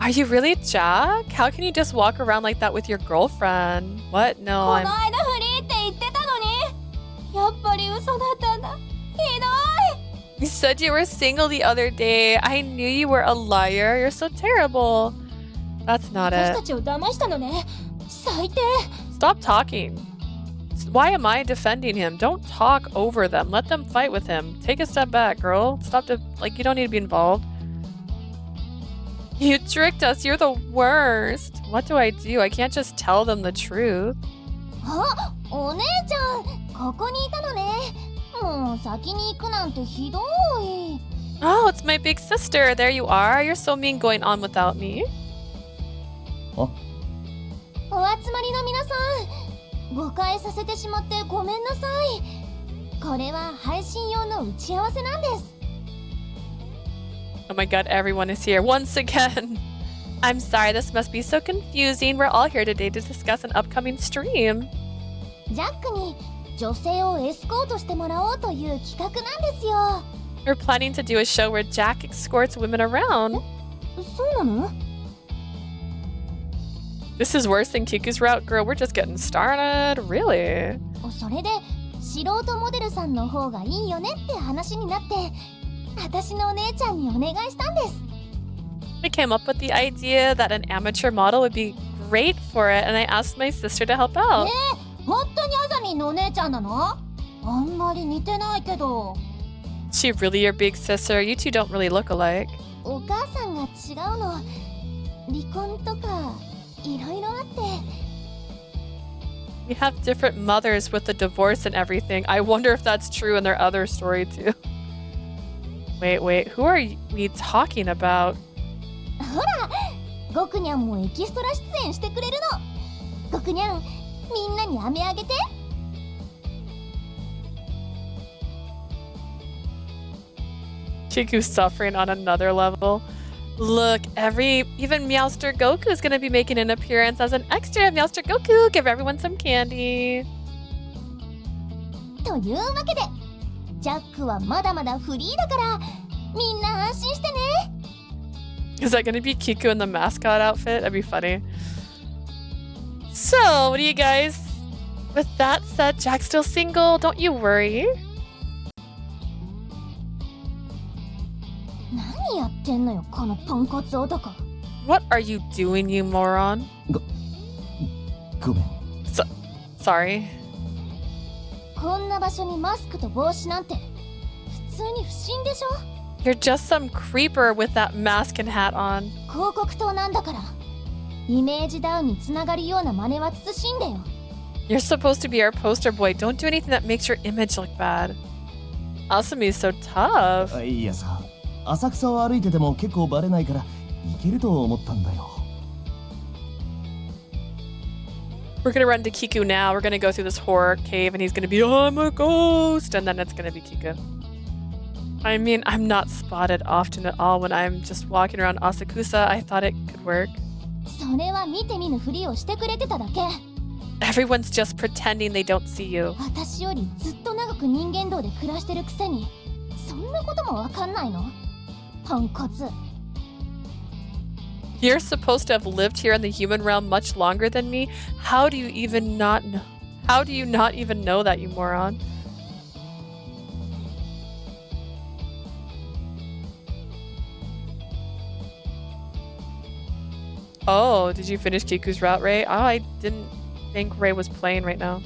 Are you really Jack? How can you just walk around like that with your girlfriend? What? No, こ I'm... の間フリーって言ってたのに。やっぱり嘘だったんだ。ひどい。 You said you were single the other day. I knew you were a liar. You're so terrible. That's not 私 it. たちを騙したのね。最低。 Stop talking. Why am I defending him? Don't talk over them. Let them fight with him. Take a step back, girl. Stop to... Like, you don't need to be involved. You tricked us. You're the worst. What do I do? I can't just tell them the truth. あ、お姉ちゃん、ここにいたのね。もう先に行くなんてひどい。 Oh, it's my big sister. There you are. You're so mean going on without me. あ、お集まりの皆さん、誤解させてしまってごめんなさい。これは配信用の打ち合わせなんです。 Oh my god, everyone is here once again. I'm sorry, this must be so confusing. We're all here today to discuss an upcoming stream. ジャックに女性をエスコートしてもらおうという企画なんですよ。 We're planning to do a show where Jack escorts women around. そうなの？ This is worse than Kiku's route, girl. We're just getting started. Really? それで素人モデルさんの方がいいよねって話になって、私のお姉ちゃんにお願いしたんです。 I came up with the idea that an amateur model would be great for it, and I asked my sister to help out. 本当にあざみんのお姉ちゃんなの？あんまり似てないけど。 She really your big sister? You two don't really look alike. お母さんが違うの。離婚とかいろいろあって。 We have different mothers with the divorce and everything. I wonder if that's true in their other story too. Wait, who are we talking about? ほら、ゴクニャンもエキストラ出演してくれるの。ゴクニャン、みんなに飴あげて。 Kiku's suffering on another level. Look, even Meowster Goku is gonna be making an appearance as an extra. Meowster Goku, give everyone some candy. というわけで、ジャックはまだまだフリーだから、みんな安心してね。 Is that gonna be Kiku in the mascot outfit? That'd be funny. So, what do you guys... With that said, Jack's still single. Don't you worry. 何やってんのよ、このポンコツ男。 What are you doing, you moron? ごめん。Sorry. こんな場所にマスクと帽子なんて普通に不審でしょ？ You're just some creeper with that mask and hat on. 広告塔なんだから、イメージダウンにつながるような真似は慎んでよ。 You're supposed to be our poster boy. Don't do anything that makes your image look bad. Asami's so tough. いやさ、浅草を歩いてても結構バレないからいけると思ったんだよ。 We're gonna run to Kiku now. We're gonna go through this horror cave and he's gonna be, oh, I'm a ghost! And then it's gonna be Kiku. I mean, I'm not spotted often at all when I'm just walking around Asakusa. I thought it could work. それは見て見ぬふりをしてくれてただけ。 Everyone's just pretending they don't see you. 私よりずっと長く人間道で暮らしてるくせに、そんなこともわかんないの？ポンコツ。 You're supposed to have lived here in the human realm much longer than me. How do you even not know? How do you not even know that, you moron? Oh, did you finish Kiku's route, Ray? Oh, I didn't think Ray was playing right now.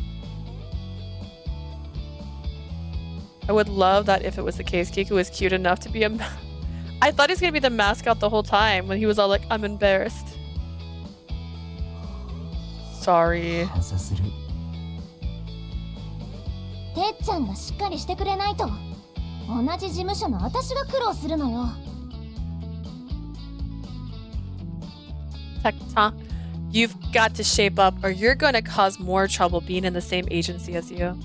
I would love that if it was the case. Kiku was cute enough to be a... I thought he was going to be the mascot the whole time when he was all like, I'm embarrassed. Sorry. 感謝する。てっちゃんがしっかりしてくれないと同じ事務所の私が苦労するのよ。Tecton, you've got to shape up or you're gonna cause more trouble being in the same agency as you.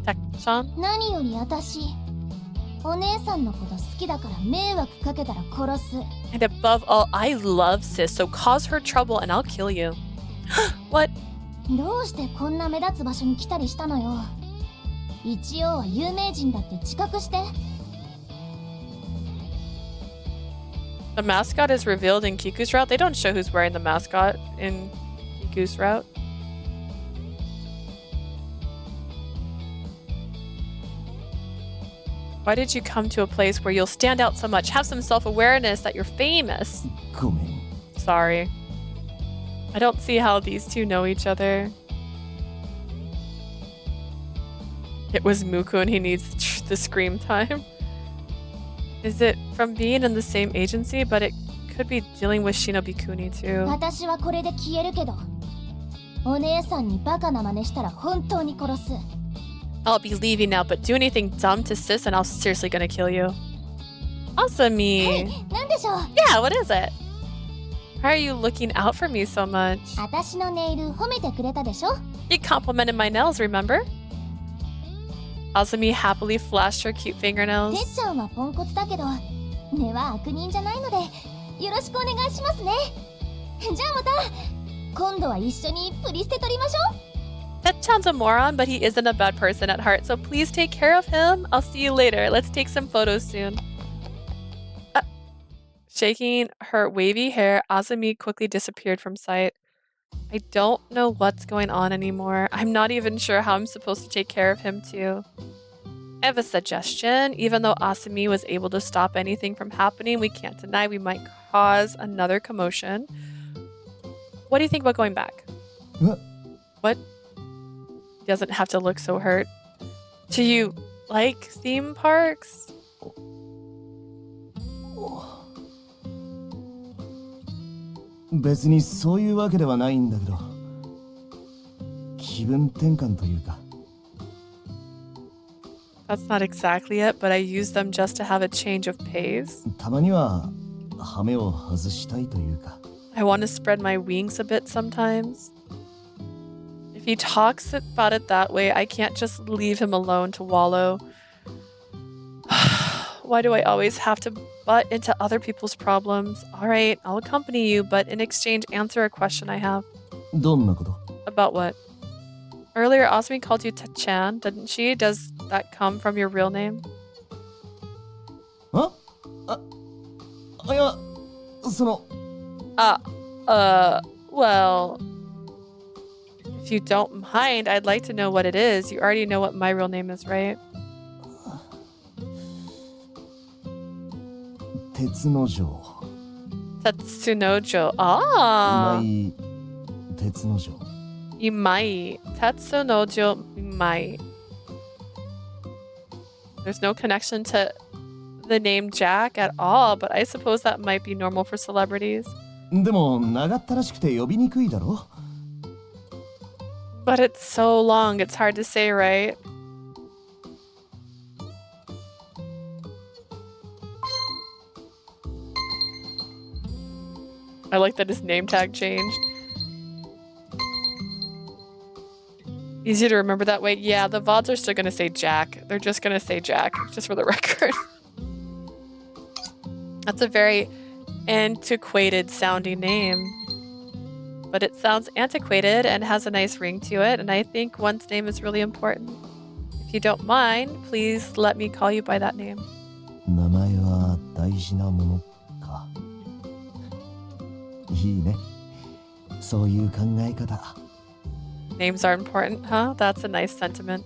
Tecton? 何より私お姉さんのこと好きだから迷惑かけたら殺す。 And above all, I love sis, so cause her trouble and I'll kill you. What? どうしてこんな目立つ場所に来たりしたのよ。一応は有名人だって自覚して。 The mascot is revealed in Kiku's route. They don't show who's wearing the mascot in Kiku's route. Why did you come to a place where you'll stand out so much? Have some self-awareness that you're famous. ごめん。 Sorry. I don't see how these two know each other. It was Muku and he needs the scream time. Is it from being in the same agency? But it could be dealing with Shinobi Kuni too. 私はこれで消えるけどお姉さんにバカな真似したら本当に殺す。 I'll be leaving now, but do anything dumb to sis and I'll seriously gonna kill you. Asami! なんでしょう。 Yeah, what is it? Why are you looking out for me so much? 私のネイル褒めてくれたでしょ。 You complimented my nails, remember? Asami happily flashed her cute てっ fingernails. ちゃんはポンコツだけど根は悪人じゃないのでよろしくお願いしますね。じゃあまた今度は一緒にプリステ取りましょう。 Tetchan's a moron, but he isn't a bad person at heart, so please take care of him. I'll see you later. Let's take some photos soon. Shaking her wavy hair, Asami quickly disappeared from sight. I don't know what's going on anymore. I'm not even sure how I'm supposed to take care of him too. I have a suggestion. Even though Asami was able to stop anything from happening, we can't deny we might cause another commotion. What do you think about going back? What? What? He doesn't have to look so hurt. Do you like theme parks? 別にそういうわけではないんだけど、気分転換というか。 That's not exactly it, but I use them just to have a change of pace. たまには羽目を外したいというか。 I want to spread my wings a bit sometimes. If he talks about it that way, I can't just leave him alone to wallow. Why do I always have to butt into other people's problems? Alright, I'll accompany you, but in exchange, answer a question I have. どんなこと？ About what? Earlier, Asumi called you Tachan, didn't she? Does that come from your real name? いや、その。 Well... If you don't mind, I'd like to know what it is. You already know what my real name is, right? 鉄の城。 Tetsunojo. Ah! 今井鉄の城。 Imai. Tetsunojo Imai. There's no connection to the name Jack at all, but I suppose that might be normal for celebrities. でも長ったらしくて呼びにくいだろ。 But it's so long, it's hard to say, right? I like that his name tag changed. Easy to remember that way. Yeah, the VODs are still gonna say Jack. They're just gonna say Jack, just for the record. That's a very antiquated sounding name. But it sounds antiquated and has a nice ring to it, and I think one's name is really important. If you don't mind, please let me call you by that name. 名前は大事なものか。いいね。そういう考え方。 Names are important, huh? That's a nice sentiment.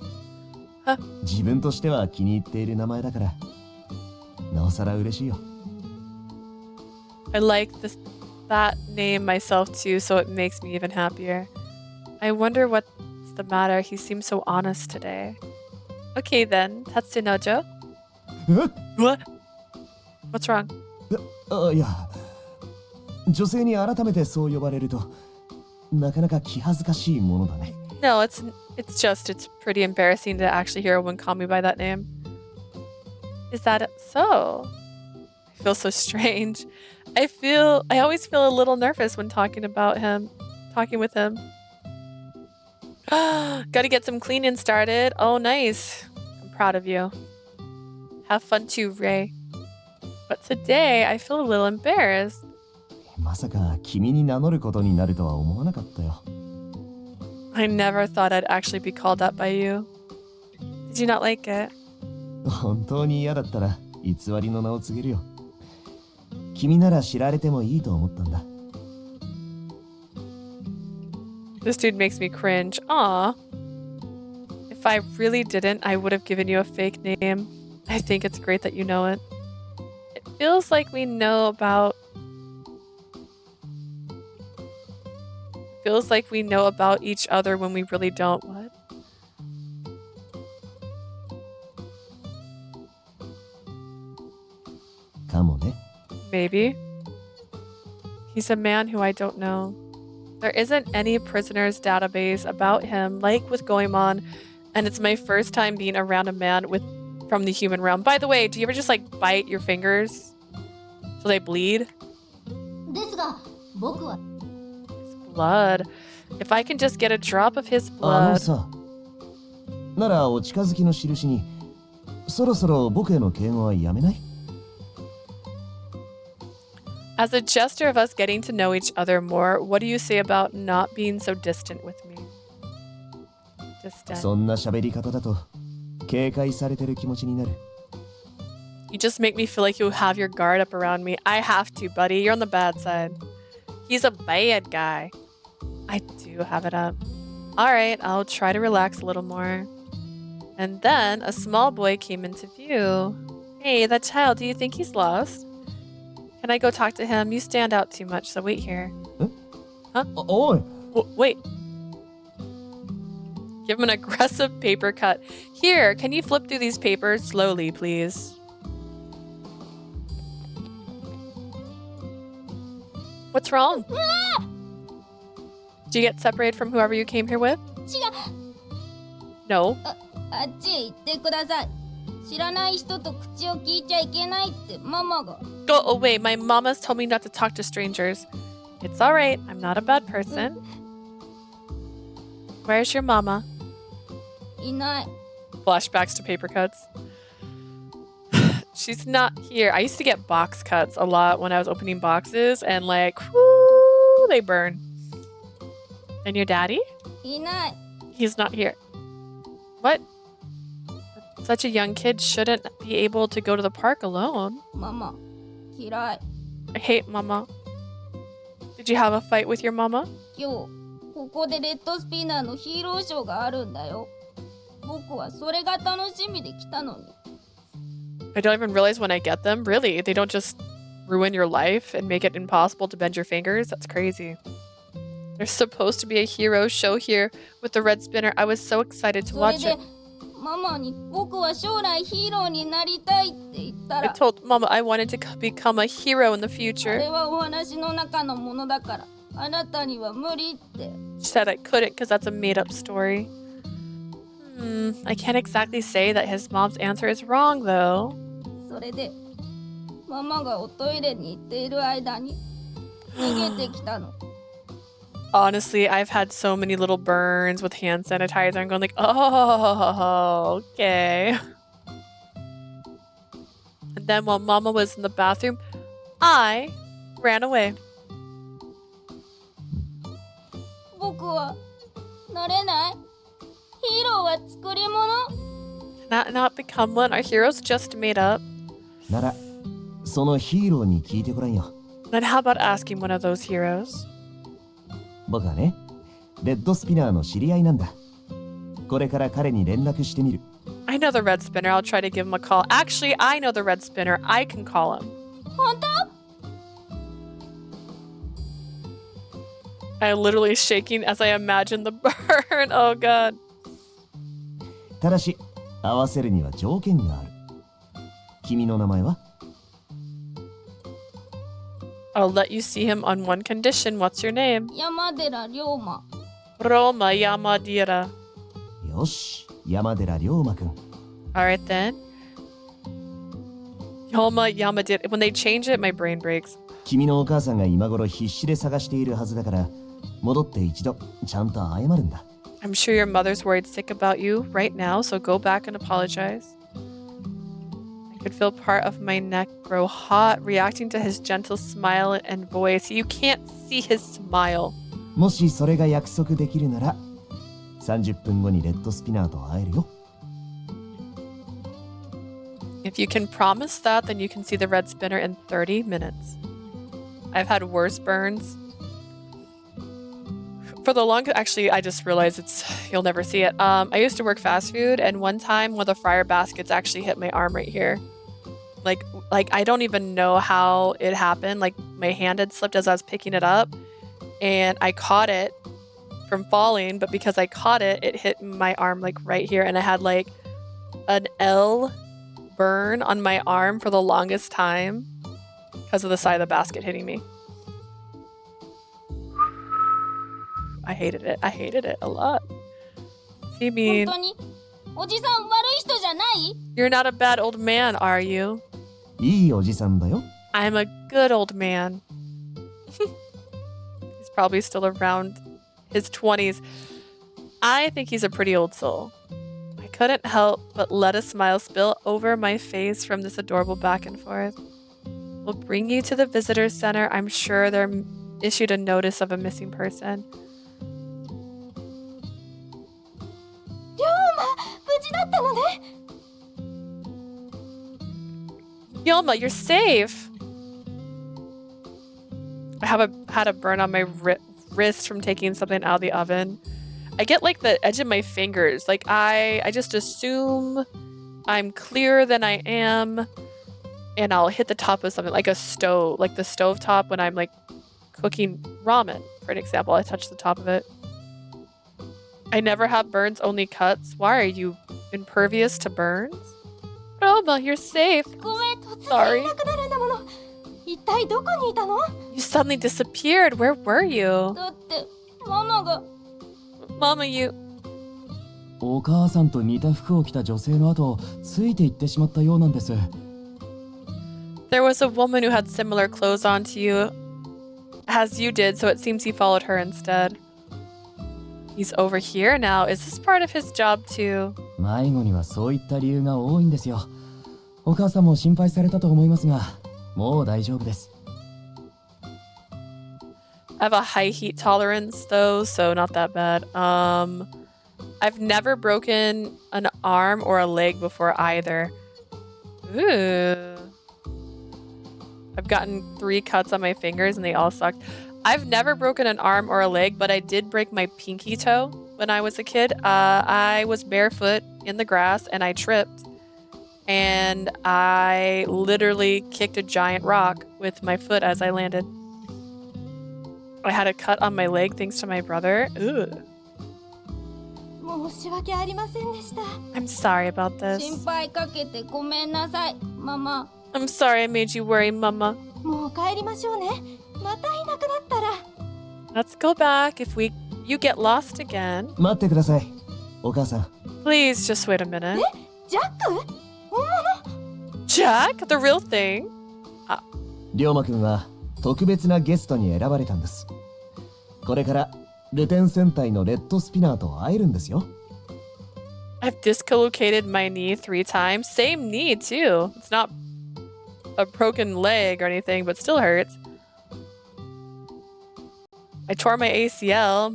Huh? 自分としては気に入っている名前だから、なおさら嬉しいよ。 I like that name myself too, so it makes me even happier. I wonder what's the matter. He seems so honest today. Okay then, Tatsunojo. え？ What? What's wrong? いや、女性に改めてそう呼ばれると、なかなか気恥ずかしいものだね。No, it's pretty embarrassing to actually hear a woman call me by that name. Is that so? I feel so strange. I always feel a little nervous when talking with him. Gotta get some cleaning started. Oh, nice. I'm proud of you. Have fun too, Ray. But today, I feel a little embarrassed. まさか君に名乗ることになるとは思わなかったよ。I never thought I'd actually be called that by you. Did you not like it? 本当に嫌だったら偽りの名を告げるよ。君なら知られてもいいと思ったんだ。This dude makes me cringe. Aw. If I really didn't, I would have given you a fake name. I think it's great that you know it. It feels like we know about each other when we really don't. What? Maybe. He's a man who I don't know. There isn't any prisoner's database about him like with Goemon, and it's my first time being around a man from the human realm. By the way, do you ever just like bite your fingers so they bleed? His blood. If I can just get a drop of his blood. ならお近づきの印にそろそろ僕への敬語はやめない？ As a gesture of us getting to know each other more, what do you say about not being so distant with me? Distant. そんな喋り方だと警戒されてる気持ちになる。 You just make me feel like you have your guard up around me. I have to, buddy. You're on the bad side. He's a bad guy. I do have it up. Alright, I'll try to relax a little more. And then a small boy came into view. Hey, that child, do you think he's lost? Can I go talk to him? You stand out too much, so wait here. Huh? Oh. Wait. Give him an aggressive paper cut. Here, can you flip through these papers slowly, please? What's wrong? Did you get separated from whoever you came here with? No. あっちへ行ってください。知らない人と口を聞いちゃいけないってママが。Go away. My mama's told me not to talk to strangers. It's alright. I'm not a bad person. Where's your mama? いない。 Flashbacks to paper cuts. She's not here. I used to get box cuts a lot when I was opening boxes, and like, whoo, they burn. And your daddy? いない。 He's not here. What? Such a young kid shouldn't be able to go to the park alone. ママ、嫌い。 I hate mama. Did you have a fight with your mama? 今日、ここでレッドスピナーのヒーローショーがあるんだよ。僕はそれが楽しみで来たのに。 I don't even realize when I get them. Really? They don't just ruin your life and make it impossible to bend your fingers? That's crazy. There's supposed to be a hero show here with the red spinner. I was so excited to watch it. ママに僕は将来ヒーローになりたいって言ったら。 I told Mama I wanted to become a hero in the あ future. れはお話の中のものだから、あなたには無理って。 She said I couldn't because that's a made-up story. I can't exactly say that his mom's answer is wrong, though. それで、ママがおトイレに行っている間に逃げてきたの。 Honestly, I've had so many little burns with hand sanitizer. I'm going like, oh, okay. And then while Mama was in the bathroom, I ran away. 僕はなれない。ヒーローは作り物。 Not become one. Our heroes just made up. なら、そのヒーローに聞いてごらんよ。 Then how about asking one of those heroes? 僕はね、レッドスピナーの知り合いなんだ。これから彼に連絡してみる。I know the red spinner. I'll try to give him a call. Actually, I know the red spinner. I can call him. 本当？ I literally shaking as I imagine the burn. Oh god. ただし、合わせるには条件がある。君の名前は？ I'll let you see him on one condition. What's your name? 山寺龍馬。Roma Yamadira. よし、山寺龍馬くん。Alright then. Yoma Yamadira. When they change it, my brain breaks. 君のお母さんが今頃必死で探しているはずだから、戻って一度ちゃんと謝るんだ。I'm sure your mother's worried sick about you right now, so go back and apologize. I could feel part of my neck grow hot, reacting to his gentle smile and voice. You can't see his smile. もしそれが約束できるなら、30分後にレッドスピナーと会えるよ。If you can promise that, then you can see the red spinner in 30 minutes. I've had worse burns. For the longest, actually, I just realized you'll never see it. I used to work fast food, and one time one of the fryer baskets actually hit my arm right here. Like I don't even know how it happened. Like my hand had slipped as I was picking it up, and I caught it from falling, but because I caught it, it hit my arm like right here, and I had like an L burn on my arm for the longest time because of the side of the basket hitting me. I hated it. I hated it a lot. See me. 本当におじさん悪い人じゃない？ You're not a bad old man, are you? いいおじさんだよ。 I'm a good old man. He's probably still around his 20s. I think he's a pretty old soul. I couldn't help but let a smile spill over my face from this adorable back and forth. We'll bring you to the visitor center. I'm sure they're issued a notice of a missing person. 龍馬無事だったのね。 Yoma, you're safe. I had a burn on my wrist from taking something out of the oven. I get like the edge of my fingers. Like I just assume I'm clearer than I am, and I'll hit the top of something like a stove, like the stove top when I'm like cooking ramen, for an example. I touch the top of it. I never have burns, only cuts. Why are you impervious to burns? Roma, you're safe. ごめん、突 Sorry. 然いなくなるんだもの。一体どこにいたの？ You suddenly disappeared. Where were you? だってママが。 Mama, you... お母さんと似た服を着た女性の後、ついて行ってしまったようなんです。There was a woman who had similar clothes on to you as you did, so it seems he followed her instead. He's over here now. Is this part of his job too? 迷子にはそういった理由が多いんですよ。お母さんも心配されたと思いますが、もう大丈夫です。I have a high heat tolerance though, so not that bad. I've never broken an arm or a leg before either. Ooh. I've gotten 3 cuts on my fingers and they all sucked. I've never broken an arm or a leg, but I did break my pinky toe when I was a kid. I was barefoot in the grass and I tripped. And I literally kicked a giant rock with my foot as I landed. I had a cut on my leg thanks to my brother. Ooh. 申し訳ありませんでした。 I'm sorry about this. 心配かけてごめんなさい、ママ。 I'm sorry I made you worry, Mama. もう帰りましょうね。またいなくなったら。 Let's go back if you get lost again. 待ってください、お母さん。 Please just wait a minute. ジャック？本物？ Jack, the real thing? 龍馬くんは特別なゲストに選ばれたんです。これからルテン戦隊のレッドスピナーと会えるんですよ。 I've dislocated my knee 3 times. Same knee too. It's not a broken leg or anything, but still hurts. I tore my ACL.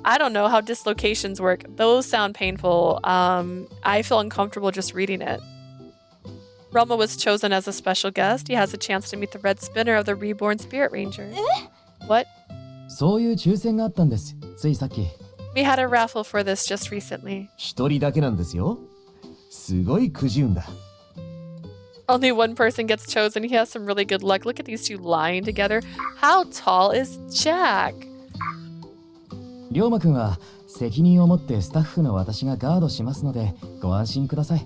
I don't know how dislocations work. Those sound painful. I feel uncomfortable just reading it. Roma was chosen as a special guest. He has a chance to meet the red spinner of the reborn spirit ranger. What? そういう抽選があったんです。ついさっき。We had a raffle for this just recently. 一人だけなんですよ。すごいくじ運だ。Only one person gets chosen. He has some really good luck. Look at these two lying together. How tall is Jack? 龍馬くんは責任を持ってスタッフの私がガードしますのでご安心ください。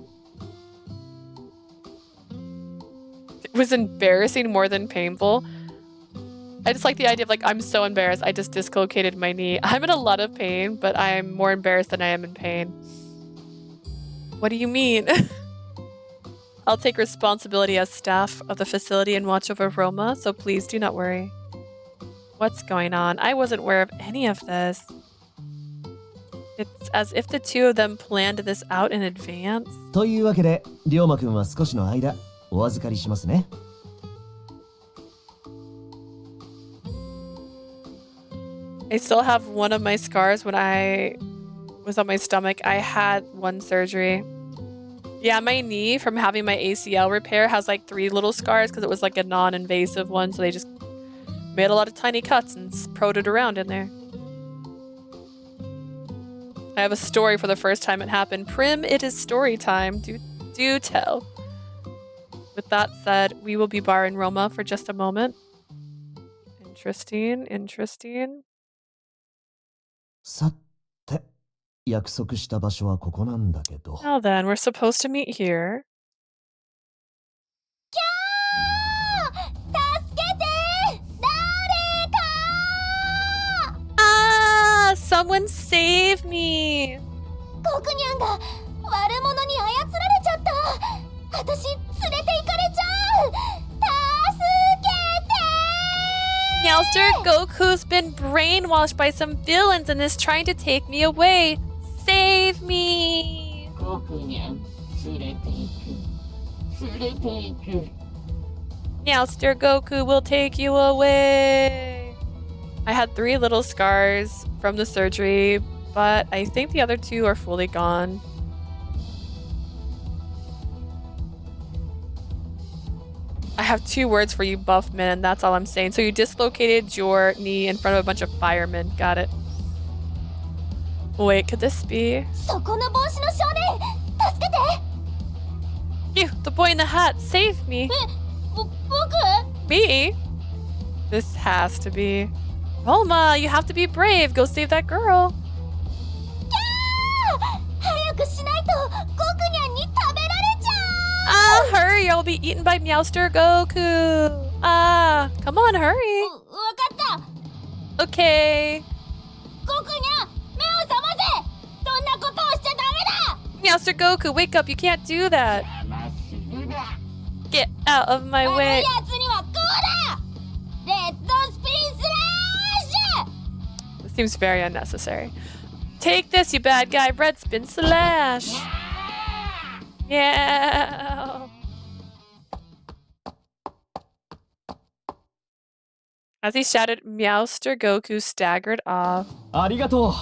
was embarrassing more than painful. I just like the idea of like, I'm so embarrassed. I just dislocated my knee. I'm in a lot of pain, but I'm more embarrassed than I am in pain. What do you mean? I'll take responsibility as staff of the facility and watch over Roma, so please do not worry. What's going on? I wasn't aware of any of this. It's as if the two of them planned this out in advance. というわけで、龍馬くんは少しの間お預かりしますね。I still have one of my scars when I was on my stomach. I had one surgery. Yeah, my knee from having my ACL repair has like 3 little scars because it was like a non-invasive one, so they just made a lot of tiny cuts and sproed it around in there. I have a story for the first time it happened. Prim, it is story time. Do tell. With that said, we will be barring Roma for just a moment. Interesting. さて、約束した場所はここなんだけど。Now then, we're supposed to meet here. Ah! Someone save me! ゴクニャンが悪者に操られちゃった。私連れて行かれちゃう。助けて！ Meowster Goku's been brainwashed by some villains and is trying to take me away. Save me! ゴクニャン、連れて行く。 Meowster Goku will take you away. I had 3 little scars from the surgery, but I think the other 2 are fully gone. I have 2 words for you, buff man, that's all I'm saying. So you dislocated your knee in front of a bunch of firemen. Got it. Wait, could this be? そこの帽子の少年、助けて！ You, the boy in the hat, save me. 僕？ Me? This has to be. Roma, you have to be brave. Go save that girl. 早くしないとゴクニャンに食べられちゃう！ Ah, hurry, I'll be eaten by Meowster Goku. Ah, come on, hurry. わかった。 Okay. ゴクニャン、目を覚ませ！そんなことをしちゃダメだ！ Meowster Goku, wake up. You can't do that. Get out of my あの way. やつにはこうだ！レッドスピンスラッシュ！ This seems very unnecessary. Take this, you bad guy. Red spin slash. Yeah. As he shouted, Meowster Goku staggered off. ありがとう。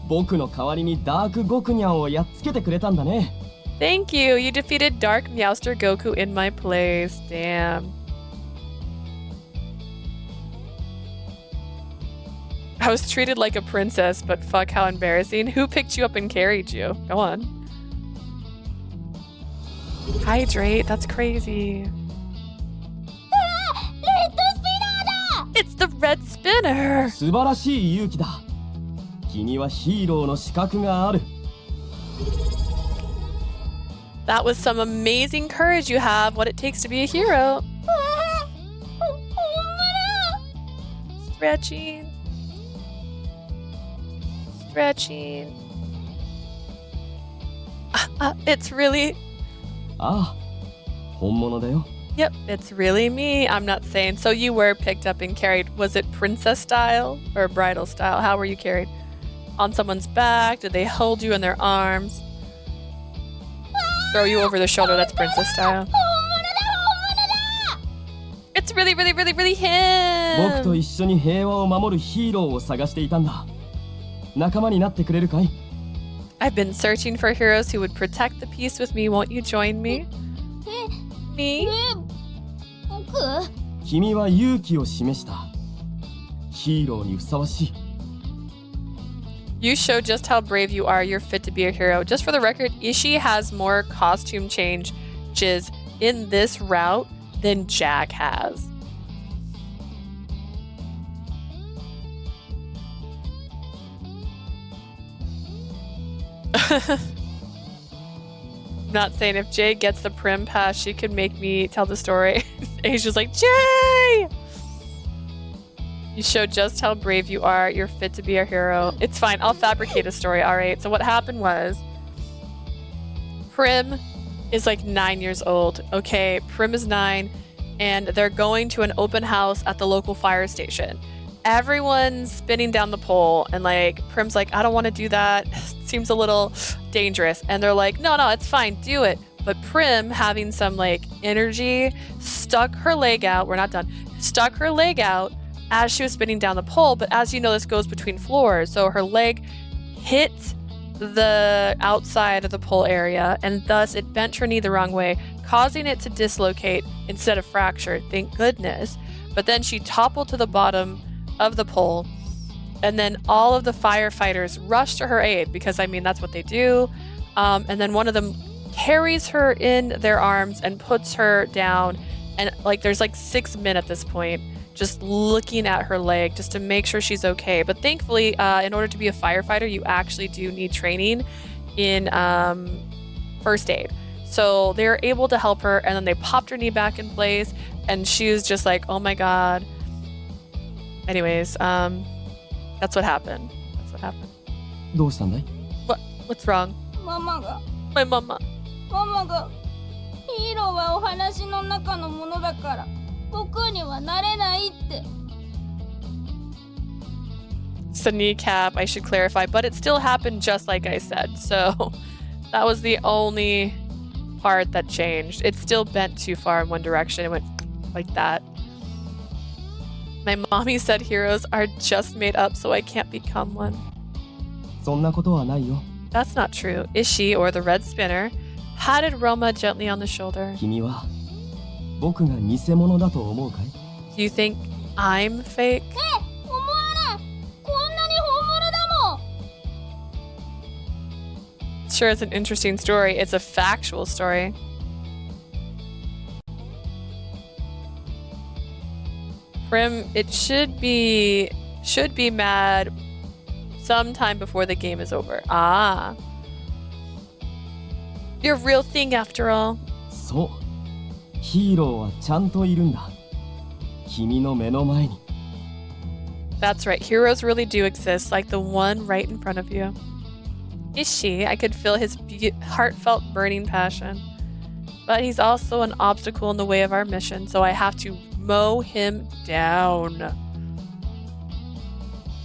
僕の代わりにダークゴクニャンをやっつけてくれたんだね。Thank you. You defeated Dark Meowster Goku in my place. Damn. I was treated like a princess, but fuck, how embarrassing. Who picked you up and carried you? Go on. Hydrate, that's crazy. レッドスピナーだ！ It's the red spinner. 素晴らしい勇気だ。君はヒーローの資格がある。That was some amazing courage you have, what it takes to be a hero. ほんまだ！ Stretching. It's really... ああ、本物だよ。 Yep, it's really me. I'm not saying. So you were picked up and carried. Was it princess style or bridal style? How were you carried? On someone's back? Did they hold you in their arms? Throw you over the shoulder? That's princess style. 本物だ！ It's really 僕と him. 一緒に平和を守るヒーローを探していたんだ。仲間になってくれるかい？ I've been searching for heroes who would protect the peace with me. Won't you join me? え、 Me? 僕？君は勇気を示した。ヒーローにふさわしい。You show just how brave you are. You're fit to be a hero. Just for the record, Ishii has more costume changes in this route than Jack has. not saying if Jay gets the Prim pass, she could make me tell the story. Asia's like, Jay! You show just how brave you are. You're fit to be our hero. It's fine. I'll fabricate a story. All right. So what happened was Prim is like 9 years old. Okay. Prim is 9 and they're going to an open house at the local fire station. Everyone's spinning down the pole and like Prim's like, I don't want to do that. Seems a little dangerous. And they're like, no, it's fine. Do it. But Prim, having some like energy, stuck her leg out. We're not done. Stuck her leg out as she was spinning down the pole, but as you know, this goes between floors, so her leg hit the outside of the pole area, and thus it bent her knee the wrong way, causing it to dislocate instead of fracture, thank goodness. But then she toppled to the bottom of the pole, and then all of the firefighters rushed to her aid, because I mean, that's what they do. And then one of them carries her in their arms and puts her down, and like there's like 6 men at this point just looking at her leg just to make sure she's okay. But thankfully, in order to be a firefighter, you actually do need training in first aid. So they're able to help her, and then they popped her knee back in place, and she was just like, oh my God. Anyways, that's what happened. That's what happened. What's wrong? Mama My mama. がヒーローはお話の中のものだから僕にはなれないって。 It's a kneecap, I should clarify, but it still happened just like I said. So that was the only part that changed. It still bent too far in one direction. It went like that. My mommy said heroes are just made up, so I can't become one. そんなことはないよ。 That's not true. Ishi, or the red spinner, patted Roma gently on the shoulder. 君は僕が偽物だと思うかい？ Do you think I'm fake? 思わない。こんなに本物だもん。 Sure, it's an interesting story. It's a factual story. Prim, it should be mad sometime before the game is over. Ah. You're a real thing after all. そう。ヒーローはちゃんといるんだ。君の目の前に。 That's right. Heroes really do exist, like the one right in front of you. Ishi, I could feel his heartfelt burning passion. But he's also an obstacle in the way of our mission, so I have to mow him down.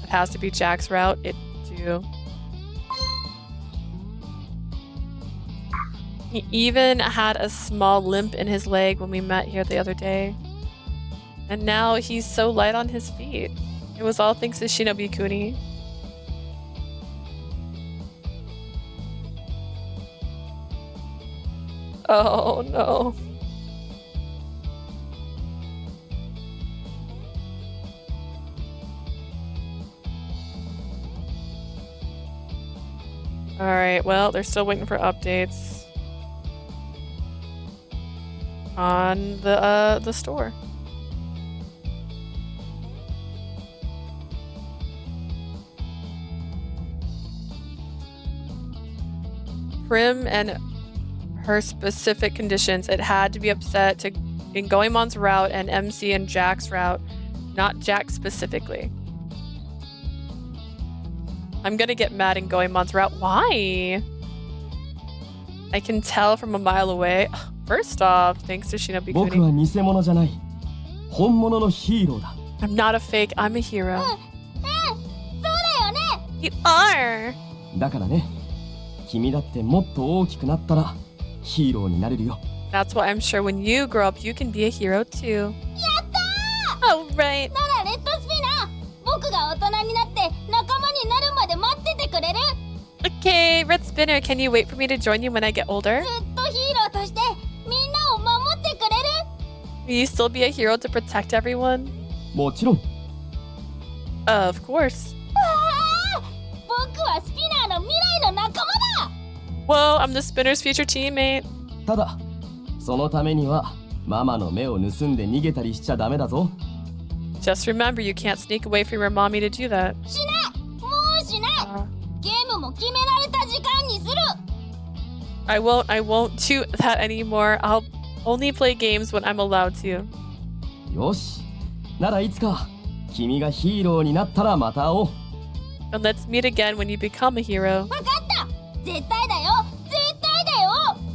It has to be Jack's route. It do. He even had a small limp in his leg when we met here the other day. And now he's so light on his feet. It was all thanks to Shinobi Kuni. Oh no. Alright, well, they're still waiting for updates on the store. Prim and her specific conditions, it had to be upset to in Goemon's route and MC and Jack's route, not Jack specifically. I'm gonna get mad in Goemon's route. Why? I can tell from a mile away. First off, thanks to Shinobi 僕 Kuni. は偽物じゃない。本物のヒーローだ。 I'm not a fake, I'm a hero. そうだよね。 You are! だからね、君だってもっと大きくなったらヒーローになれるよ。 That's why I'm sure when you grow up, you can be a hero too. やったー。 Oh, right. ならレッドスピナー、僕が大人になって仲間になるまで待っててくれる？ Okay, Red Spinner, can you wait for me to join you when I get older? ずっとヒーローとしてみんなを守ってくれる？ Will you still be a hero to protect everyone? もちろん。 Of course. 僕はスピナーの未来の仲間だ。 Whoa, I'm the Spinner's future teammate. ただ、そのためにはママの目を盗んで逃げたりしちゃダメだぞ。 Just remember, you can't sneak away from your mommy to do that. しない。もうしない。ゲームも決められた時間にする。I won't do that anymore. I'll only play games when I'm allowed to. よし。ならいつか君がヒーローになったらまた会おう。And let's meet again when you become a hero. わかった。絶対だよ。絶対だよ。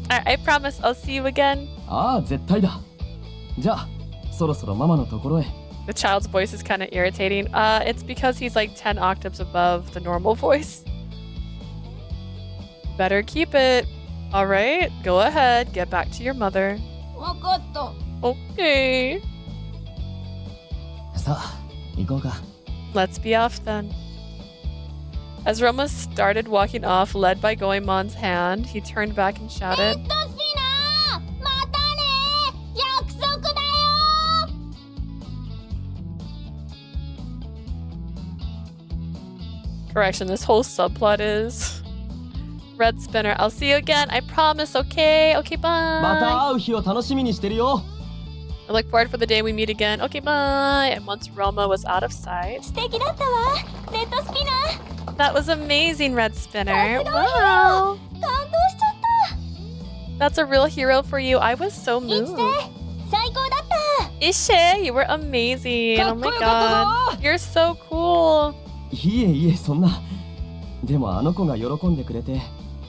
I promise I'll see you again. ああ、絶対だ。じゃあ、そろそろママのところへ。The child's voice is kind of irritating. It's because he's like 10 octaves above the normal voice. Better keep it. All right, go ahead. Get back to your mother. わかった。Okay. さあ、行こうか。Let's be off then. As Roma started walking off, led by Goemon's hand, he turned back and shouted, レッドスピナーまたね約束だよ Correction, this whole subplot is Red Spinner, I'll see you again. I promise, okay? Okay, また bye. 会う日を楽しみにしてるよ。I look forward for the day we meet again. Okay, bye. And once Roma was out of sight, 素敵だったわレッドスピナー that was amazing, Red Spinner. さすがヒーロー Wow. 感動しちゃった That's a real hero for you. I was so 生き moved. て最高だった Ishe, you were amazing. Oh かっこ my よかった god. You're so cool. いえいえ、そんな。でもあの子が喜んでくれて、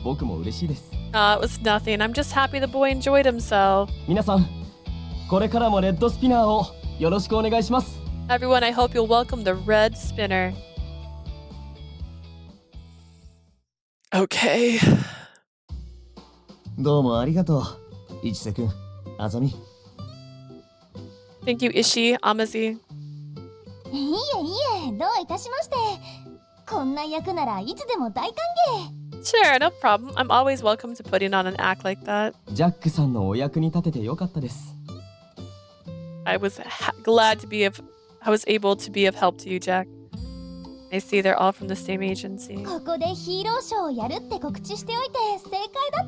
僕も嬉しいです。It was nothing. I'm just happy the boy enjoyed himself. 皆さん、これからもレッドスピナーをよろしくお願いします。 Everyone, I hope you'll welcome the Red Spinner. Okay. どうもありがとう。一瀬くん、あざみ。Thank you, Ishi, Amazi. いえいえ、どういたしまして。こんな役ならいつでも大歓迎。 Sure, no problem. I'm always welcome to putting on an act like that. ジャックさんのお役に立ててよかったです。I was glad to be I was able to be of help to you, Jack. I see they're all from the same agency. ここでヒーローショーをやるって告知しておいて正解だっ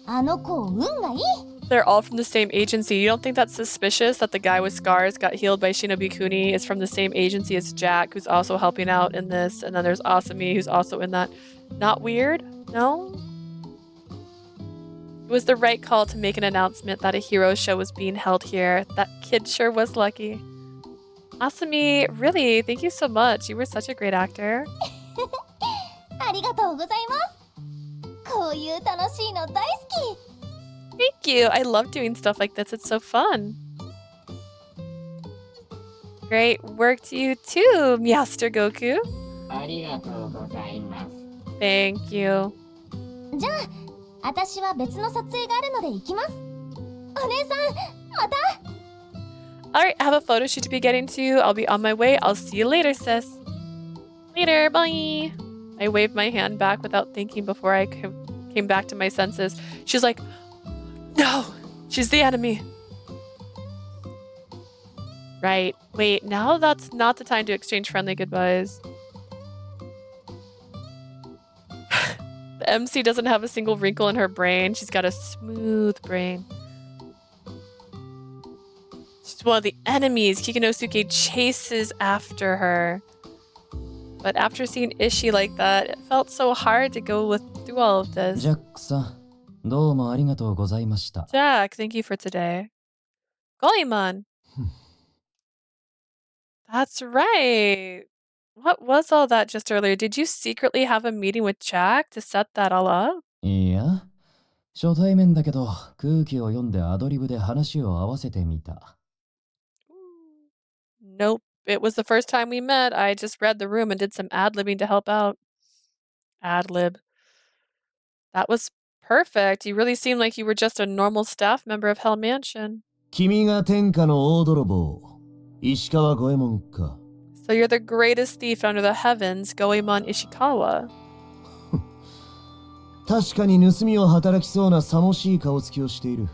た。あの子運がいい。 They're all from the same agency. You don't think that's suspicious that the guy with scars got healed by Shinobi Kuni is from the same agency as Jack, who's also helping out in this, and then there's Asami, who's also in that. Not weird? No? It was the right call to make an announcement that a hero show was being held here. That kid sure was lucky. Asami, really, thank you so much. You were such a great actor. ありがとうございます。こういう楽しいの大好き。 Thank you. I love doing stuff like this. It's so fun. Great work to you too, Master Goku. ありがとうございます。Thank you. じゃあ、私は別の撮影があるので行きます。お姉さん、また。 Alright, I have a photo shoot to be getting to. I'll be on my way. I'll see you later, sis. Later, bye. I waved my hand back without thinking before I came back to my senses. She's like, no, she's the enemy. Right. Wait, now that's not the time to exchange friendly goodbyes. The MC doesn't have a single wrinkle in her brain. She's got a smooth brain. She's one of the enemies. Kikinosuke chases after her. But after seeing Ishii like that, it felt so hard to go through all of this. ジャックさん、どうもありがとうございました。 Jack, thank you for today. Goemon. That's right. What was all that just earlier? Did you secretly have a meeting with Jack to set that all up? いや、初対面だけど空気を読んでアドリブで話を合わせてみた。Nope. It was the first time we met. I just read the room and did some ad-libbing to help out. Ad-lib. That was perfect. You really seemed like you were just a normal staff member of Hell Mansion. 君が天下の大泥棒、石川五右衛門か。So you're the greatest thief under the heavens, Goemon Ishikawa. 確かに盗みを働きそうなさもしい顔つきをしている。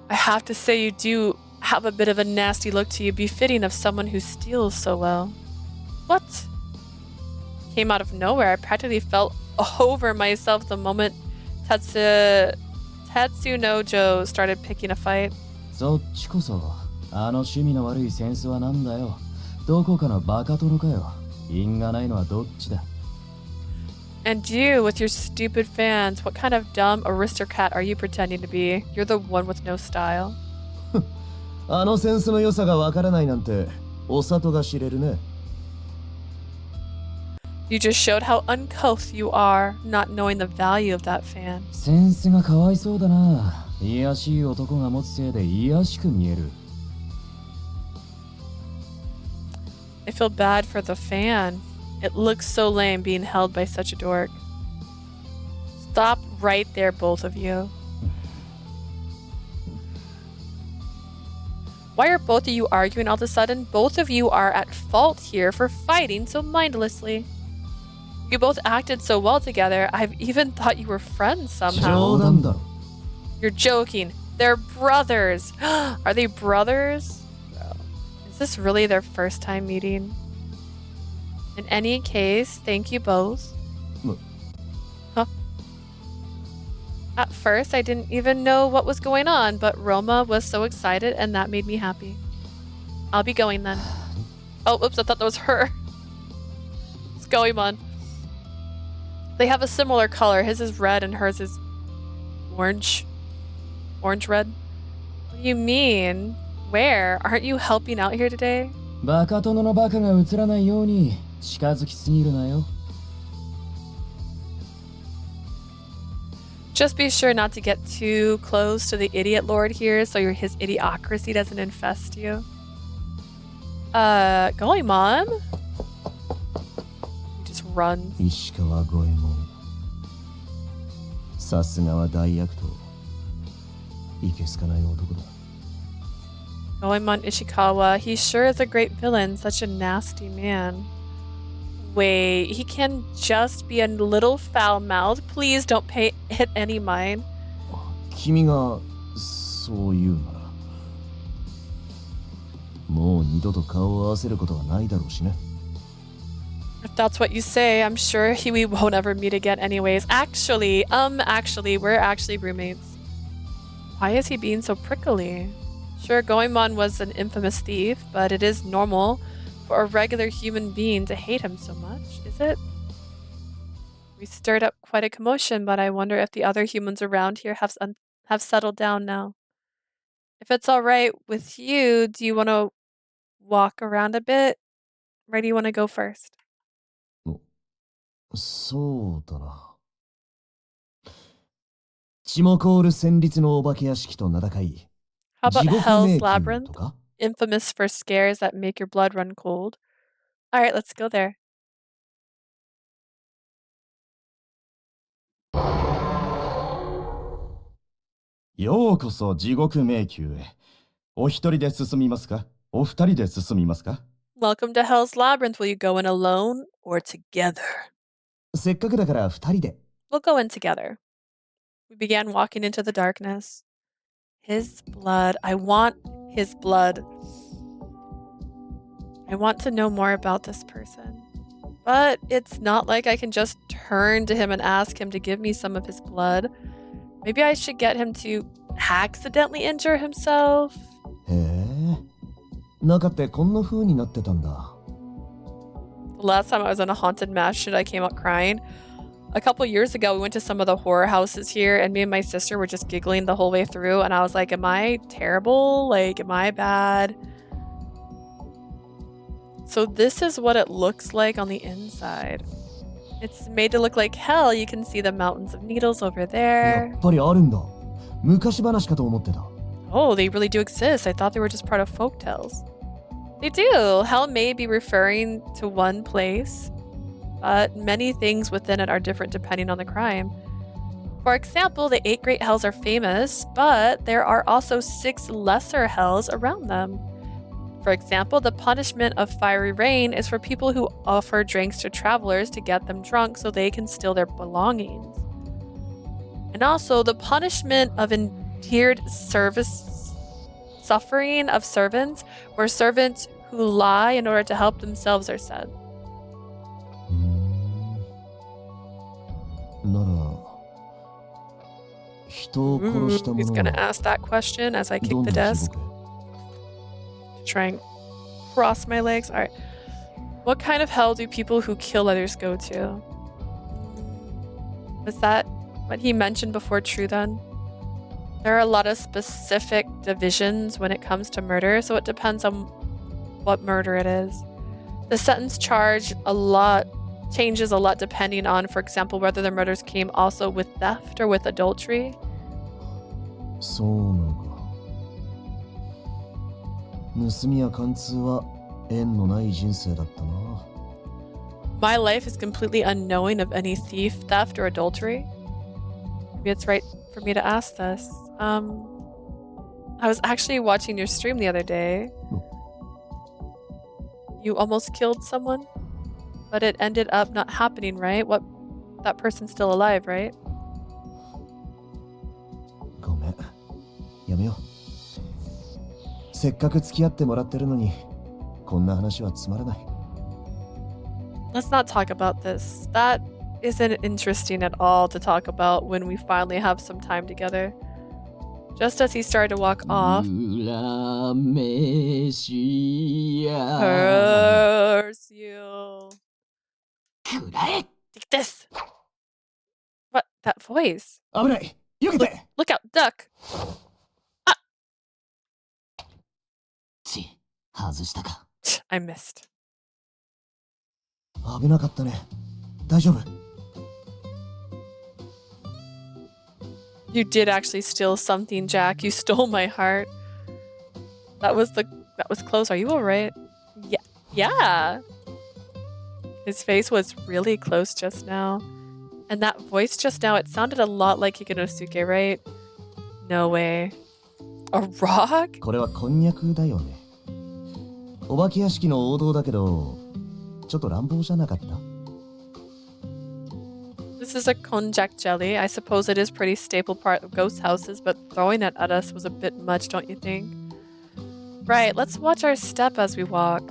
I have to say you do have a bit of a nasty look to you, befitting of someone who steals so well. What? Came out of nowhere. I practically fell over myself the moment Tatsunojo started picking a fight. そっちこそ、あの趣味の悪いセンスはなんだよ。どこかのバカ殿かよ。因がないのはどっちだ。And you, with your stupid fans, what kind of dumb aristocrat are you pretending to be? You're the one with no style. あのセンスの良さがわからないなんて、お里が知れるね。You just showed how uncouth you are, not knowing the value of that fan. センスがかわいそうだな。いやしい男が持つせいでいやしく見える。I feel bad for the fan. It looks so lame being held by such a dork. Stop right there, both of you. Why are both of you arguing all of a sudden? Both of you are at fault here for fighting so mindlessly. You both acted so well together, I've even thought you were friends somehow. You're joking. They're brothers. Are they brothers? Is this really their first time meeting? In any case, thank you both. Huh? At first, I didn't even know what was going on, but Roma was so excited and that made me happy. I'll be going then. Oh, oops, I thought that was her. It's Goemon. They have a similar color. His is red and hers is orange. Orange red. What do you mean? Where? Aren't you helping out here today? バカ殿のバカが映らないように近づきすぎるなよ。Just be sure not to get too close to the idiot lord here so his idiocracy doesn't infest you. Goemon? Just run. 石川五右衛門。さすがは大悪党。いけすかない男だ。Goemon Ishikawa, he sure is a great villain, such a nasty man. Wait, he can just be a little foul-mouthed. Please don't pay it any mind. 君がそう言うなら、もう二度と顔を合わせることはないだろうしね。If that's what you say, I'm sure we won't ever meet again anyways. Actually, we're actually roommates. Why is he being so prickly? Sure, Goemon was an infamous thief, but it is normal for a regular human being to hate him so much, is it? We stirred up quite a commotion, but I wonder if the other humans around here have settled down now. If it's all right with you, do you want to walk around a bit? Where do you want to go first? そうだな。血も凍る戦慄のお化け屋敷と名高い。How about Hell's Labyrinth? Infamous for scares that make your blood run cold. Alright, let's go there. ようこそ地獄迷宮へ。お一人で進みますか？お二人で進みますか？ Welcome to Hell's Labyrinth. Will you go in alone or together? せっかくだから二人で。We'll go in together. We began walking into the darkness. His blood. I want his blood. I want to know more about this person. But it's not like I can just turn to him and ask him to give me some of his blood. Maybe I should get him to accidentally injure himself. へえ。中ってこんな風になってたんだ。The last time I was in a haunted mansion, I came out crying. A couple years ago, we went to some of the horror houses here, and me and my sister were just giggling the whole way through, and I was like, am I terrible? Like, am I bad? So this is what it looks like on the inside. It's made to look like hell. You can see the mountains of needles over や there. っぱりあるんだ。昔話かと思ってた。Oh, they really do exist. I thought they were just part of folktales. They do. Hell may be referring to one place, but many things within it are different depending on the crime. For example, the 8 great hells are famous, but there are also 6 lesser hells around them. For example, the punishment of fiery rain is for people who offer drinks to travelers to get them drunk so they can steal their belongings. And also, the punishment of endeared suffering of servants, where servants who lie in order to help themselves are said. なら、人を殺した He's 者 gonna は ask that question as I ど kick ん the な desk. 地獄へ Try and cross my legs. Alright. What kind of hell do people who kill others go to? Was that what he mentioned before true then? There are a lot of specific divisions when it comes to murder, so it depends on what murder it is. The sentence charge changes a lot depending on, for example, whether the murders came also with theft or with adultery. そうなのか。盗みや貫通は縁のない人生だったな。My life is completely unknowing of any thief, theft, or adultery. Maybe it's right for me to ask this. I was actually watching your stream the other day. You almost killed someone, but it ended up not happening, right? That person's still alive, right? ごめん。やめよう。せっかく付き合ってもらってるのに、こんな話はつまらない。Let's not talk about this. That isn't interesting at all to talk about when we finally have some time together. Just as he started to walk off. Curse you. Take this. What? That voice. 危ない。避けて。Look out, duck. Ah. 外したか。I missed. 危なかったね。大丈夫？ You did actually steal something, Jack. You stole my heart. That was close. Are you alright? Yeah. His face was really close just now. And that voice just now, it sounded a lot like Hikinosuke, right? No way. A rock? これはこんにゃくだよね。お化け屋敷の王道だけど、ちょっと乱暴じゃなかった？ This is a konjac jelly. I suppose it is pretty staple part of ghost houses, but throwing it at us was a bit much, don't you think? Right, let's watch our step as we walk.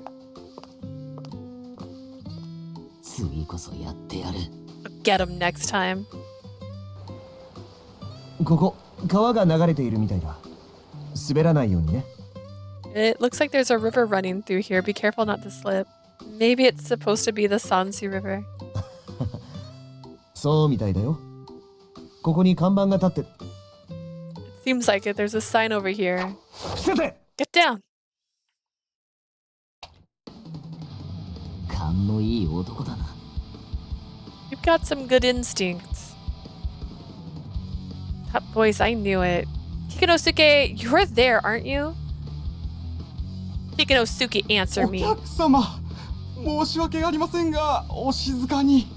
Get him next time. ここ、川が流れているみたいだ。滑らないようにね。It looks like there's a river running through here. Be careful not to slip. Maybe it's supposed to be the Sansi River. そうみたいだよ。ここに看板が立って。It seems like it. There's a sign over here. 伏せて! Get down! 勘のいい男だな。You've got some good instincts. That voice, I knew it. Hikinosuke, you're there, aren't you? Hikinosuke, answer me. お客様、申し訳ありませんが、お静かに。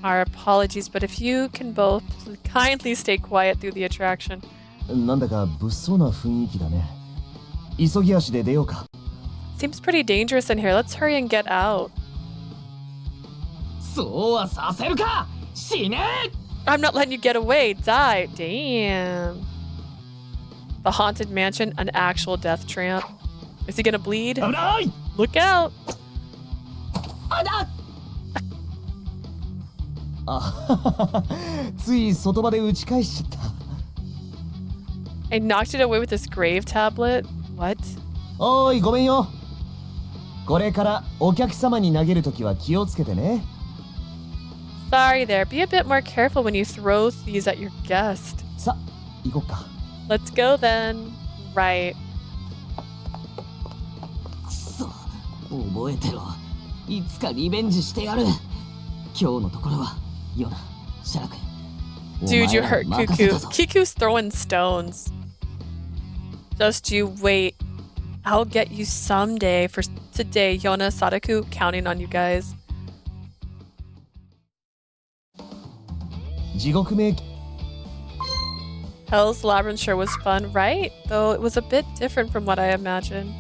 Our apologies, but if you can both kindly stay quiet through the attraction. なんだか物騒な雰囲気だね。急ぎ足で出ようか。Seems pretty dangerous in here. Let's hurry and get out. そうはさせるか！死ね！ I'm not letting you get away. Die. Damn. The haunted mansion, an actual death trap. Is he gonna bleed? 危ない! Look out! あつい外場で打ち返しちゃった。I knocked it away with this grave tablet. What? おーい、ごめんよ。これからお客様に投げるときは気をつけてね。Sorry there. Be a bit more careful when you throw these at your guest. さ、行こっか。Let's go then. Right. くそ、覚えてろ。いつかリベンジしてやる。今日のところは、ヨナ、シャラク。Dude, you hurt Cuckoo. Kiku's throwing stones. Just you wait. I'll get you someday. For today, Yona, Sadaku, counting on you guys. 地獄め Hell's Labyrinth sure was fun, right? Though it was a bit different from what I imagined.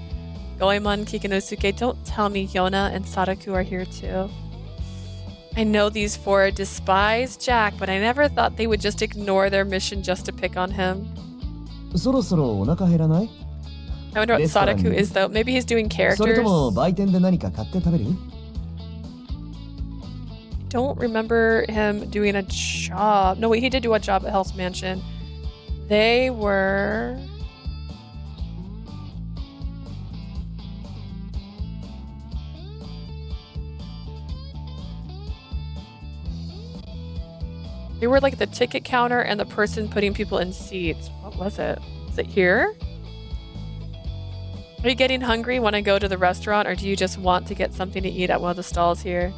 Goemon, Kikinosuke, don't tell me Yona and Sadaku are here too. I know these four despise Jack, but I never thought they would just ignore their mission just to pick on him. そろそろお腹減らない? I wonder what Sadaku is though. Maybe he's doing それと characters. も売店で何か買って食べる? Don't remember him doing a job. No, wait, he did do a job at Hell's Mansion. They were... We were like the ticket counter and the person putting people in seats. What was it? Is it here? Are you getting hungry when I go to the restaurant, or do you just want to get something to eat at one of the stalls here?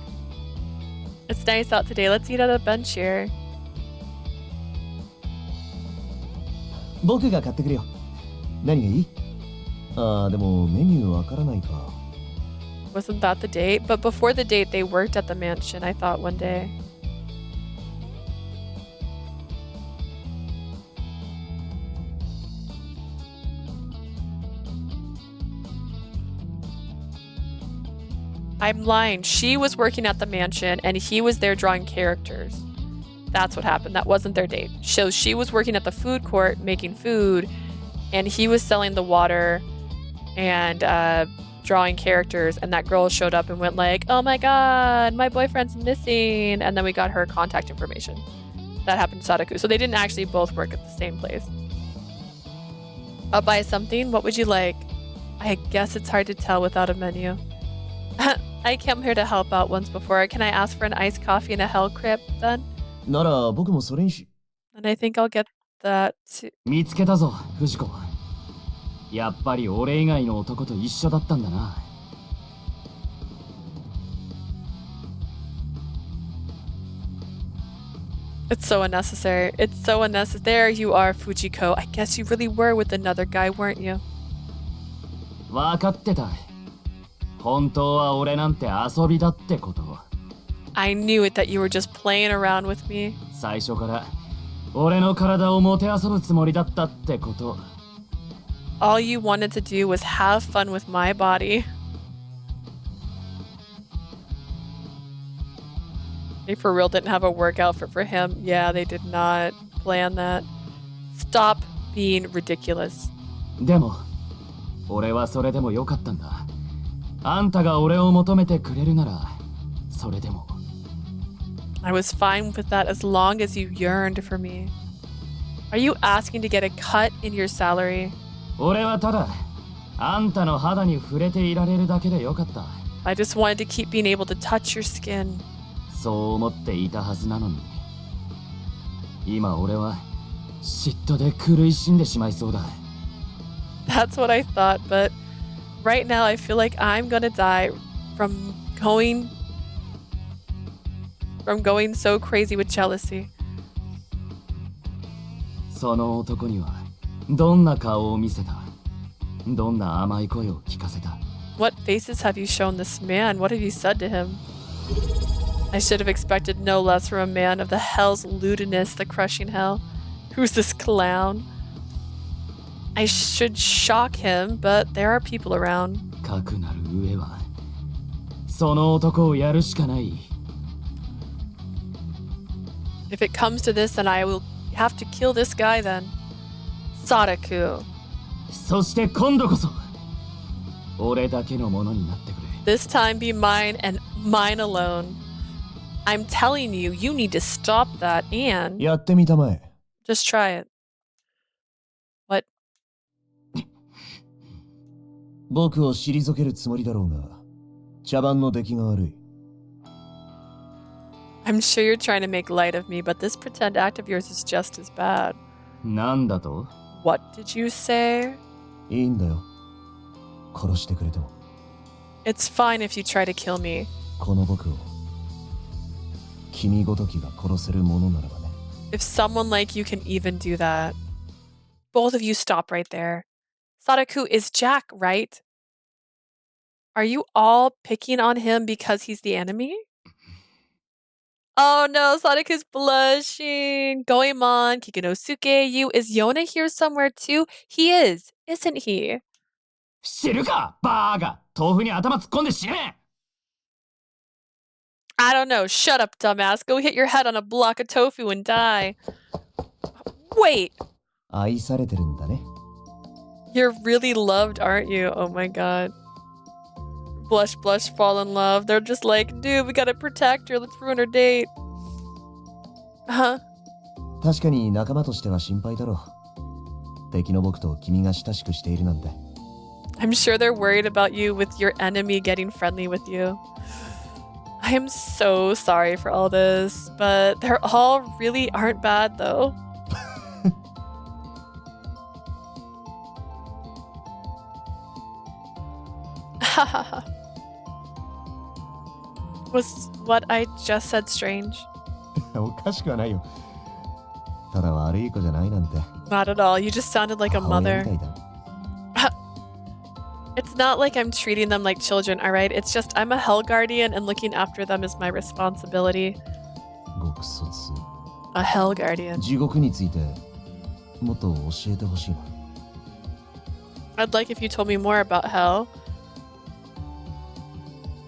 It's nice out today. Let's eat at a bench here. 僕が買ってくるよ。何がいい？ああ、でもメニューわからないか。Wasn't that the date? But before the date, they worked at the mansion, I thought one day. I'm lying. She was working at the mansion and he was there drawing characters. That's what happened. That wasn't their date. So she was working at the food court making food, and he was selling the water and drawing characters, and that girl showed up and went like, oh my god, my boyfriend's missing, and then we got her contact information. That happened to Sadaku. So they didn't actually both work at the same place. I'll buy something. What would you like? I guess it's hard to tell without a menu. I came here to help out once before. Can I ask for an iced coffee and a hell crib then? なら僕もそれにし。And I think I'll get that too. 見つけたぞ、藤子。やっぱり俺以外の男と一緒だったんだな。It's so unnecessary. It's so unnecessary. There you are, Fujiko. I guess you really were with another guy, weren't you? わかってた。本当は俺なんて遊びだってこと。I knew it that you were just playing around with me. 最初から俺の体をもてあそぶつもりだったってこと。All you wanted to do was have fun with my body. They for real didn't have a workout for him. Yeah, they did not plan that. Stop being ridiculous. でも、俺はそれでもよかったんだ。あんたが俺を求めてくれるなら、それでも。I was fine with that as long as you yearned for me. Are you asking to get a cut in your salary? 俺はただ、あんたの肌に触れていられるだけでよかった。I just wanted to keep being able to touch your skin. そう思っていたはずなのに。今俺は嫉妬で狂い死んでしまいそうだ。That's what I thought, but right now I feel like I'm gonna die from going so crazy with jealousy. その男にはどんな顔を見せた？どんな甘い声を聞かせた？ What faces have you shown this man? What have you said to him? I should have expected no less from a man of the hell's lewdness, the crushing hell. Who's this clown? I should shock him, but there are people around. かくなる上はその男をやるしかない。If it comes to this, then I will have to kill this guy then. Sadaku. そして今度こそ俺だけのものになってくれ。This time be mine and mine alone. I'm telling you, you need to stop that and やってみたまえ。 just try it. What? 僕を退けるつもりだろうが、茶番の出来が悪い。I'm sure you're trying to make light of me, but this pretend act of yours is just as bad. なんだと？ What did you say? いいんだよ。殺してくれても。It's fine if you try to kill me. この僕を君ごときが殺せるものならばね。If someone like you can even do that. Both of you stop right there. Sadaku is Jack, right? Are you all picking on him because he's the enemy? Oh no, Sadaku's blushing. Goemon, Kikinosuke, you. Is Yona here somewhere too? He is, isn't he? 知るかバーガー豆腐に頭突っ込んで死ね I don't know. Shut up, dumbass. Go hit your head on a block of tofu and die. Wait. 愛されてるんだね。 You're really loved, aren't you? Oh my god. Blush, blush, fall in love. They're just like, dude, we gotta protect her. Let's ruin her date. Huh? 確かに仲間としては心配だろう。敵の僕と君が親しくしているなんて。I'm sure they're worried about you with your enemy getting friendly with you. I'm so sorry for all this, but they're all really aren't bad though. Was what I just said strange? おかしくはないよ。ただ悪い子じゃないなんて。Not at all. You just sounded like a 母親 mother. みたいだ。It's not like I'm treating them like children, alright? It's just I'm a hell guardian and looking after them is my responsibility. 極卒。A hell guardian. 地獄についてもっと教えてほしいな。I'd like if you told me more about hell.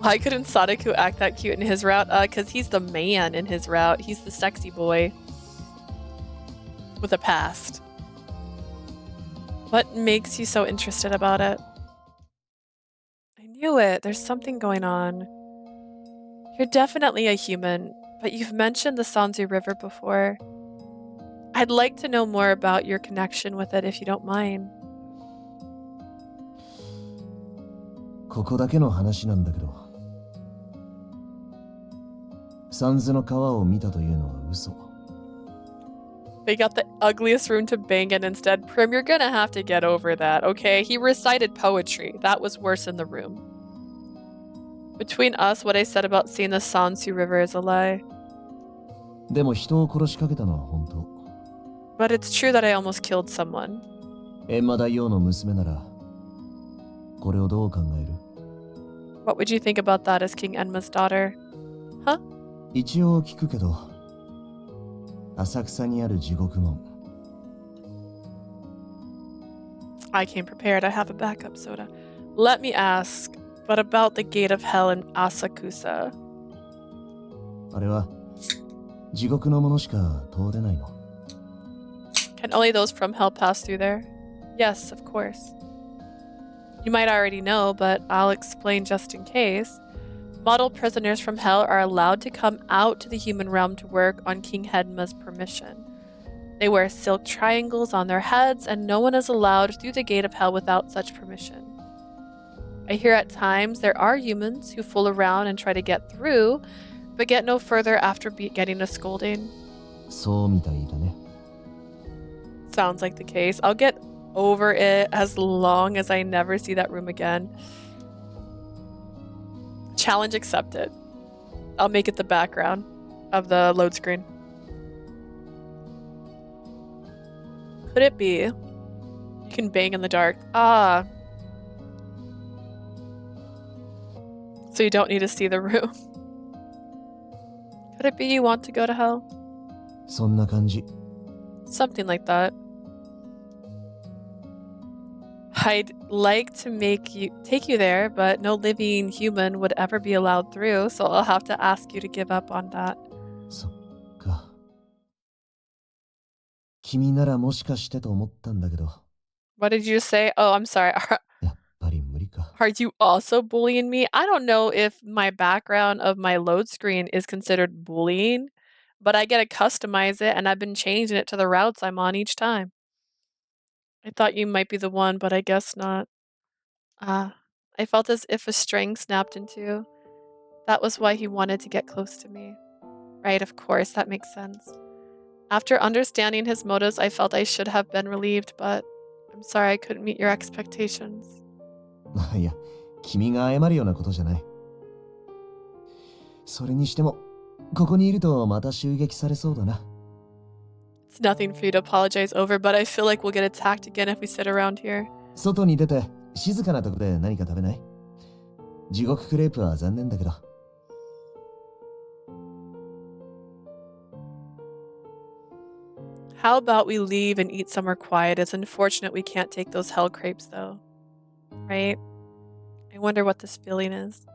Why couldn't Sadaku act that cute in his route? Because he's the man in his route. He's the sexy boy. With a past. What makes you so interested about it? I knew it. There's something going on. You're definitely a human, but you've mentioned the Sanzu River before. I'd like to know more about your connection with it if you don't mind. ここだけの話なんだけど、サンズの川を見たというのは嘘。They got the ugliest room to bang in instead. Prim, you're gonna have to get over that, okay? He recited poetry. That was worse in the room. Between us, what I said about seeing the Sansu River is a lie. でも人を殺しかけたのは本当。But it's true that I almost killed someone. 閻魔大王の娘なら、これをどう考える？ What would you think about that as King Enma's daughter? Huh? 一応聞くけど、浅草にある地獄門。I came prepared. I have a backup soda. Let me ask, but about the gate of hell in Asakusa. あれは地獄のものしか通れないの。Can only those from hell pass through there? Yes, of course. You might already know, but I'll explain just in case. Model prisoners from hell are allowed to come out to the human realm to work on King Hedma's permission. They wear silk triangles on their heads, and no one is allowed through the gate of hell without such permission. I hear at times there are humans who fool around and try to get through, but get no further after getting a scolding. そうみたいだね。Sounds like the case. I'll get over it as long as I never see that room again. Challenge accepted. I'll make it the background of the load screen. Could it be you can bang in the dark? Ah. So you don't need to see the room. Could it be you want to go to hell? そんな感じ。 Something like that. I'd like to take you there, but no living human would ever be allowed through, so I'll have to ask you to give up on that. そっか。君ならもしかしてと思ったんだけど。What did you say? Oh, I'm sorry. やっぱり無理か。Are you also bullying me? I don't know if my background of my load screen is considered bullying, but I get to customize it, and I've been changing it to the routes I'm on each time. I thought you might be the one, but I guess not. Ah, I felt as if a string snapped in two. That was why he wanted to get close to me. Right, of course, that makes sense. After understanding his motives, I felt I should have been relieved, but I'm sorry I couldn't meet your expectations. いや、君が謝るようなことじゃない。それにしても、ここにいるとまた襲撃されそうだな。It's nothing for you to apologize over, but I feel like we'll get attacked again if we sit around here. 外に出て静かなとこで何か食べない？地獄クレープは残念だけど。How about we leave and eat somewhere quiet? It's unfortunate we can't take those hell crepes though. Right? I wonder what this feeling is.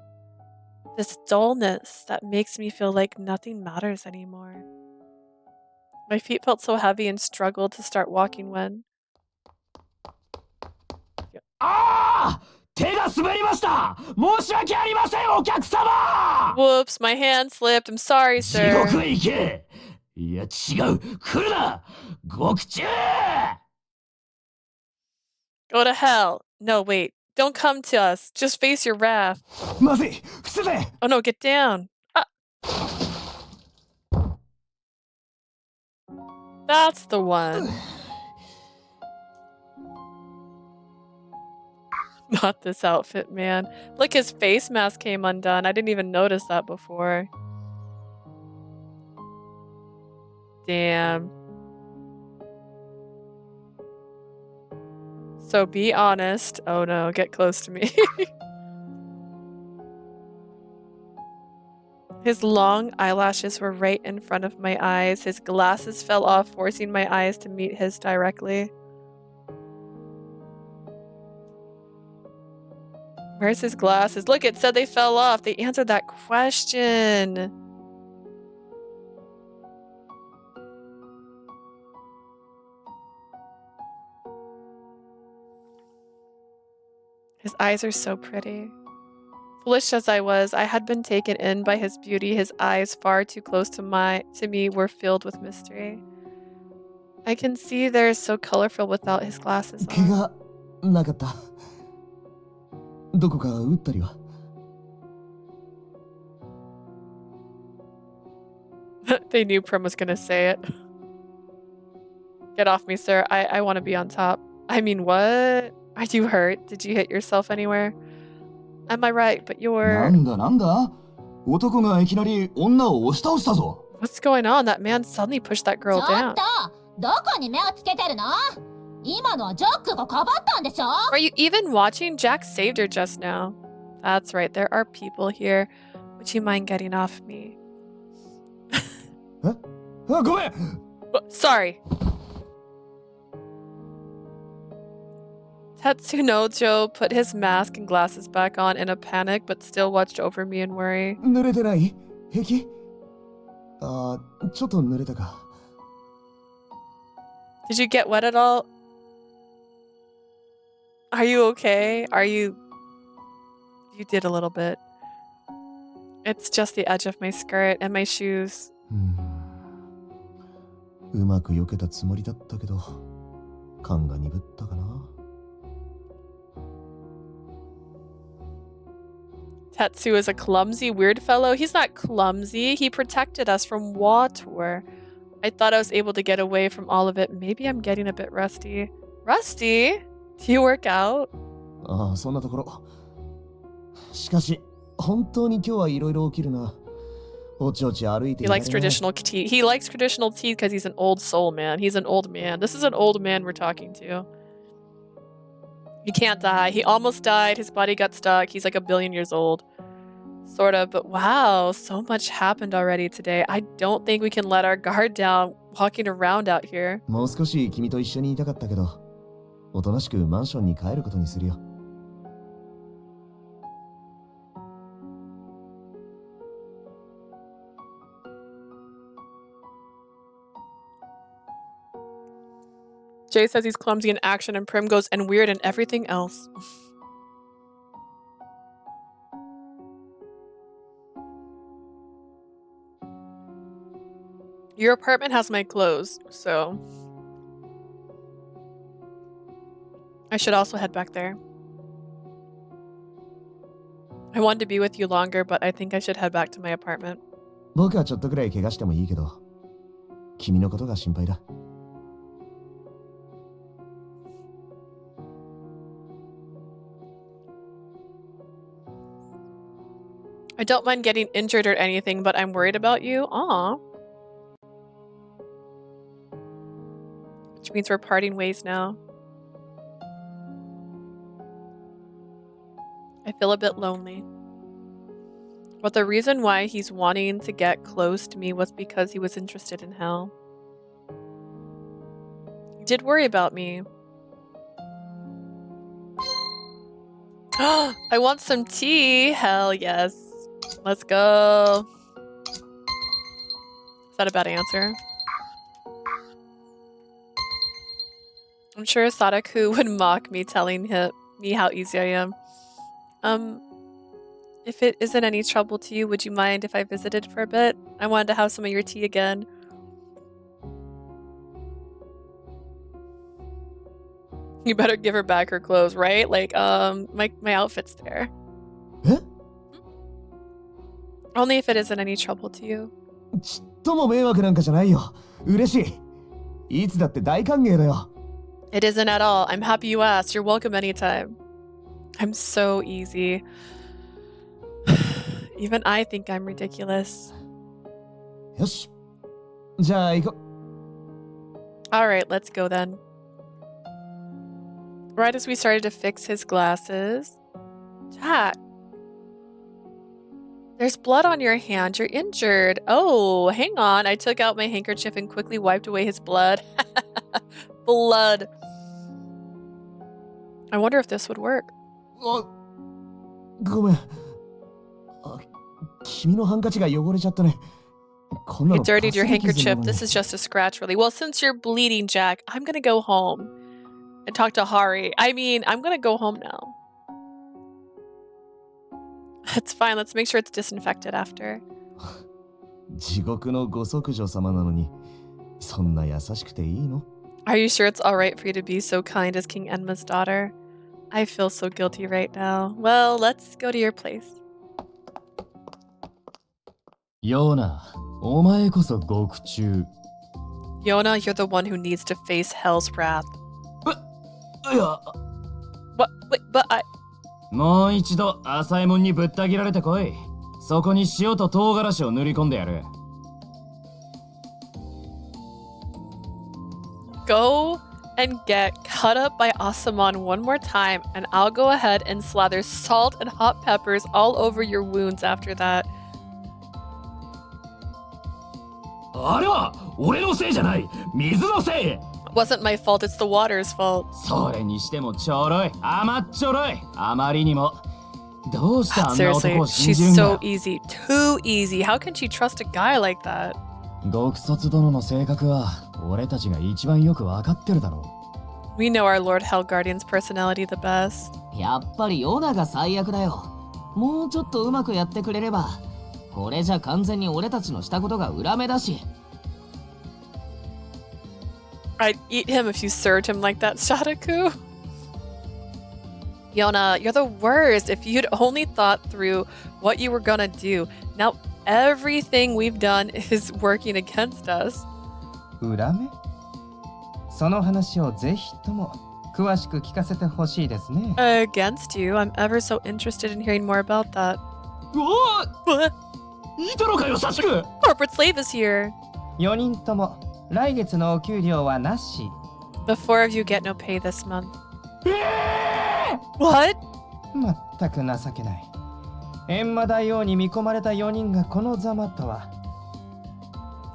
This dullness that makes me feel like nothing matters anymore. My feet felt so heavy and struggled to start walking when... ああ、手が滑りました。申し訳ありません、お客様。 Whoops, my hand slipped. I'm sorry, 地 sir. 獄へ行け。いや違う、来るな。獄中。 Go to hell. No, wait. Don't come to us. Just face your wrath. まずい、伏せて。 Oh no, get down. That's the one. Not this outfit, man. Look, his face mask came undone. I didn't even notice that before. Damn. So be honest. Oh no, get close to me. His long eyelashes were right in front of my eyes. His glasses fell off, forcing my eyes to meet his directly. Where's his glasses? Look, it said they fell off. They answered that question. His eyes are so pretty. Foolish as I was, I had been taken in by his beauty. His eyes, far too close to me, were filled with mystery. I can see they're so colorful without his glasses on. 怪我なかった。どこか打ったりは。They knew Prim was gonna say it. Get off me, sir. I want to be on top. I mean, what? Are you hurt? Did you hit yourself anywhere? Am I right? But you're... なんだ男がいきなり女を押し倒したぞ。 What's going on? That man suddenly pushed that girl down. どこに目をつけてるの？今のはジャックがかばったんでしょ？ Are you even watching? Jack saved her just now. That's right. There are people here. Would you mind getting off me? ごめん。Sorry. Tatsunojo put his mask and glasses back on in a panic, but still watched over me in worry. 濡れてない？平気？ああ、ちょっと濡れたか。Did you get wet at all? Are you okay? You did a little bit. It's just the edge of my skirt and my shoes. うまく避けたつもりだったけど、勘が鈍ったかな。Tetsu is a clumsy, weird fellow. He's not clumsy. He protected us from water. I thought I was able to get away from all of it. Maybe I'm getting a bit rusty. Rusty? Do you work out? ああ、そんなところ。しかし、本当に今日はいろいろ起きるな。おちおち歩いていられない。 He likes traditional tea. He likes traditional tea because he's an old soul, man. He's an old man. This is an old man we're talking to. He can't die. He almost died. His body got stuck. He's like 1 billion years old. Sort of, but wow, so much happened already today. I don't think we can let our guard down walking around out here. もう少し君と一緒にいたかったけど、おとなしくマンションに帰ることにするよ。Jay says he's clumsy in action and Prim goes and weird in everything else. Your apartment has my clothes, so I should also head back there. I wanted to be with you longer, but I think I should head back to my apartment. 僕はちょっとくらい怪我してもいいけど、君のことが心配だ。I don't mind getting injured or anything, but I'm worried about you. Aw. Which means we're parting ways now. I feel a bit lonely. But the reason why he's wanting to get close to me was because he was interested in Hell. He did worry about me. I want some tea. Hell yes. Let's go. Is that a bad answer? I'm sure Sadaku would mock me telling me how easy I am. If it isn't any trouble to you, would you mind if I visited for a bit? I wanted to have some of your tea again. You better give her back her clothes, right? Like, my outfit's there. Huh? Only if it isn't any trouble to you. とも迷惑なんかじゃないよ。嬉しい。いつだって大歓迎だよ。It isn't at all. I'm happy you asked. You're welcome anytime. I'm so easy. Even I think I'm ridiculous. よし。じゃあ行こう。Alright, let's go then. Right as we started to fix his glasses. Jack. There's blood on your hand. You're injured. Oh, hang on. I took out my handkerchief and quickly wiped away his blood. Blood. I wonder if this would work. ごめん。君のハンカチが汚れちゃったね。こんな You の dirtied your かすり傷な handkerchief. のに This is just a scratch, really. Well, since you're bleeding, Jack, I'm gonna go home and talk to Hari. I mean, I'm gonna go home now. It's fine. Let's make sure it's disinfected after. 地獄のご息女様なのに、そんな優しくていいの？ Are you sure it's alright for you to be so kind as King Enma's daughter? I feel so guilty right now. Well, let's go to your place. ヨーナ、お前こそ獄中。Yona, you're the one who needs to face hell's wrath. いや、 What? Wait, but I... もう一度浅右衛門にぶった切られてこい。そこに塩と唐辛子を塗り込んでやる。Go and get cut up by Asaman one more time, and I'll go ahead and slather salt and hot peppers all over your wounds after that. あれは俺のせいじゃない。水のせい。It wasn't my fault, it's the water's fault. それにしてもちょろい。甘っちょろい。あまりにも。どうしてあんな Seriously, 男を信 she's じるんだ。 so easy. Too easy. How can she trust a guy like that? 極卒殿の性格は俺たちが一番よくわかってるだろう。We know our Lord Hellguardian's personality the best. やっぱりヨナが最悪だよ。もうちょっとうまくやってくれれば。これじゃ完全に俺たちのしたことが裏目だし。I'd eat him if you served him like that, Shadaku. Yona, you're the worst. If you'd only thought through what you were gonna do. Now everything we've done is working against us. 裏目？その話をぜひとも詳しく聞かせてほしいですね。Against you? I'm ever so interested in hearing more about that. うわ What? いたのかよ、社畜。 Corporate slave is here. 4人とも来月のお給料はなし。 The four of you get no pay this month. What? まったく情けない。閻魔大王に見込まれた4人がこのざまとは。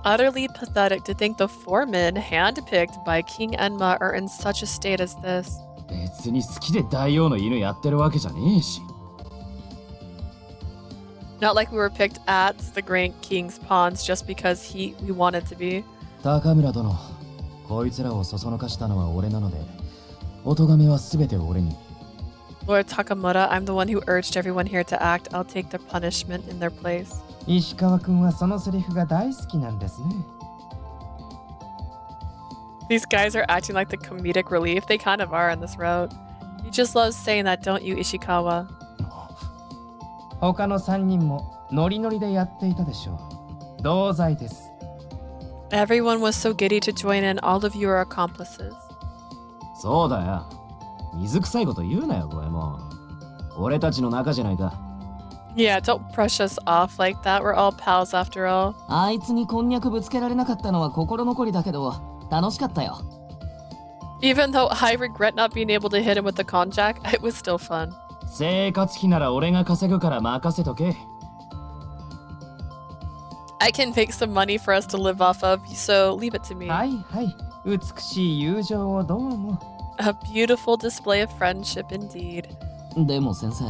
Utterly pathetic to think the four men handpicked by King Enma are in such a state as this. 別に好きで大王の犬やってるわけじゃねえし。 Not like we were picked at the Great King's pawns just because we wanted to be. 高村殿、こいつらをそそのかしたのは俺なので、お咎めはすべて俺に。 Lord Takamura, I'm the one who urged everyone here to act. I'll take the punishment in their place. 石川くんはそのセリフが大好きなんですね。These guys are acting like the comedic relief. They kind of are on this road. You just love saying that, don't you, Ishikawa? 他の3人もノリノリでやっていたでしょう。同罪です。 Everyone was so giddy to join in. All of you are accomplices. そうだよ。水臭いこと言うなよ、ゴエモン。俺たちの仲じゃないか。 Yeah, don't brush us off like that. We're all pals after all. あいつにこんにゃくぶつけられなかったのは心残りだけど、楽しかったよ。Even though I regret not being able to hit him with the konjac, it was still fun. 生活費なら俺が稼ぐから任せとけ。 I can make some money for us to live off of, so leave it to me. はいはい。美しい友情をどうも。A beautiful display of friendship indeed. でも先生、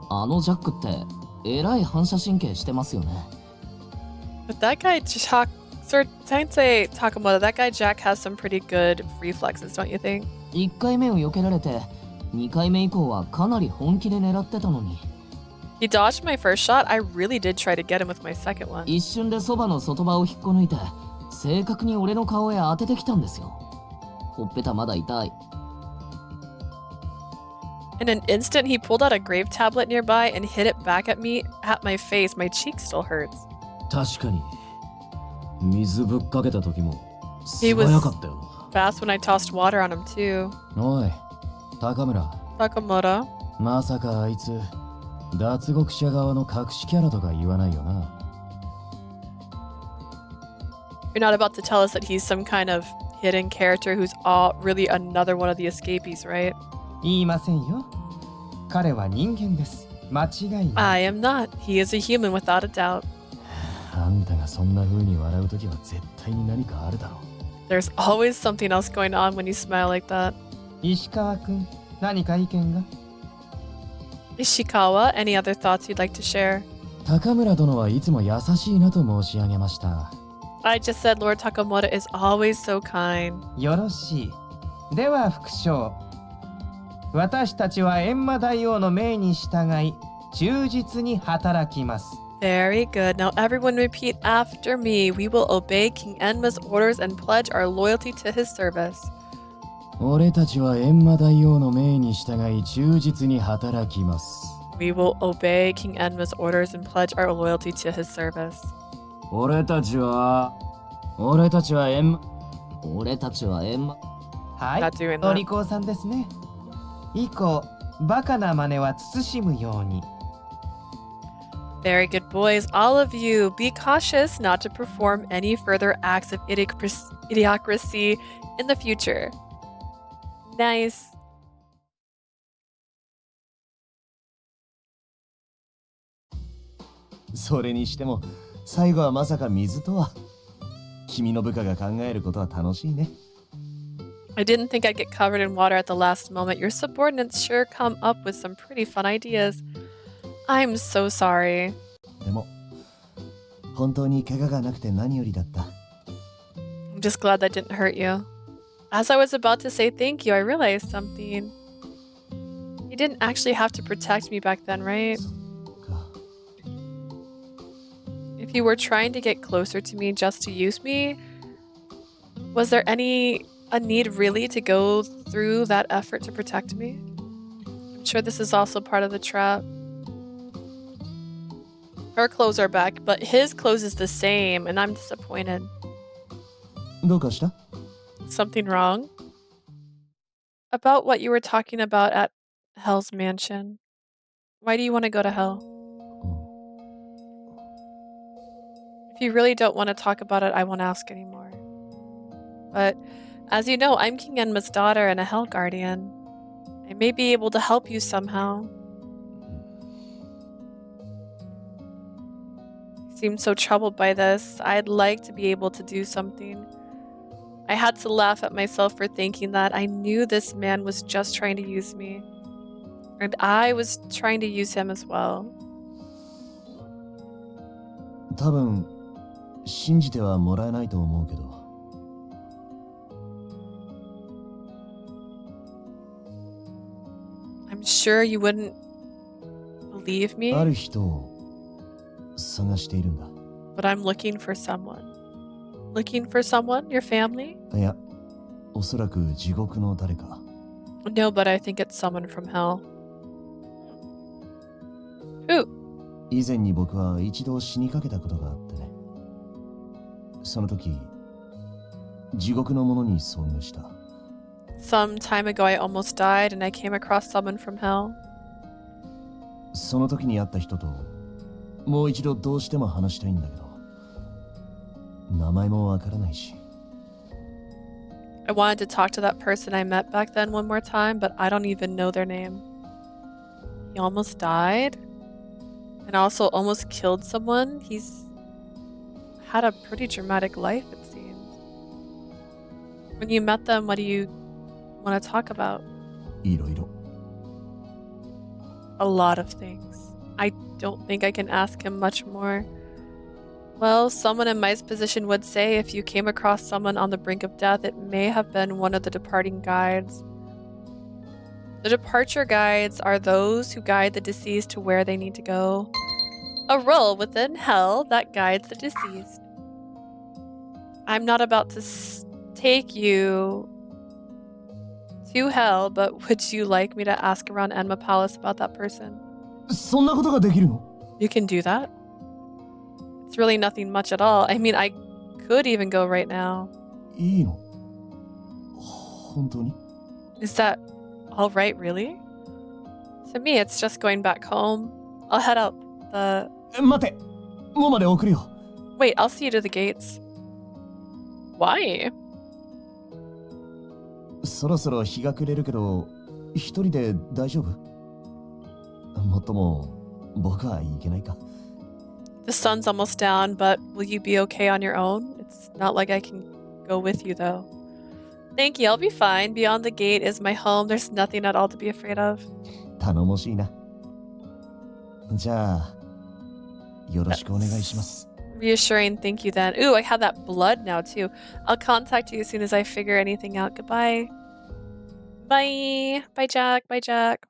あのジャックってえらい反射神経してますよね。But that guy Sensei Takamura, that guy Jack has some pretty good reflexes, don't you think? 1回目を避けられて、2回目以降はかなり本気で狙ってたのに。He dodged my first shot. I really did try to get him with my second one. 一瞬でそばの外場を引っこ抜いて、正確に俺の顔へ当ててきたんですよ。ほっぺたまだ痛い。In an instant, he pulled out a grave tablet nearby and hit it back at me, at my face. My cheek still hurts. 確かに。水ぶっかけた時も He 素 was 早かったよ fast when I tossed water on him too. な。おい、高村。 Sakamoto. まさかあいつ、脱獄者側の隠しキャラとか言わないよな。You're not about to tell us that he's some kind of hidden character who's really another one of the escapees, right? 言いませんよ。彼は人間です。間違いない。I am not. He is a human without a doubt. あんたがそんな風に笑うときは絶対に何かあるだろう。 There's always something else going on when you smile like that. 石川くん、何か意見が？ Ishikawa, any other thoughts you'd like to share? 高村殿はいつも優しいなと申し上げました。 I just said Lord Takamoto is always so kind. よろしい。では副将。私たちは閻魔大王の命に従い、忠実に働きます。 Very good. Now everyone repeat after me. We will obey King Enma's orders and pledge our loyalty to his service. 俺たちは閻魔大王の命に従い忠実に働きます。 We will obey King Enma's orders and pledge our loyalty to his service. 俺たちは閻魔。はい Not doing that. お利口さんですね。以降、バカな真似は慎むように。 Very good, boys. All of you, be cautious not to perform any further acts of idiocracy in the future. Nice. それにしても最後はまさか水とは。君の部下が考えることは楽しいね。 I didn't think I'd get covered in water at the last moment. Your subordinates sure come up with some pretty fun ideas. I'm so sorry. でも本当に怪我がなくて何よりだった。 I'm just glad that didn't hurt you. As I was about to say thank you, I realized something. You didn't actually have to protect me back then, right? If you were trying to get closer to me just to use me, was there a need really to go through that effort to protect me? I'm sure this is also part of the trap. Her clothes are back, but his clothes is the same, and I'm disappointed. どうかした？ Something wrong? About what you were talking about at Hell's Mansion. Why do you want to go to Hell? If you really don't want to talk about it, I won't ask anymore. But as you know, I'm King Enma's daughter and a Hell Guardian. I may be able to help you somehow. You seem so troubled by this. I'd like to be able to do something. I had to laugh at myself for thinking that. I knew this man was just trying to use me. And I was trying to use him as well. 多分信じてはもらえないと思うけど。I'm sure you wouldn't believe me. ある人を探しているんだ。 But I'm looking for someone. Looking for someone? Your family? いや、おそらく地獄の誰か。 No, but I think it's someone from hell. Who? 以前に僕は一度死にかけたことがあってね。その時、地獄の者に遭遇した。 Some time ago I almost died and I came across someone from hell. その時に会った人ともう一度どうしても話したいんだけど、名前もわからないし。 I wanted to talk to that person I met back then one more time, but I don't even know their name. He almost died? And also almost killed someone? He's had a pretty dramatic life, it seems. When you met them, what do you want to talk about? いろいろ。 A lot of things. I don't think I can ask him much more. Well, someone in my position would say if you came across someone on the brink of death, it may have been one of the departing guides. The departure guides are those who guide the deceased to where they need to go. A role within hell that guides the deceased. I'm not about to take you to hell, but would you like me to ask around Enma Palace about that person? そんなことができるの？ You can do that. It's really nothing much at all. I mean, I could even go right now. いいの？本当に？ Is that all right, really? To me, it's just going back home. I'll head out the... 待て！もまで送るよ。 Wait, I'll see you to the gates. Why? そろそろ日が暮れるけど、一人で大丈夫？もっとも、僕は行けないか。 The sun's almost down, but will you be okay on your own? It's not like I can go with you, though. Thank you, I'll be fine. Beyond the gate is my home. There's nothing at all to be afraid of. 頼もしいな。じゃあ、よろしくお願いします。 Reassuring, thank you then. Ooh, I have that blood now, too. I'll contact you as soon as I figure anything out. Goodbye. Bye. Bye, Jack. Bye, Jack.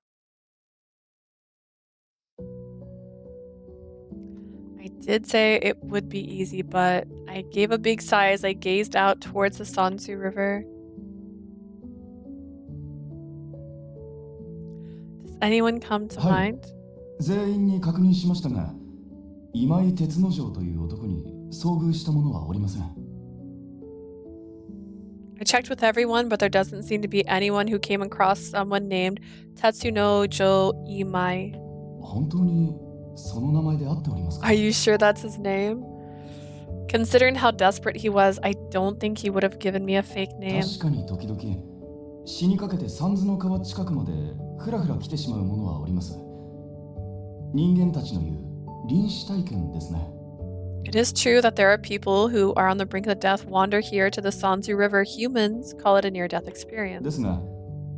I did say it would be easy, but I gave a big sigh as I gazed out towards the Sansu River. Does anyone come to mind? 全員に確認しましたが、今井鉄之丞という男に遭遇した者はおりません。I checked with everyone, but there doesn't seem to be anyone who came across someone named Tetsunojo Imai. 本当にその名前で合っておりますか？ Are you sure that's his name? Considering how desperate he was, I don't think he would have given me a fake name. 確かに時々死にかけて三途の川近くまでふらふら来てしまう者はおります。人間たちの言う臨死体験ですね。 It is true that there are people who are on the brink of death wander here to the Sansu River. Humans call it a near-death で experience. すが、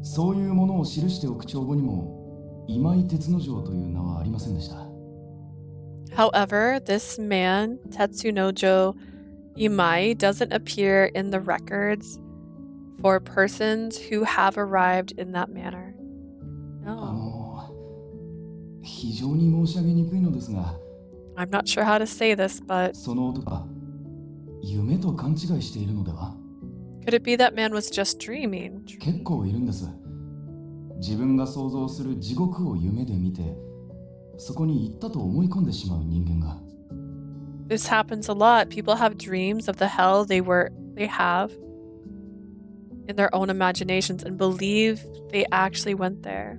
そういうものを記しておく帳簿にも今井鉄之丞という名はありませんでした。 However, this man, Tetsunojo Imai, doesn't appear in the records for persons who have arrived in that manner. No. 非常に申し上げにくいのですが、 I'm not sure how to say this, but その男は夢と勘違いしているのでは？ could it be that man was just dreaming? 結構いるんです。自分が想像する地獄を夢で見て、そこに行ったと思い込んでしまう人間が。 This happens a lot. People have dreams of the hell they have in their own imaginations and believe they actually went there.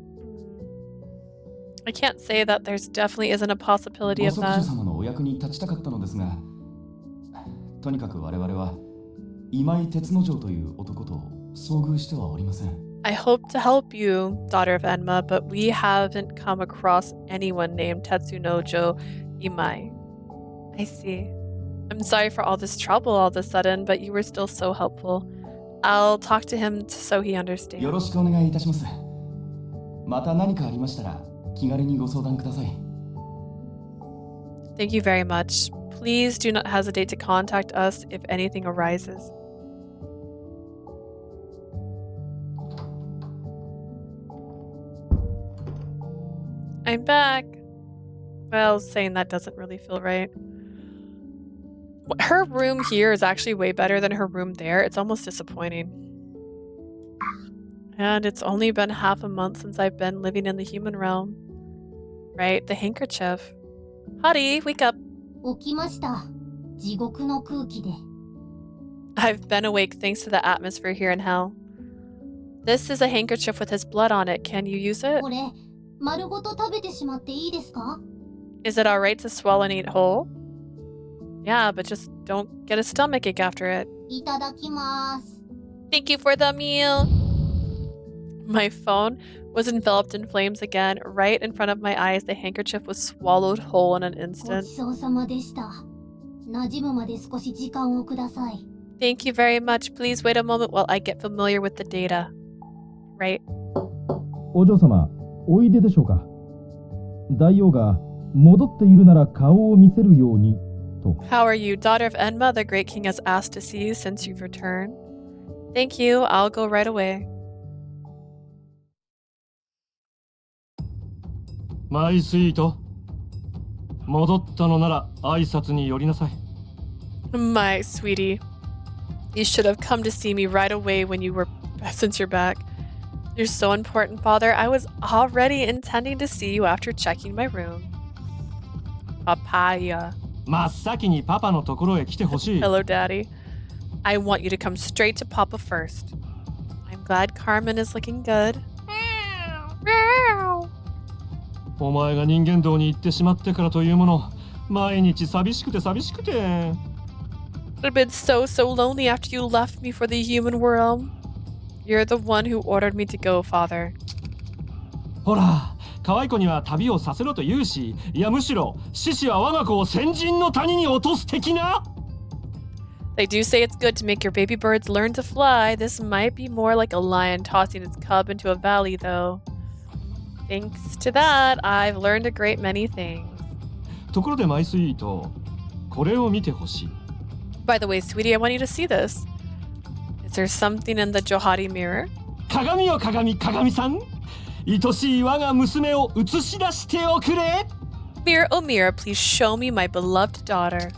I can't say that there's definitely isn't a possibility ご of 息 that. 女様のお役に立ちたかったのですが、とにかく我々は今井鉄之丞という男と遭遇してはおりません。 I hope to help you, daughter of Enma, but we haven't come across anyone named Tetsunojo Imai. I see. I'm sorry for all this trouble all of a sudden, but you were still so helpful. I'll talk to him so he understands. よろしくお願いいたします。また何かありましたら気軽にご相談ください。 Thank you very much. Please do not hesitate to contact us if anything arises. I'm back. Well, saying that doesn't really feel right. Her room here is actually way better than her room there. It's almost disappointing. And it's only been half a month since I've been living in the human realm. Right? The handkerchief. Hottie, wake up. 起きました。地獄の空気で。 I've been awake thanks to the atmosphere here in hell. This is a handkerchief with his blood on it. Can you use it? これ、丸ごと食べてしまっていいですか？ Is it alright to swallow and eat whole? Yeah, but just don't get a stomachache after it. いただきます。 Thank you for the meal. My phone was enveloped in flames again. Right in front of my eyes, the handkerchief was swallowed whole in an ご instant. ちそうさまでした。馴染むまで少し時間をください。 Thank you very much. Please wait a moment while I get familiar with the data. Right? お嬢様、おいででしょうか。大王が戻っているなら顔を見せるようにと。 How are you? Daughter of Enma, the Great King has asked to see you since you've returned. Thank you. I'll go right away. マイスイート。戻ったのなら挨拶に寄りなさい。 My sweetie, you should have come to see me right away since you're back. You're so important, father. I was already intending to see you after checking my room. Papaya. 真っ先にパパのところへ来てほしい。Hello, Daddy. I want you to come straight to Papa first. I'm glad Carmen is looking good. お前が人間道に行ってしまってからというもの、毎日寂しくて寂しくて。I've been so lonely after you left me for the human world. You're the one who ordered me to go, Father. ほら、可愛い子には旅をさせろと言うし、いやむしろ獅子は我が子を先人の谷に落とす的な。They do say it's good to make your baby birds learn to fly. This might be more like a lion tossing its cub into a valley, though. Thanks to that, I've learned a great many things. ところでマイスイート、これを見てほしい。By the way, sweetie, I want you to see this. Is there something in the Johari mirror? 鏡よ鏡、鏡さん。愛しい我が娘を映し出しておくれ。Mirror, oh mirror, please show me my beloved daughter.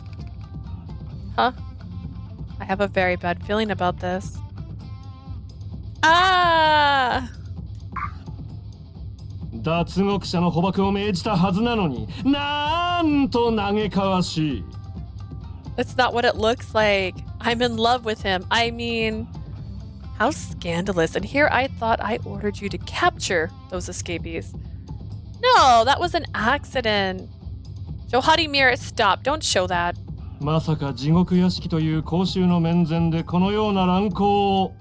Huh? I have a very bad feeling about this. Ah! 脱獄者の捕獲を命じたはずなのに、なんと嘆かわしい。That's not what it looks like. I'm in love with him. I mean, how scandalous. And here I thought I ordered you to capture those escapees. No, that was an accident. Johari mirror, stop. Don't show that. まさか地獄屋敷という公衆の面前でこのような乱行を。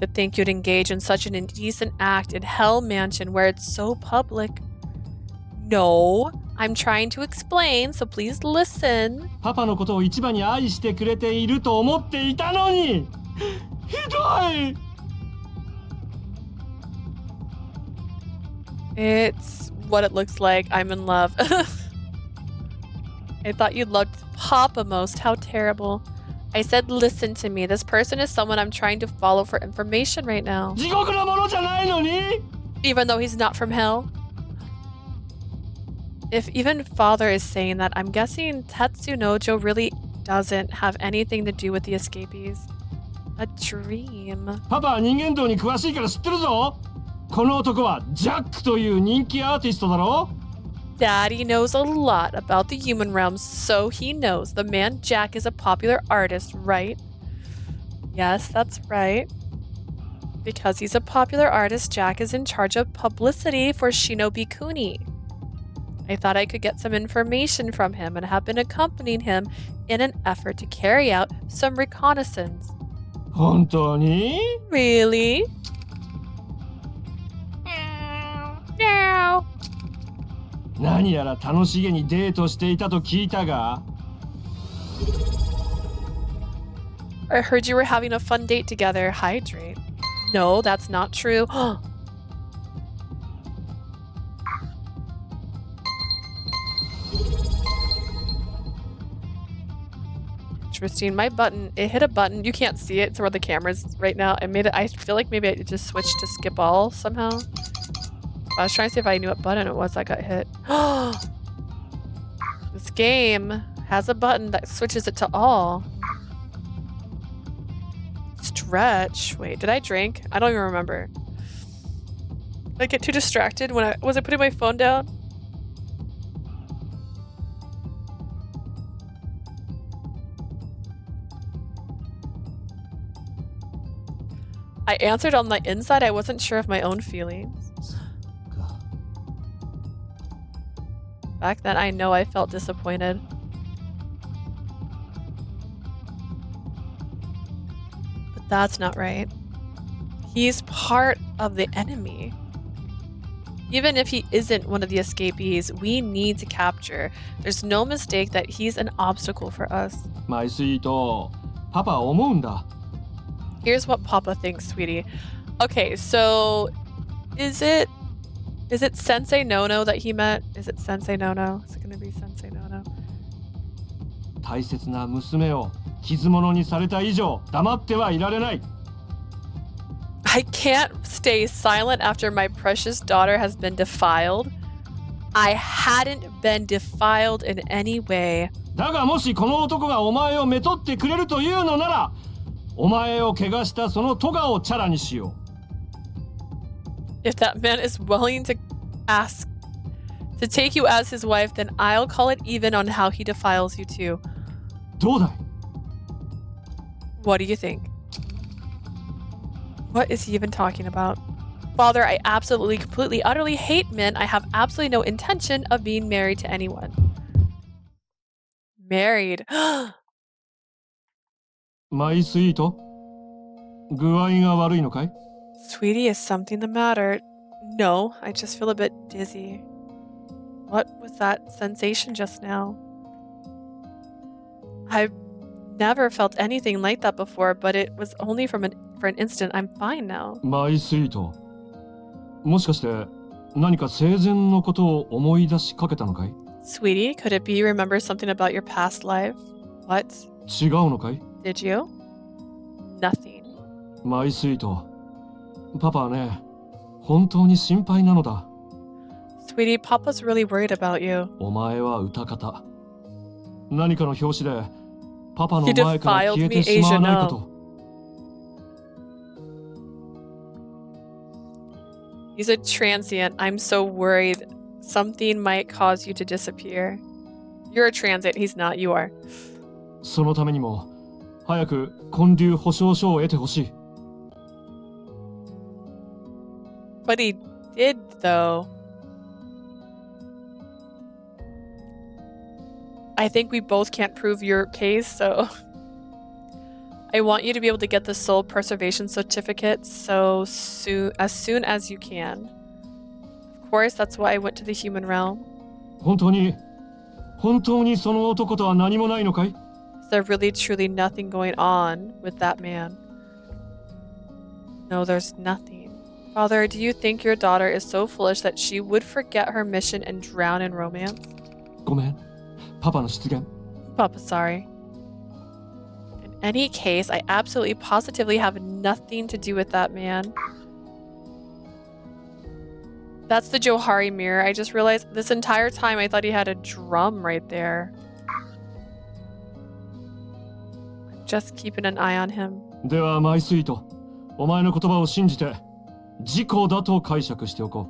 To think you'd engage in such an indecent act in Hell Mansion where it's so public. No, I'm trying to explain, so please listen. パパのことを一番に愛してくれていると思っていたのに。ひどい。It's what it looks like. I'm in love. I thought you loved Papa most. How terrible. I said, listen to me. This person is someone I'm trying to follow for information right now. 地獄のものじゃないのに。Even though he's not from hell. If even Father is saying that, I'm guessing Tetsunojo really doesn't have anything to do with the escapees. A dream. パパは人間道に詳しいから知ってるぞ。この男はジャックという人気アーティストだろ。Daddy knows a lot about the human realm, so he knows the man Jack is a popular artist, right? Yes, that's right. Because he's a popular artist, Jack is in charge of publicity for Shinobi Kuni. I thought I could get some information from him and have been accompanying him in an effort to carry out some reconnaissance. 本当に？ Really? No. 何やら楽しげにデートしていたと聞いたが。I heard you were having a fun date together. Hydrate. No, that's not true. Interesting. My button, it hit a button. You can't see it. It's where the camera's right now. It made it, I feel like maybe I just switched to skip all somehow. I was trying to see if I knew what button it was that got hit. This game has a button that switches it to all. Stretch. Wait, did I drink? I don't even remember. Did I get too distracted when I putting my phone down? I answered on the inside. I wasn't sure of my own feelings. Back then, I know I felt disappointed. But that's not right. He's part of the enemy. Even if he isn't one of the escapees, we need to capture. There's no mistake that he's an obstacle for us. マイスイート、パパは思うんだ。Here's what Papa thinks, sweetie. Okay, so is it Sensei Nono that he met? Is it Sensei Nono? Is it gonna be Sensei Nono? 大切な娘を傷物にされた以上、黙ってはいられない。I can't stay silent after my precious daughter has been defiled. I hadn't been defiled in any way. だがもしこの男がお前をめとってくれるというのなら、お前を怪我したそのトガをチャラにしよう。If that man is willing to ask To take you as his wife, then I'll call it even on how he defiles you too. どうだい What do you think? What is he even talking about? Father, I absolutely, completely, utterly hate men. I have absolutely no intention of being married to anyone. Married. My sweet, 具合が悪いのかい Sweetie, is something the matter? No, I just feel a bit dizzy. What was that sensation just now? I've never felt anything like that before, but it was only for an instant. I'm fine now. My sweet もしかして何か生前のことを思い出しかけたのかい Sweetie, could it be you remember something about your past life? What? 違うのかい Did you? Nothing. My sweet パパはね本当に心配なのだ Sweetie, Papa's really worried about you. お前は歌方何かの拍子でパパの前から消えてしまわないかと He's a transient. I'm so worried. Something might cause you to disappear. You're a transient. He's not. You are. そのためにも早く建立保証書を得てほしい But he did, though. I think we both can't prove your case, so I want you to be able to get the soul preservation certificate as soon as you can. Of course, that's why I went to the human realm. 本当にその男とは何もないのかい Is there really truly nothing going on with that man? No, there's nothing. Father, do you think your daughter is so foolish that she would forget her mission and drown in romance? ごめんパパの失言 Papa, sorry. In any case, I absolutely positively have nothing to do with that man. That's the Johari mirror. I just realized this entire time I thought he had a drum right there. Just keeping an eye on him. ではマイスイートお前の言葉を信じて事故だと解釈しておこ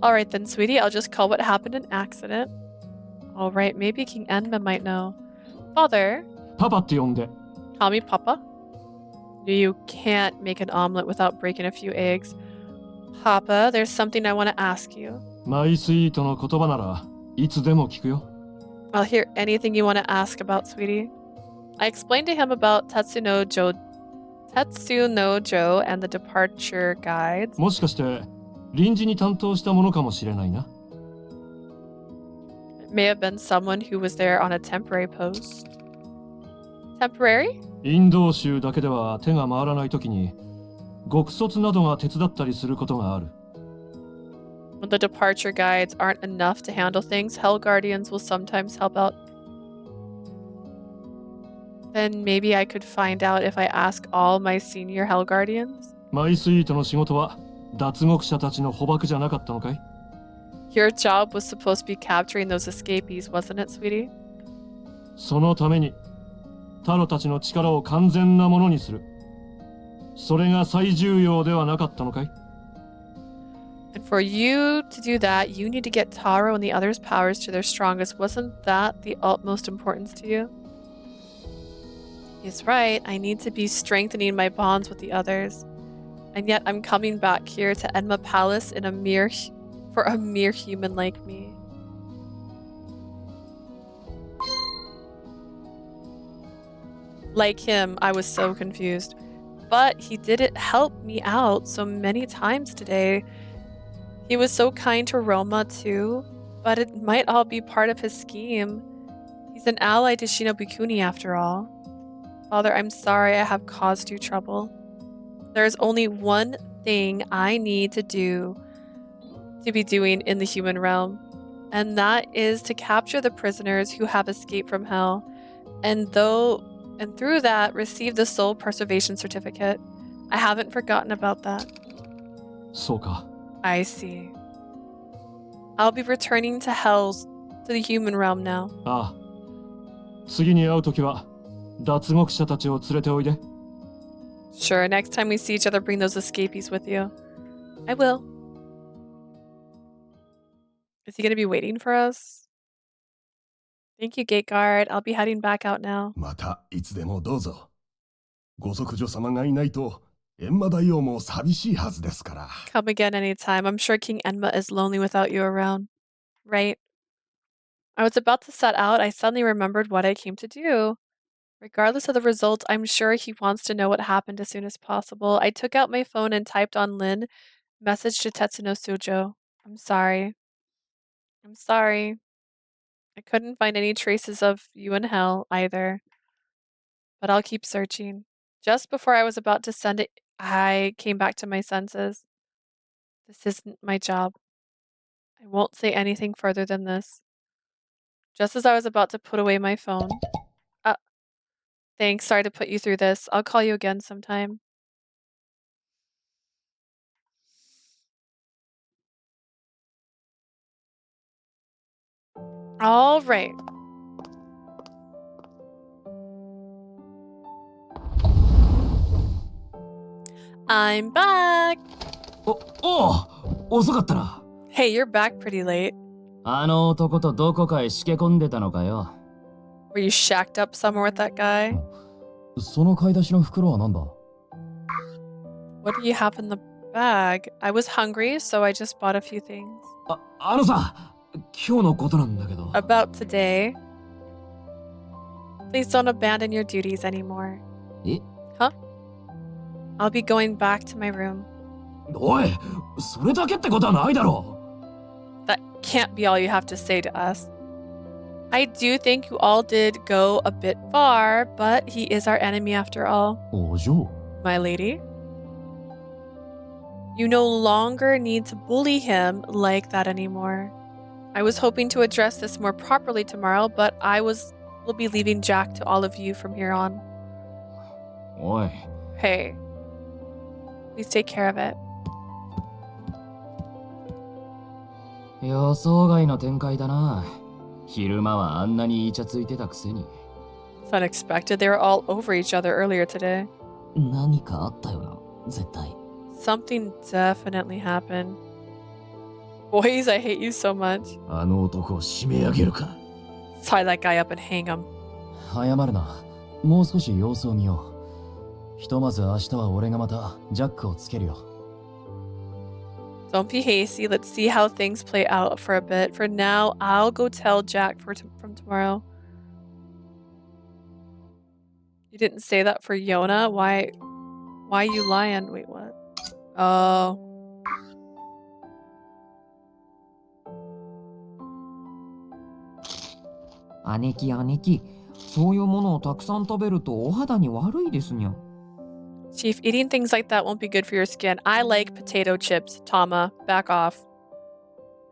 う Alright then, sweetie. I'll just call what happened an accident. Alright, maybe King Enma might know. Father. パパって呼んで Call me Papa. You can't make an omelet without breaking a few eggs. Papa, there's something I want to ask you. マイスイートの言葉ならいつでも聞くよ I'll hear anything you want to ask about, sweetie. I explained to him about Tetsu no Jo and the departure guides. もしかして臨時に担当したものかもしれないな It may have been someone who was there on a temporary post. Temporary? インド州だけでは手が回らないときに獄卒などが手伝ったりすることがある When the departure guides aren't enough to handle things, Hell Guardians will sometimes help out. Then maybe I could find out if I ask all my senior Hell Guardians? マイスイートの仕事は脱獄者たちの捕獲じゃなかったのかい Your job was supposed to be capturing those escapees, wasn't it, sweetie? そのためにタロたちの力を完全なものにするそれが最重要ではなかったのかい And for you to do that, you need to get Taro and the others' powers to their strongest. Wasn't that the utmost importance to you? He's right. I need to be strengthening my bonds with the others. And yet I'm coming back here to Enma Palace for a mere human like me. Like him, I was so confused. But he did help me out so many times today. He was so kind to Roma too, but it might all be part of his scheme. He's an ally to Shinobukuni after all. Father, I'm sorry I have caused you trouble. There's only one thing I need to be doing in the human realm, and that is to capture the prisoners who have escaped from hell, and through that receive the soul preservation certificate. I haven't forgotten about that. そうか I see. I'll be returning to the human realm now. ああ次に会うときは脱獄者たちを連れておいで Sure, next time we see each other, bring those escapees with you. I will. Is he gonna be waiting for us? Thank you, gate guard. I'll be heading back out now. またいつでもどうぞ。ご息女様がいないと、閻魔大王も寂しいはずですから。Come again anytime. I'm sure King Enma is lonely without you around. Right? I was about to set out. I suddenly remembered what I came to do. Regardless of the result, I'm sure he wants to know what happened as soon as possible. I took out my phone and typed on Lin, message to Tetsuno Sujo. I'm sorry. I'm sorry. I couldn't find any traces of you in hell either. But I'll keep searching. Just before I was about to send it, I came back to my senses. This isn't my job. I won't say anything further than this. Just as I was about to put away my phone. Thanks, sorry to put you through this. I'll call you again sometime. All right. I'm back. 遅かったな。 Hey, you're back pretty late. あの男とどこかへしけ込んでたのかよ。 Were you shacked up somewhere with that guy? その買い出しの袋はなんだ？ What do you have in the bag? I was hungry, so I just bought a few things. あのさ、今日のことなんだけど。 About today. Please don't abandon your duties anymore. え？ Huh? I'll be going back to my room. おい、それだけってことはないだろう。 That can't be all you have to say to us. I do think you all did go a bit far, but he is our enemy after all. お嬢。 My lady. You no longer need to bully him like that anymore. I was hoping to address this more properly tomorrow, but will be leaving Jack to all of you from here on. おい。 Hey. Please take care of it. 予想外の展開だな。昼間はあんなにイチャついてたくせに。 It's unexpected. They were all over each other earlier today. 何かあったよな、絶対。 Something definitely happened. Boys, I hate you so much. あの男を締め上げるか。 Tie that guy up and hang him. 謝るな。もう少し様子を見よう。ひとまず明日は俺がまたジャックをつけるよ。 Don't be hasty. Let's see how things play out for a bit. For now, I'll go tell Jack from tomorrow. You didn't say that for Yona? Why you lying? Wait, what? Oh. 姉貴、そういうものをたくさん食べるとお肌に悪いですにゃ。 Chief, eating things like that won't be good for your skin. I like potato chips. Tama, back off.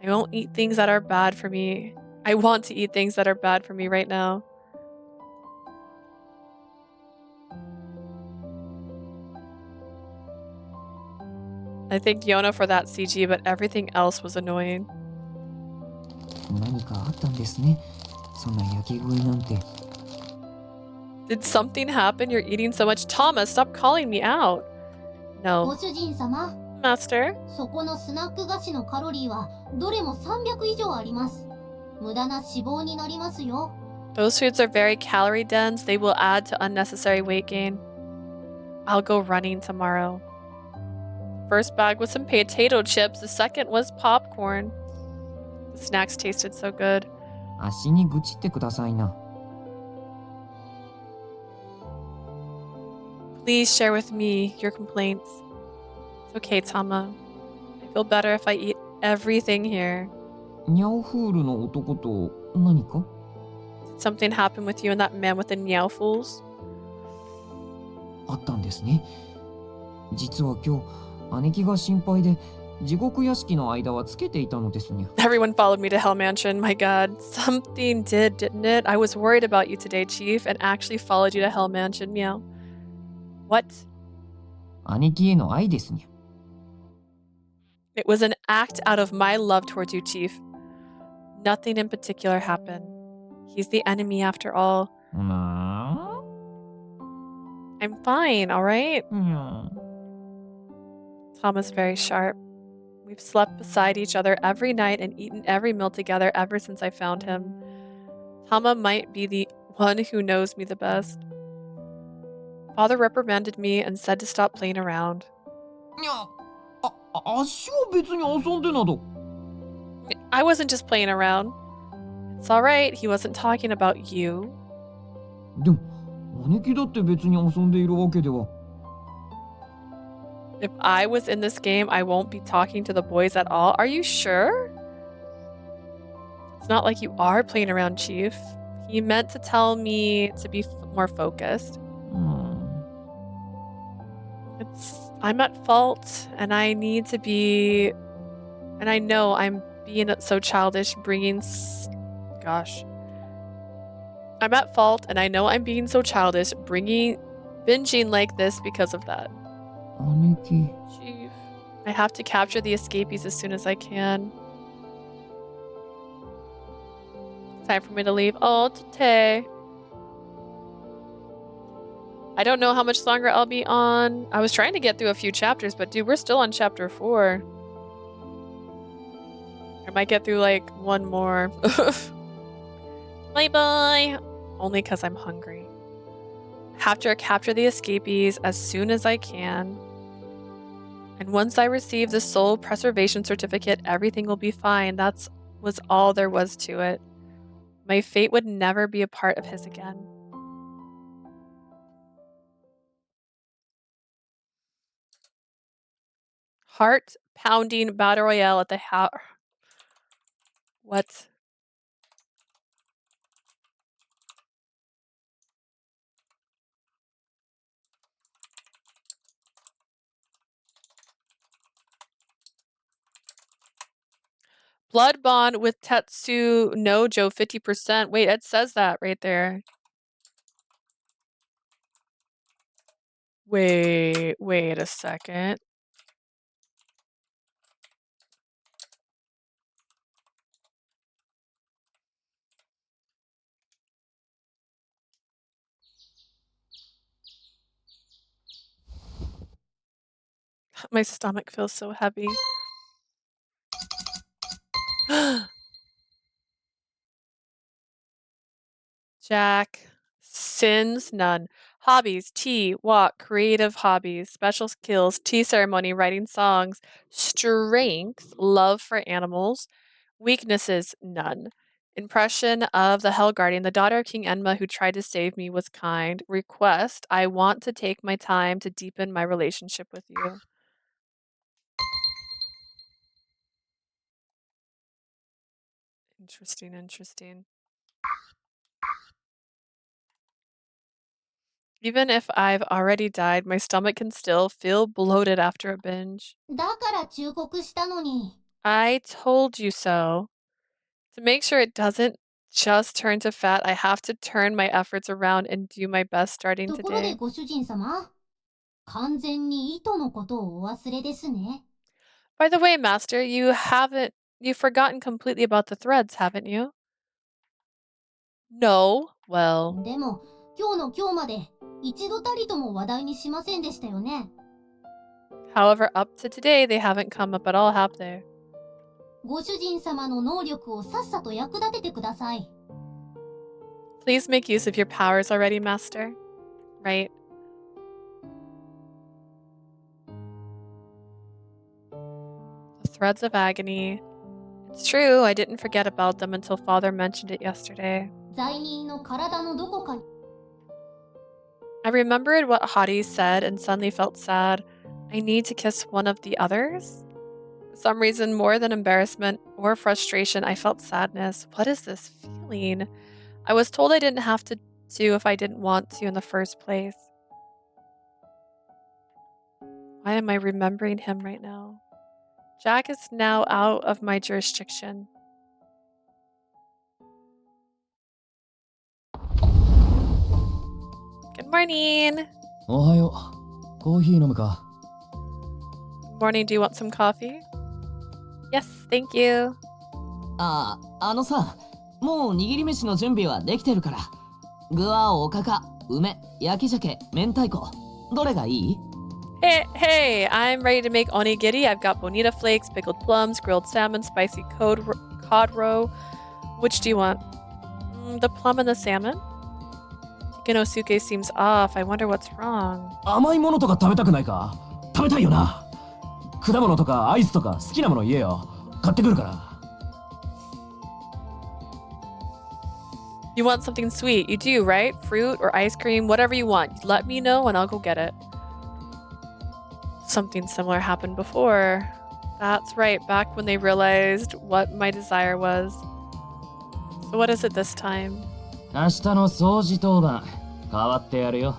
I won't eat things that are bad for me. I want to eat things that are bad for me right now. I think Yona for that CG, but everything else was annoying. 何かあったんですね。そんな焼き食いなんて。 Did something happen? You're eating so much. Thomas, stop calling me out. ご No. 主人様、 Master? そこのスナック菓子のカロリーはどれも300以上あります。無駄な脂肪になりますよ。 Those foods are very calorie dense. They will add to unnecessary weight gain. I'll go running tomorrow. First bag was some potato chips. The second was popcorn. The snacks tasted so good. 足に愚痴ってくださいな。 Please share with me your complaints. It's okay, Tama. I feel better if I eat everything here. ニャオフールの男と何か？ Did something happen with you and that man with the Niao fools? あったんですね。実は今日、姉貴が心配で地獄屋敷の間はつけていたのですにゃ。 Everyone followed me to Hell Mansion. My god. Something did, didn't it? I was worried about you today, Chief, and actually followed you to Hell Mansion. Meow. What? 姉貴への愛ですにゃ。 It was an act out of my love towards you, Chief. Nothing in particular happened. He's the enemy after all. な I'm fine, alright? あ？ Tom is very sharp. We've slept beside each other every night and eaten every meal together ever since I found him. Tama might be the one who knows me the best. Father reprimanded me and said to stop playing around. I wasn't just playing around. It's alright, he wasn't talking about you. If I was in this game, I won't be talking to the boys at all. Are you sure? It's not like you are playing around, Chief. He meant to tell me to be more focused. I'm at fault, and I need to be... And I know I'm being so childish, Gosh. I'm at fault, and I know I'm being so childish, binging like this because of that. Chief. I have to capture the escapees as soon as I can. Time for me to leave. Oh, Tate. I don't know how much longer I'll be on. I was trying to get through a few chapters, but dude, we're still on chapter 4. I might get through like one more. Bye-bye. Only because I'm hungry. Have to capture the escapees as soon as I can. And once I receive the soul preservation certificate, everything will be fine. That was all there was to it. My fate would never be a part of his again. Heart-pounding battle royale at the house. What? Blood bond with Tetsu Nojo 50%. Wait, it says that right there. Wait a second. My stomach feels so heavy. Jack. Sins, none. Hobbies, tea, walk, creative hobbies, special skills, tea ceremony, writing songs. Strength, love for animals. Weaknesses, none. Impression of the Hell Guardian, the daughter of King Enma who tried to save me, was kind. Request, I want to take my time to deepen my relationship with you. Interesting. Even if I've already died, my stomach can still feel bloated after a binge. だから忠告したのに。 I told you so. To make sure it doesn't just turn to fat, I have to turn my efforts around and do my best starting ところで today. ご主人様、完全に糸のことをお忘れですね。 By the way, Master, you've forgotten completely about the threads, haven't you? No. Well. でも、今日の今日まで一度たりとも話題にしませんでしたよね。 However, up to today, they haven't come up at all, have they? ご主人様の能力をさっさと役立ててください。 Please make use of your powers already, Master. Right? The threads of agony. It's true, I didn't forget about them until Father mentioned it yesterday. 罪人の体のどこかに I remembered what Hadi said and suddenly felt sad. I need to kiss one of the others? For some reason, more than embarrassment or frustration, I felt sadness. What is this feeling? I was told I didn't have to if I didn't want to in the first place. Why am I remembering him right now? Jack is now out of my jurisdiction. Good morning. おはよう。コーヒー飲むか？ Good morning. Do you want some coffee? Yes, thank you. あさ、もう握り飯の準備はできてるから。具はおかか、梅、焼き鮭、明太子。どれがいい？ Hey, I'm ready to make onigiri. I've got bonita flakes, pickled plums, grilled salmon, spicy cod roe. Which do you want? The plum and the salmon? Hikinosuke seems off. I wonder what's wrong. 甘いものとか食べたくないか？食べたいよな。果物とかアイスとか好きなもの言えよ。買ってくるから。You want something sweet? You do, right? Fruit or ice cream, whatever you want. Let me know and I'll go get it. Something similar happened before. That's right, back when they realized what my desire was. So what is it this time? 明日の掃除当番代わってやるよ。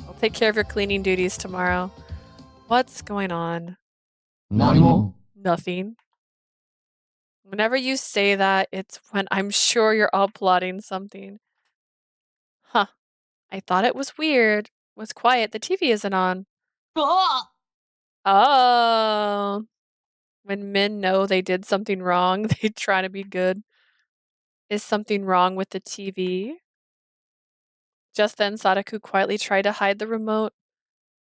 I'll take care of your cleaning duties tomorrow. What's going on? 何も。Nothing. Whenever you say that, it's when I'm sure you're all plotting something. Huh. I thought it was weird. It was quiet. The TV isn't on. Oh. When men know they did something wrong, they try to be good. Is something wrong with the TV? Just then, Sadaku quietly tried to hide the remote.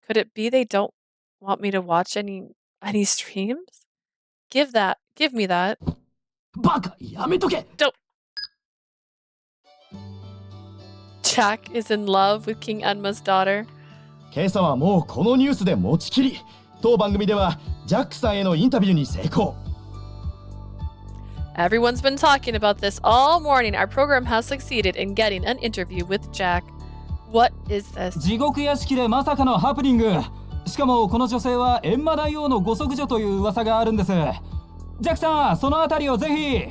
Could it be they don't want me to watch any streams? Give me that. バカ、やめとけ。 Don't. Jack is in love with King Enma's daughter. 今朝はもうこのニュースで持ちきり。当番組ではジャックさんへのインタビューに成功。Everyone's been talking about this all morning. Our program has succeeded in getting an interview with Jack. What is this? 地獄屋敷でまさかのハプニング。しかもこの女性は閻魔大王のご息女という噂があるんです。ジャックさん、そのあたりをぜひ。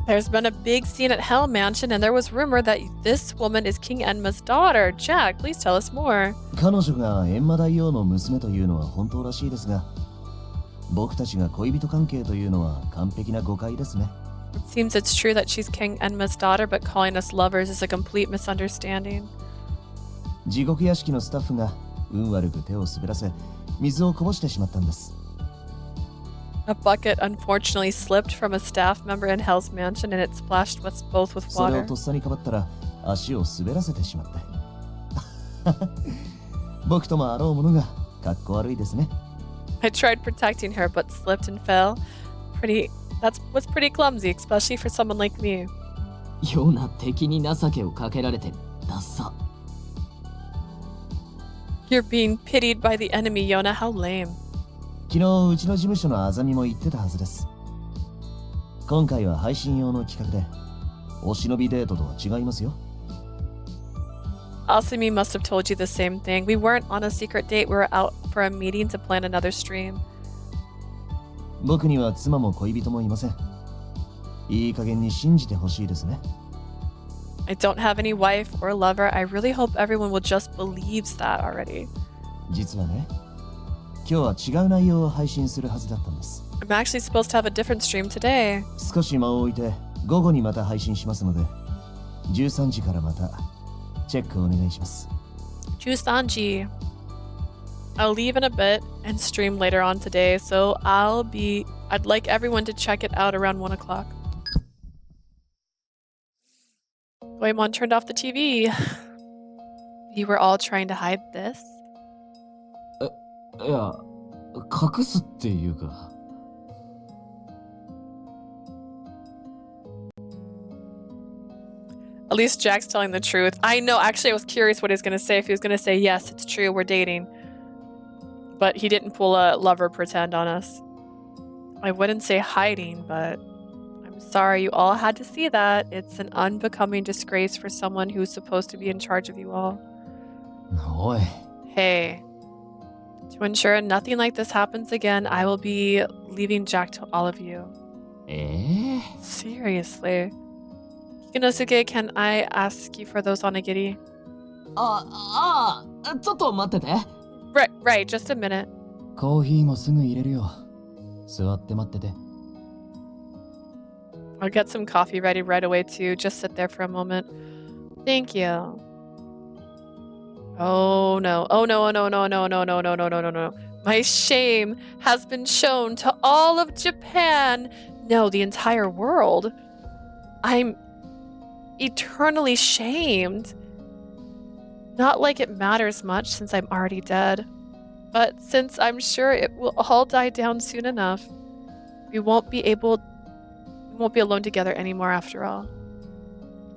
There's been a big scene at Hell Mansion, and there was rumor that this woman is King Enma's daughter. Jack, please tell us more. 彼女が閻魔大王の娘というのは本当らしいですが、僕たちが恋人関係というのは完璧な誤解ですね。It seems it's true that she's King Enma's daughter, but calling us lovers is a complete misunderstanding. 地獄屋敷のスタッフが運悪く手を滑らせ、水をこぼしてしまったんです。A bucket unfortunately slipped from a staff member in Hell's Mansion, and it splashed us both with それ water. をとっさにかばったら足を滑らせてしまって。僕ともあろうものがかっこ悪いですね。I tried protecting her, but slipped and fell. That was pretty clumsy, especially for someone like me. ような敵に情けをかけられてダッサ。You're being pitied by the enemy, Yona. How lame. 昨日うちの事務所のあざみも言ってたはずです。今回は配信用の企画でお忍びデートとは違いますよ。Asumi must have told you the same thing. We weren't on a secret date. We were out for a meeting to plan another stream. 僕には妻も恋人もいません。いい加減に信じてほしいですね。I don't have any wife or lover. I really hope everyone will just believes that already. 実はね、今日は違う内容を配信するはずだったんです。I'm actually supposed to have a different stream today. 少し間を置いて午後にまた配信しますので、13時からまたチェックお願いします。13지. I'll leave in a bit and stream later on today, so I'd like everyone to check it out around 1 o'clock. Goemon turned off the TV. You were all trying to hide this? いや、隠すっていうか。At least Jack's telling the truth. I know, actually I was curious what he was going to say. If he was going to say, yes, it's true, we're dating. But he didn't pull a lover pretend on us. I wouldn't say hiding, but I'm sorry you all had to see that. It's an unbecoming disgrace for someone who's supposed to be in charge of you all. おい。 Hey, to ensure nothing like this happens again, I will be leaving Jack to all of you. Seriously. Hikinosuke, can I ask you for those onigiri? ちょっと待ってて。Right, just a minute. コーヒーもすぐ入れるよ。座って待ってて。I'll get some coffee ready right away too. Just sit there for a moment. Thank you. Oh no. Oh no, oh no, no, no, no, no, no, no, no, no, no. My shame has been shown to all of Japan. No, the entire world. I'm eternally shamed. Not like it matters much since I'm already dead. But since I'm sure it will all die down soon enough, we won't be alone together anymore after all.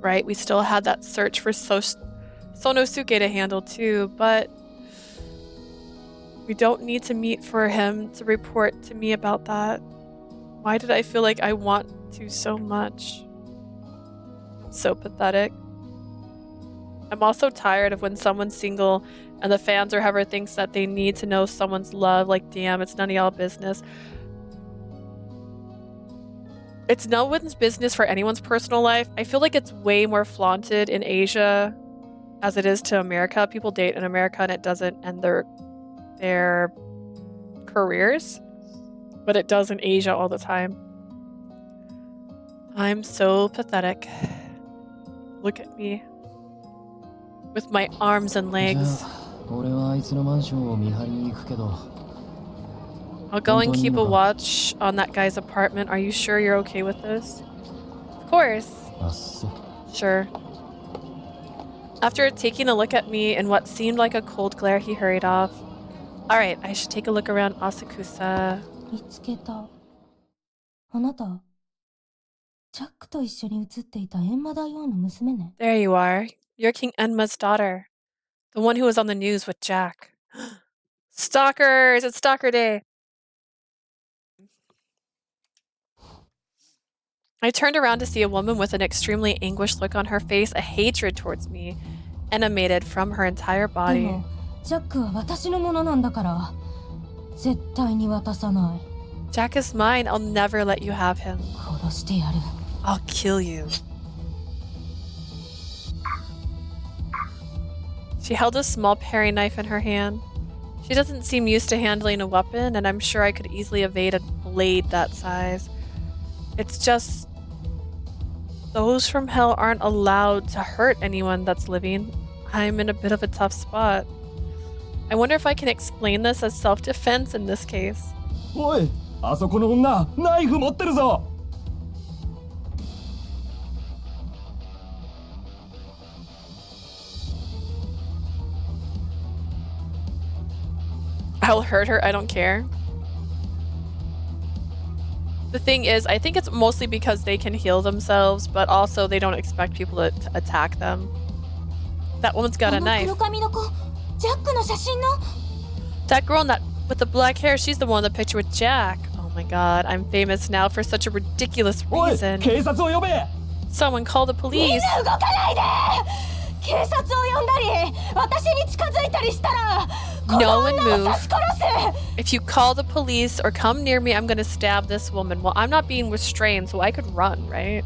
Right? We still had that search for Sonosuke to handle too, but we don't need to meet for him to report to me about that. Why did I feel like I want to so much? So pathetic. I'm also tired of when someone's single and the fans or whoever thinks that they need to know someone's love. Like, damn, it's none of y'all business. It's no one's business for anyone's personal life. I feel like it's way more flaunted in Asia as it is to America. People date in America and it doesn't end their careers, but it does in Asia all the time. I'm so pathetic. Look at me. With my arms and legs. I'll go and keep a watch on that guy's apartment. Are you sure you're okay with this? Of course. Sure. After taking a look at me in what seemed like a cold glare, he hurried off. Alright, I should take a look around Asakusa. There you are. You're King Enma's daughter. The one who was on the news with Jack. Stalkers! It's stalker day! I turned around to see a woman with an extremely anguished look on her face, a hatred towards me, animated from her entire body. Jack is mine. I'll never let you have him. I'll kill you. She held a small paring knife in her hand. She doesn't seem used to handling a weapon, and I'm sure I could easily evade a blade that size. It's just... those from hell aren't allowed to hurt anyone that's living. I'm in a bit of a tough spot. I wonder if I can explain this as self-defense in this case. Oi! あそこの女、ナイフ持ってるぞ! I'll hurt her, I don't care. The thing is, I think it's mostly because they can heal themselves, but also they don't expect people to attack them. That woman's got a knife. That girl with the black hair, she's the one in the picture with Jack. Oh my god, I'm famous now for such a ridiculous reason. Someone call the police. No one move. If you call the police or come near me, I'm gonna stab this woman. Well, I'm not being restrained, so I could run, right?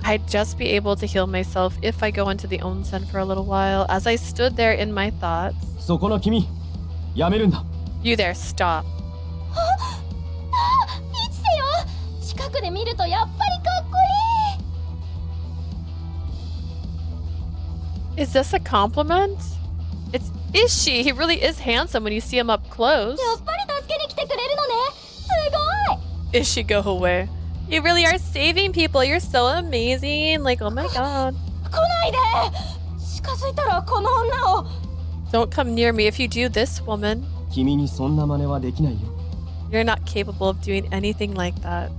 I'd just be able to heal myself if I go into the onsen for a little while. As I stood there in my thoughts. You there, stop. Is this a compliment? Is she? He really is handsome when you see him up close. Is she go away? You really are saving people. You're so amazing. Like, oh my god. Don't come near me. If you do, this woman. You're not capable of doing anything like that.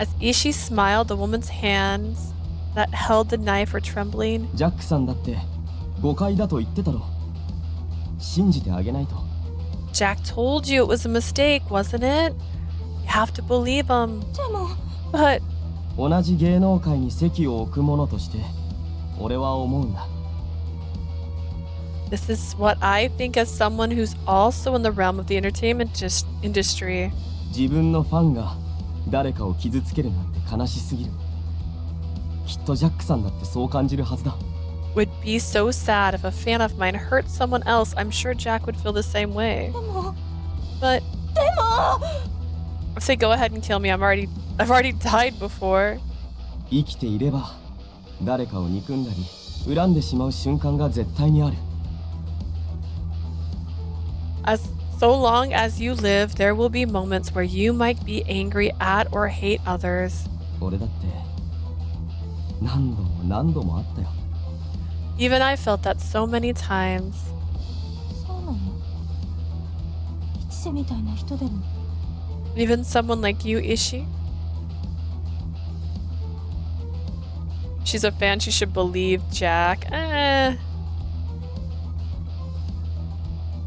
As Ishii smiled, the woman's hands that held the knife were trembling. Jack told you it was a mistake, wasn't it? You have to believe him. But... this is what I think as someone who's also in the realm of the entertainment industry. Would be so sad if a fan of mine hurt someone else. I'm sure Jack would feel the same way. But... I say go ahead and kill me. I've already died before. As so long as you live, there will be moments where you might be angry at or hate others. Even I felt that so many times. 者みたいな人でも。 Even someone like you, is she? She's a fan, she should believe Jack.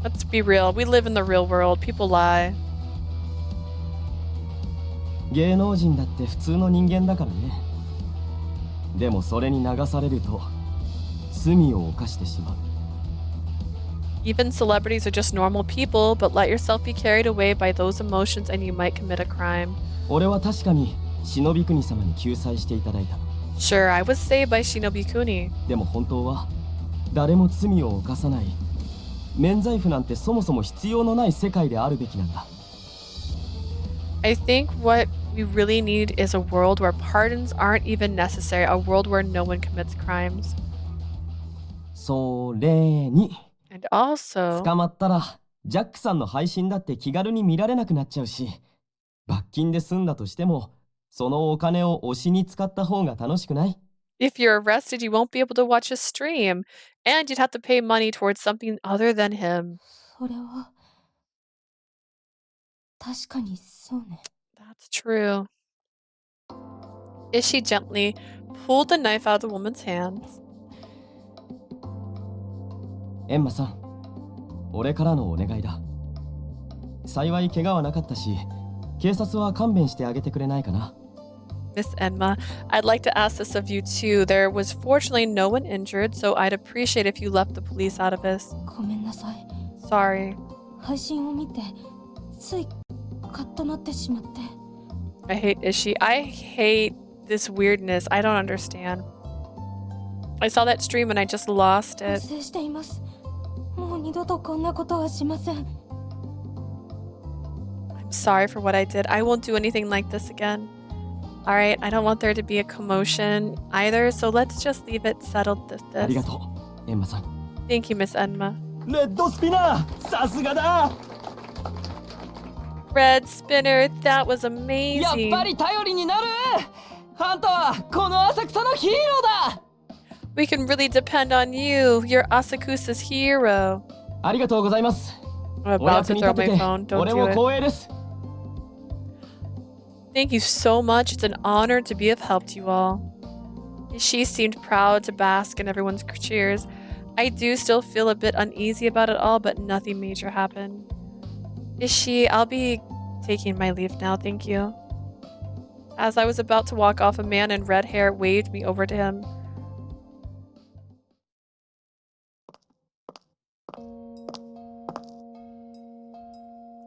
Let's be real. We live in the real world. People lie. 芸能人だって普通の人間だからね。でもそれに流されると罪を犯してしまう。 Even celebrities are just normal people, but let yourself be carried away by those emotions and you might commit a crime. 俺は確かに忍び国様に救済していただいた。 Sure, I was saved by Shinobi Kuni. でも本当は誰も罪を犯さない免罪符なんてそもそも必要のない世界であるべきなんだ。 I think what we really need is a world where pardons aren't even necessary, a world where no one commits crimes. それに And also, 捕まったらジャックさんの配信だって気軽に見られなくなっちゃうし、罰金で済んだとしてもそのお金を推しに使った方が楽しくない？ if you're arrested, you won't be able to watch a stream, and you'd have to pay money towards something other than him. それは確かにそうね。 That's true. Ishii gently pulled the knife out of the woman's hands. エンマさん、俺からのお願いだ。幸い怪我はなかったし、警察は勘弁してあげてくれないかな。 Miss Enma, I'd like to ask this of you too. There was fortunately no one injured, so I'd appreciate if you left the police out of this. ごめんなさい。 Sorry. 配信を見てついカッとなってしまって。 I hate Ishii. I hate this weirdness. I don't understand. I saw that stream and I just lost 反 it. 省しています。もう二度とこんなことはしません。 I'm sorry for what I did. I won't do anything like this again. Alright, I don't want there to be a commotion either, so let's just leave it settled with あり this. がとう、エンマさん。 Thank you, Miss Enma. レッドスピナー、さすがだ。 Red Spinner, that was やっ amazing. ぱり頼りになる。あんたはこの浅草のヒーローだ。 We can really depend on you. You're Asakusa's hero. ありがとうございます。 I'm お about 役 to に throw 立て my て phone. Don't 俺 do も it. 光栄です。 Thank you so much. It's an honor to be of help to you all. She seemed proud to bask in everyone's cheers. I do still feel a bit uneasy about it all, but nothing major happened. I'll be taking my leave now, thank you. As I was about to walk off, a man in red hair waved me over to him.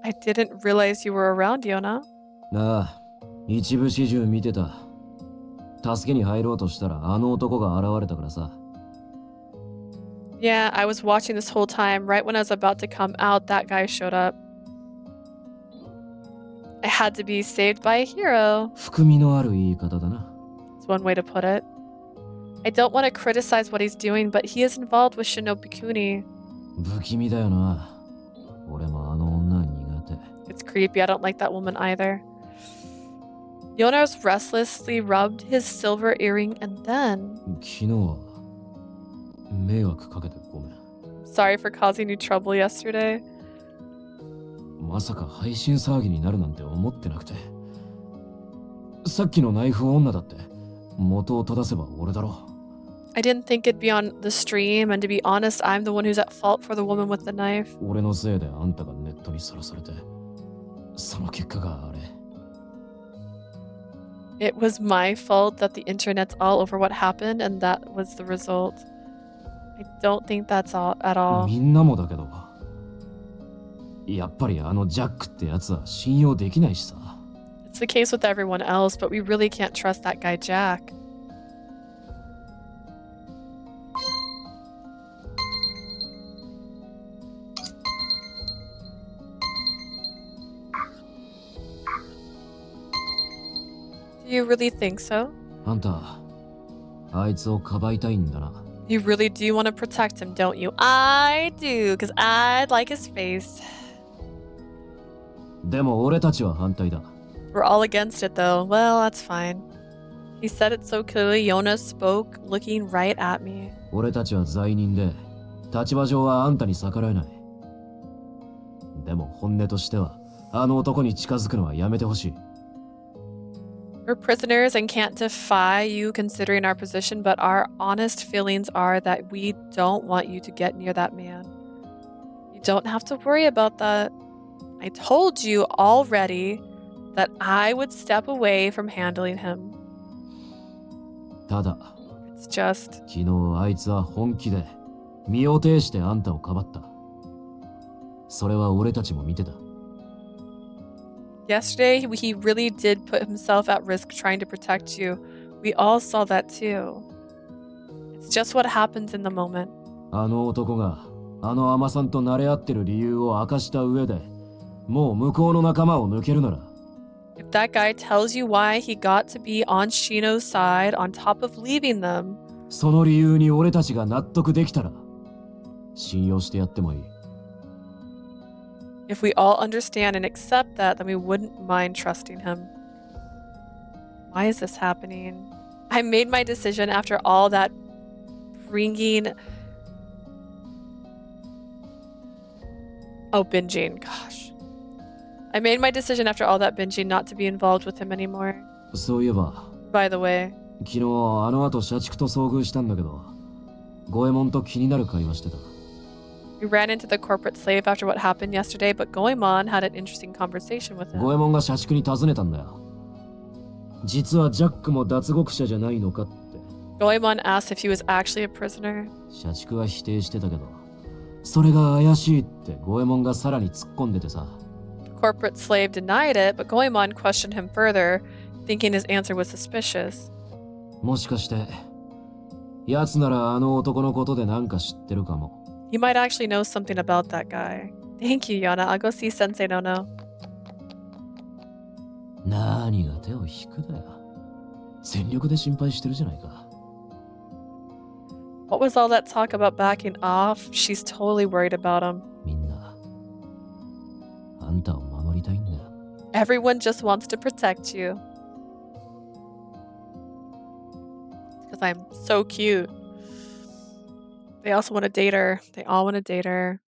I didn't realize you were around, Yona. なあ、一部始終見てた。助けに入ろうとしたらあの男が現れたからさ。Yeah, I was watching this whole time. Right when I was about to come out, that guy showed up. I had to be saved by a hero. 含みのある言い方だな。That's one way to put it. I don't want to criticize what he's doing, but he is involved with Shinobi Kuni. 不気味だよな。俺もあの女苦手。 It's creepy. I don't like that woman either. Jonas restlessly rubbed his silver earring and then... 昨日は迷惑かけてごめん。 Sorry for causing you trouble yesterday. まさか配信騒ぎになるなんて思ってなくて。さっきのナイフ女だって元を正せば俺だろ。 I didn't think it'd be on the stream, and to be honest, I'm the one who's at fault for the woman with the knife. 俺のせいであんたがネットにさらされて、その結果があれ。 It was my fault that the internet's all over what happened, and that was the result. I don't think that's all at all. みんなもだけど、やっぱりあのジャックってやつは信用できないしさ。 It's the case with everyone else, but we really can't trust that guy Jack. Do you really think so? あんた、あいつをかばいたいんだな。 You really do want to protect him, don't you? I do, because I'd like his face. でも俺たちは反対だ。 We're all against it, though. Well, that's fine. He said it so clearly. Jonas spoke, looking right at me. 俺たちは罪人で、立場上はあんたに逆らえない。でも本音としては、あの男に近づくのはやめてほしい。We're prisoners and can't defy you considering our position, but our honest feelings are that we don't want you to get near that man. You don't have to worry about that. I told you already that I would step away from handling him. ただ、It's just... 昨日あいつは本気で身を挺してあんたをかばった。それは俺たちも見てた。Yesterday, he really did put himself at risk trying to protect you. We all saw that too. It's just what happens in the moment. あの男があの海女さんと慣れ合ってる理由を明かした上で、もう向こうの仲間を抜けるなら。If that guy tells you why he got to be on Shino's side on top of leaving them, その理由に俺たちが納得できたら、信用してやってもいい。if we all understand and accept that, then we wouldn't mind trusting him. Why is this happening? I made my decision after all that bringing... Oh, binging. Gosh. I made my decision after all that binging not to be involved with him anymore. そういえば、By the way, 昨日あの後社畜と遭遇したんだけど、五右衛門と気になる会話してた。we ran into the corporate slave after what happened yesterday, but Goemon had an interesting conversation with him. 五右衛門が社畜に尋ねたんだよ。実はジャックも脱獄者じゃないのかって。Goemon asked if he was actually a prisoner. 社畜は否定してたけど、それが怪しいって五右衛門がさらに突っ込んでてさ。The corporate slave denied it, but Goemon questioned him further, thinking his answer was suspicious. もしかして、奴ならあの男のことでなんか知ってるかも。You might actually know something about that guy. Thank you, Yana. I'll go see Sensei Nono. 何が手を引くだよ。全力で心配してるじゃないか。What was all that talk about backing off? She's totally worried about him. みんな、あんたを守りたいんだよ。Everyone just wants to protect you. Because I'm so cute. They also want to date her. They all want to date her.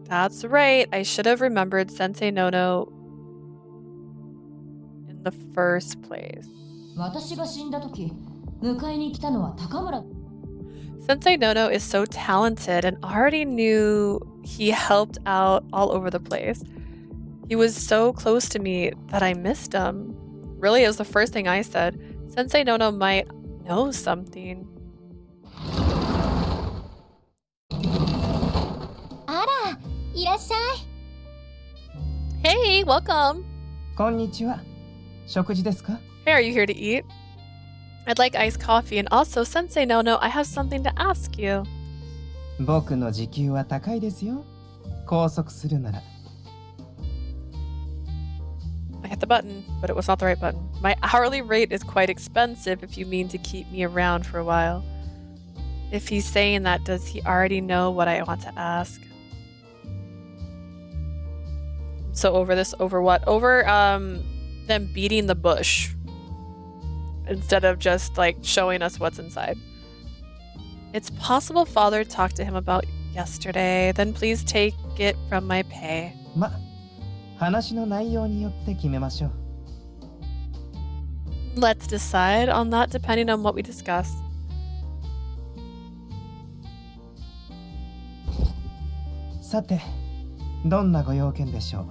That's right. I should have remembered Sensei Nono in the first place. 私が死んだ時、迎えに来たのは高村。Sensei Nono is so talented and already knew he helped out all over the place. He was so close to me that I missed him. Really, it was the first thing I said. Sensei Nono might know something. あら、いらっしゃい。Hey, welcome. こんにちは。食事ですか？ Hey, are you here to eat? I'd like iced coffee, and also, Sensei Nono, I have something to ask you. 僕の時給は高いですよ。拘束するなら。I hit the button, but it was not the right button. My hourly rate is quite expensive if you mean to keep me around for a while. If he's saying that, does he already know what I want to ask? So over what? Over them beating the bush instead of just like showing us what's inside. It's possible Father talked to him about yesterday. Then please take it from my pay. 話の内容によって決めましょう。Let's decide on that depending on what we discuss. さて、どんなご用件でしょう？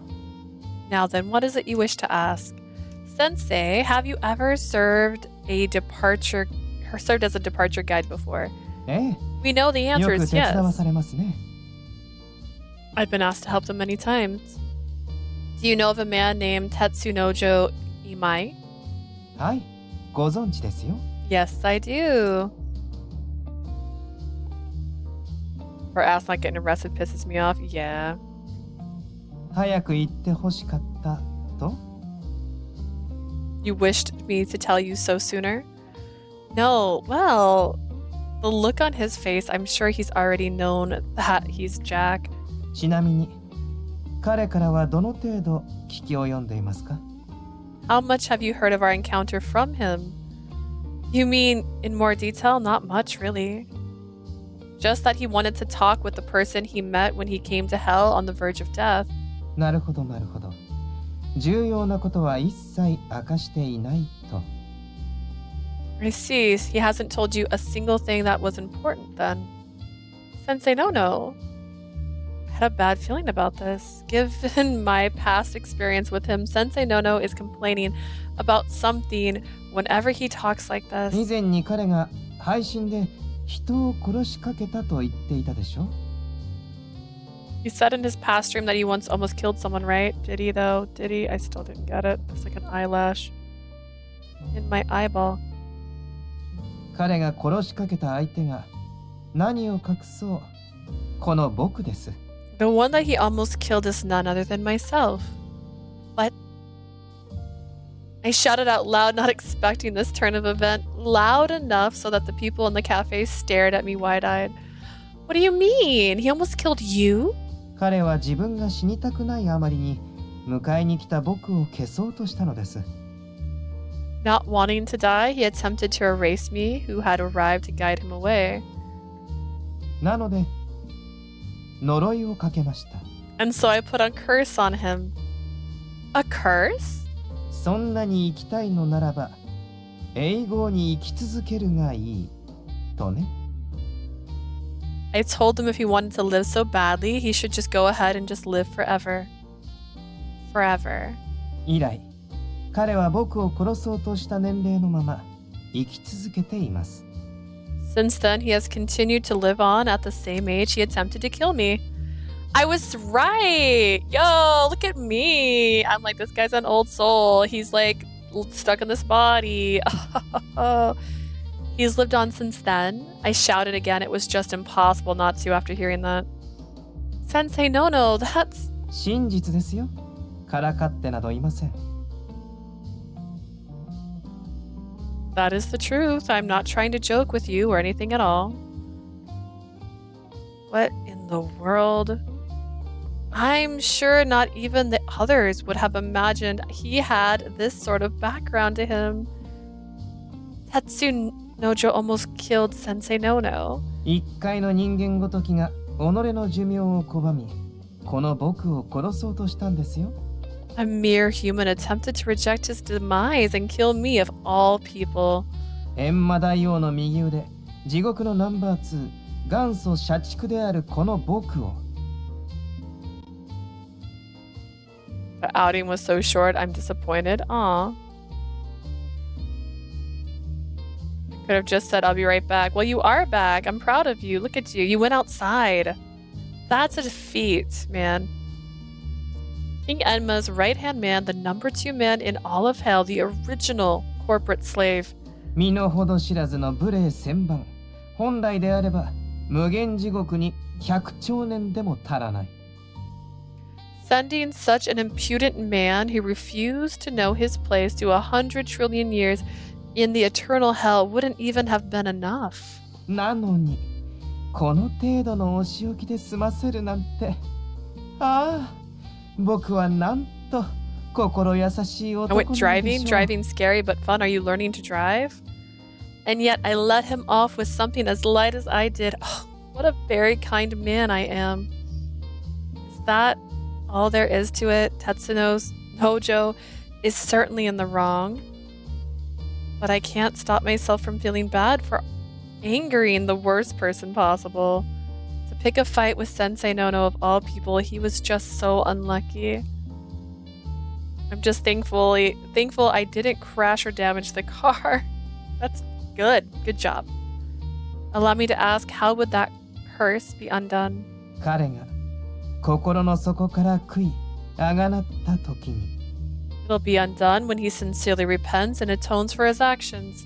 Now then, what is it you wish to ask? Sensei, have you ever served as a departure guide before? ええ。 We know the よ answer く is 手伝わ yes. されますね。 I've been asked to help them many times. Do you know of a man named Tetsunojo Imai? はい、ご存知ですよ。 Yes, I do. Her ass not getting arrested pisses me off. Yeah. 早く言ってほしかったと？ You wished me to tell you so sooner? No, well, the look on his face, I'm sure he's already known that he's Jack. ちなみに、彼からはどの程度聞き及んでいますか？ How much have you heard of our encounter from him? You mean in more detail? Not much, really. Just that he wanted to talk with the person he met when he came to hell on the verge of death. なるほどなるほど。重要なことは一切明かしていないと。I see. He hasn't told you a single thing that was important then. Sensei no. I had a bad feeling about this. Given my past experience with him, Sensei no is complaining about something whenever he talks like this. 以前に彼が配信で人を殺しかけたと言っていたでしょ? He said in his past stream that he once almost killed someone, right? Did he though? Did he? I still didn't get it. There's like an eyelash in my eyeball. 彼が殺しかけた相手が何を隠そうこの僕です。The one that he almost killed is none other than myself. What? I shouted out loud, not expecting this turn of event, loud enough so that the people in the cafe stared at me wide-eyed. What do you mean? He almost killed you? 彼は自分が死にたくないあまりに迎えに来た僕を消そうとしたのです。Not wanting to die, he attempted to erase me, who had arrived to guide him away. なので、呪いをかけました。And so I put a curse on him. A curse? そんなに生きたいのならば、永劫に生き続けるがいい、とね。I told him if he wanted to live so badly, he should just go ahead and just live forever. Forever. 以来、彼は僕を殺そうとした年齢のまま生き続けています。Since then, he has continued to live on at the same age he attempted to kill me. I was right! Yo, look at me! I'm like, this guy's an old soul. He's like stuck in this body. He's lived on since then. I shouted again. It was just impossible not to after hearing that. Sensei no, that's... 真実ですよ。からかってなどいません。That is the truth. I'm not trying to joke with you or anything at all. What in the world? I'm sure not even the others would have imagined he had this sort of background to him. Tetsu Nojo almost killed Sensei Nono. 一回の人間ごときが己の寿命を拒み、この僕を殺そうとしたんですよ。A mere human attempted to reject his demise and kill me of all people. 閻魔大王の右腕、地獄のナンバー2、元祖社畜であるこの僕を。The outing was so short, I'm disappointed. Aw. I could have just said, I'll be right back. Well, you are back. I'm proud of you. Look at you. You went outside. That's a defeat, man. King Enma's right-hand man, the number 2 man in all of hell, the original corporate slave. 身の程知らずの無礼千番。本来であれば、無限地獄に100兆年でも足らない。Sending such an impudent man who refused to know his place to 100 trillion years in the eternal hell wouldn't even have been enough. なのに、この程度のお仕置きで済ませるなんて。ああ。僕はなんと心優しい男 I went driving scary but fun. Are you learning to drive? And yet I let him off with something as light as I did. Oh, what a very kind man I am. Is that all there is to it? Tetsuno's Nojo is certainly in the wrong. But I can't stop myself from feeling bad for angering the worst person possible. Pick a fight with Sensei Nono of all people. He was just so unlucky. I'm just thankful I didn't crash or damage the car. That's good. Good job. Allow me to ask, how would that curse be undone? 彼が心の底から悔い、あがなった時に。It'll be undone when he sincerely repents and atones for his actions.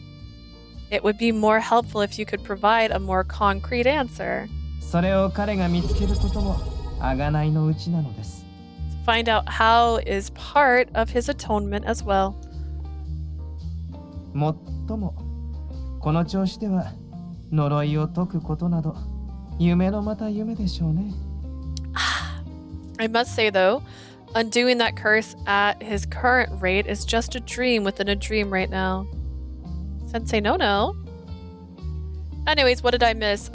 It would be more helpful if you could provide a more concrete answer. それを彼が見つけることも贖いのうちなのです。To find out how is part of his atonement as well. もっとも、この調子では呪いを解くことなど夢のまた夢でしょうね。I must say though, undoing that curse at his current rate is just a dream within a dream right now. Sensei no. Anyways, what did I miss?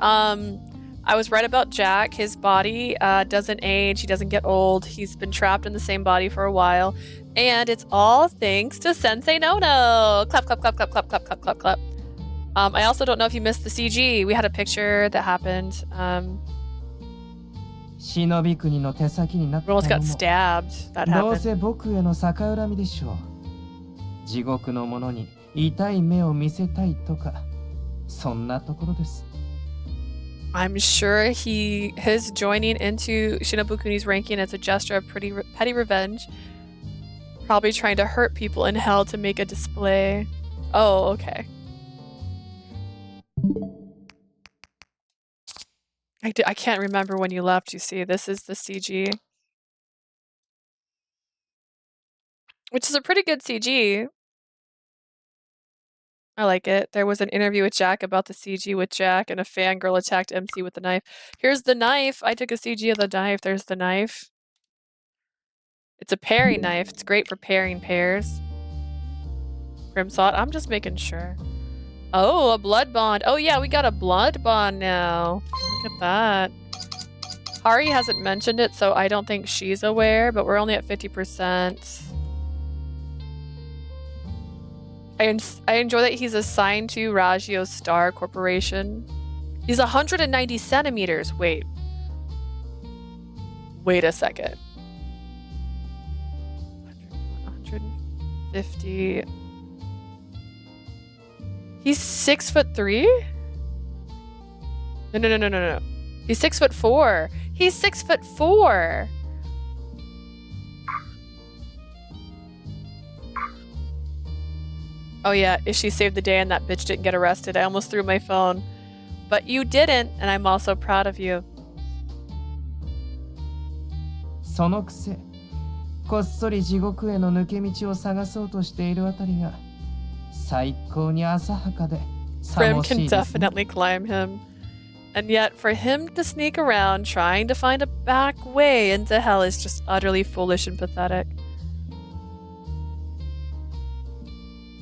I was right about Jack. His body doesn't age. He doesn't get old. He's been trapped in the same body for a while. And it's all thanks to Sensei Nono. Clap, clap, clap, clap, clap, clap, clap, clap, clap. I also don't know if you missed the CG. We had a picture that happened. We almost got stabbed. That happened. どうせ僕への逆恨みでしょう。地獄の者に痛い目を見せたいとか、そんなところです。I'm sure his joining into Shinobukuni's ranking is a gesture of pretty petty revenge. Probably trying to hurt people in hell to make a display. Oh, okay. I can't remember when you left, you see. This is the CG. Which is a pretty good CG. I like it. There was an interview with Jack about the CG with Jack, and a fangirl attacked MC with the knife. Here's the knife. I took a CG of the knife. There's the knife. It's a pairing knife. It's great for pairing pairs. Grimsalt. I'm just making sure. Oh, a blood bond. Oh yeah, we got a blood bond now. Look at that. Hari hasn't mentioned it, so I don't think she's aware, but we're only at 50%. I enjoy that he's assigned to Raggio Star Corporation. He's 190 centimeters. Wait a second. 150. He's 6'3"? No. He's 6'4". He's 6'4". Oh yeah, Ishii saved the day and that bitch didn't get arrested. I almost threw my phone. But you didn't, and I'm also proud of you. そのくせ、こっそり地獄への抜け道を探そうとしているあたりが最高に浅はかで Prim can definitely climb him. And yet, for him to sneak around trying to find a back way into hell is just utterly foolish and pathetic.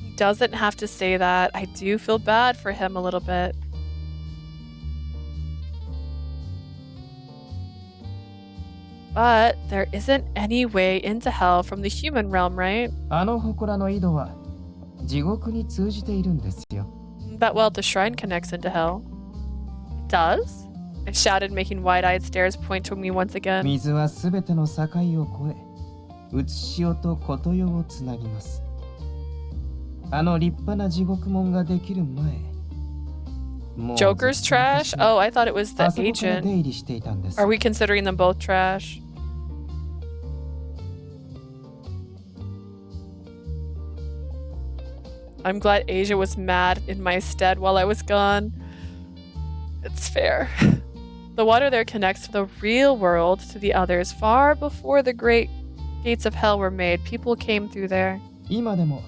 He doesn't have to say that. I do feel bad for him a little bit. But there isn't any way into hell from the human realm, right? あの祠の井戸は地獄に通じているんですよ。That well, the shrine connects into hell. It does? I shouted, making wide-eyed stares point to me once again. 水はすべての境を越え、うつしおとことよをつなぎます。あの立派な地獄門ができる前。Joker's trash? Oh, I thought it was the agent. Are we considering them both trash? I'm glad Asia was mad in my stead while I was gone. It's fair. The water there connects to the real world to the others. Far before the great gates of hell were made, people came through there. 今でも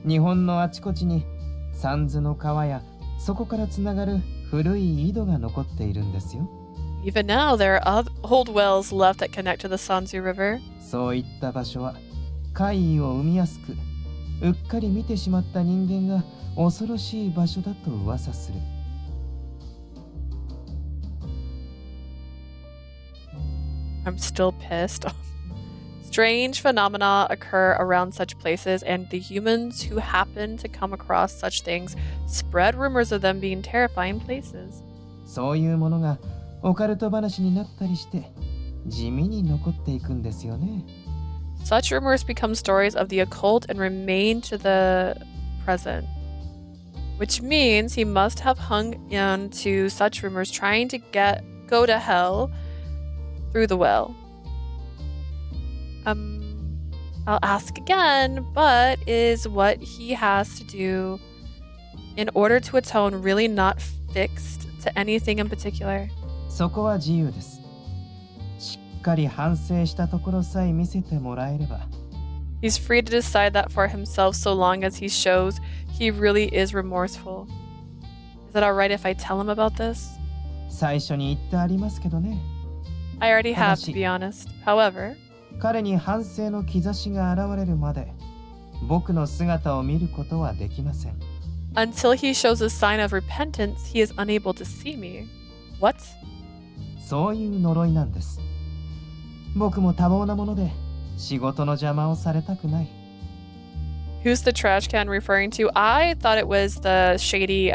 日本のあちこちに三途の川やそこからつながる古い井戸が残っているんですよ。Even now, there are old wells left that connect to the Sanzu River. そういった場所は怪異を生みやすく、うっかり見てしまった人間が恐ろしい場所だと噂する。I'm still pissed. Strange phenomena occur around such places, and the humans who happen to come across such things spread rumors of them being terrifying places. そういうものがオカルト話になったりして地味に残っていくんですよね。Such rumors become stories of the occult and remain to the present. Which means he must have hung on to such rumors trying to go to hell through the well. I'll ask again, but is what he has to do in order to atone really not fixed to anything in particular? そこは自由です。しっかり反省したところさえ見せてもらえれば。He's free to decide that for himself so long as he shows he really is remorseful. Is it alright if I tell him about this? 最初に言ってありますけどね。I already have, to be honest. However, 彼に反省の兆しが現れるまで僕の姿を見ることはできません。Until he shows a sign of repentance, he is unable to see me. What? そういう呪いなんです。僕も多忙なもので仕事の邪魔をされたくない。Who's the trash can referring to? I thought it was the shady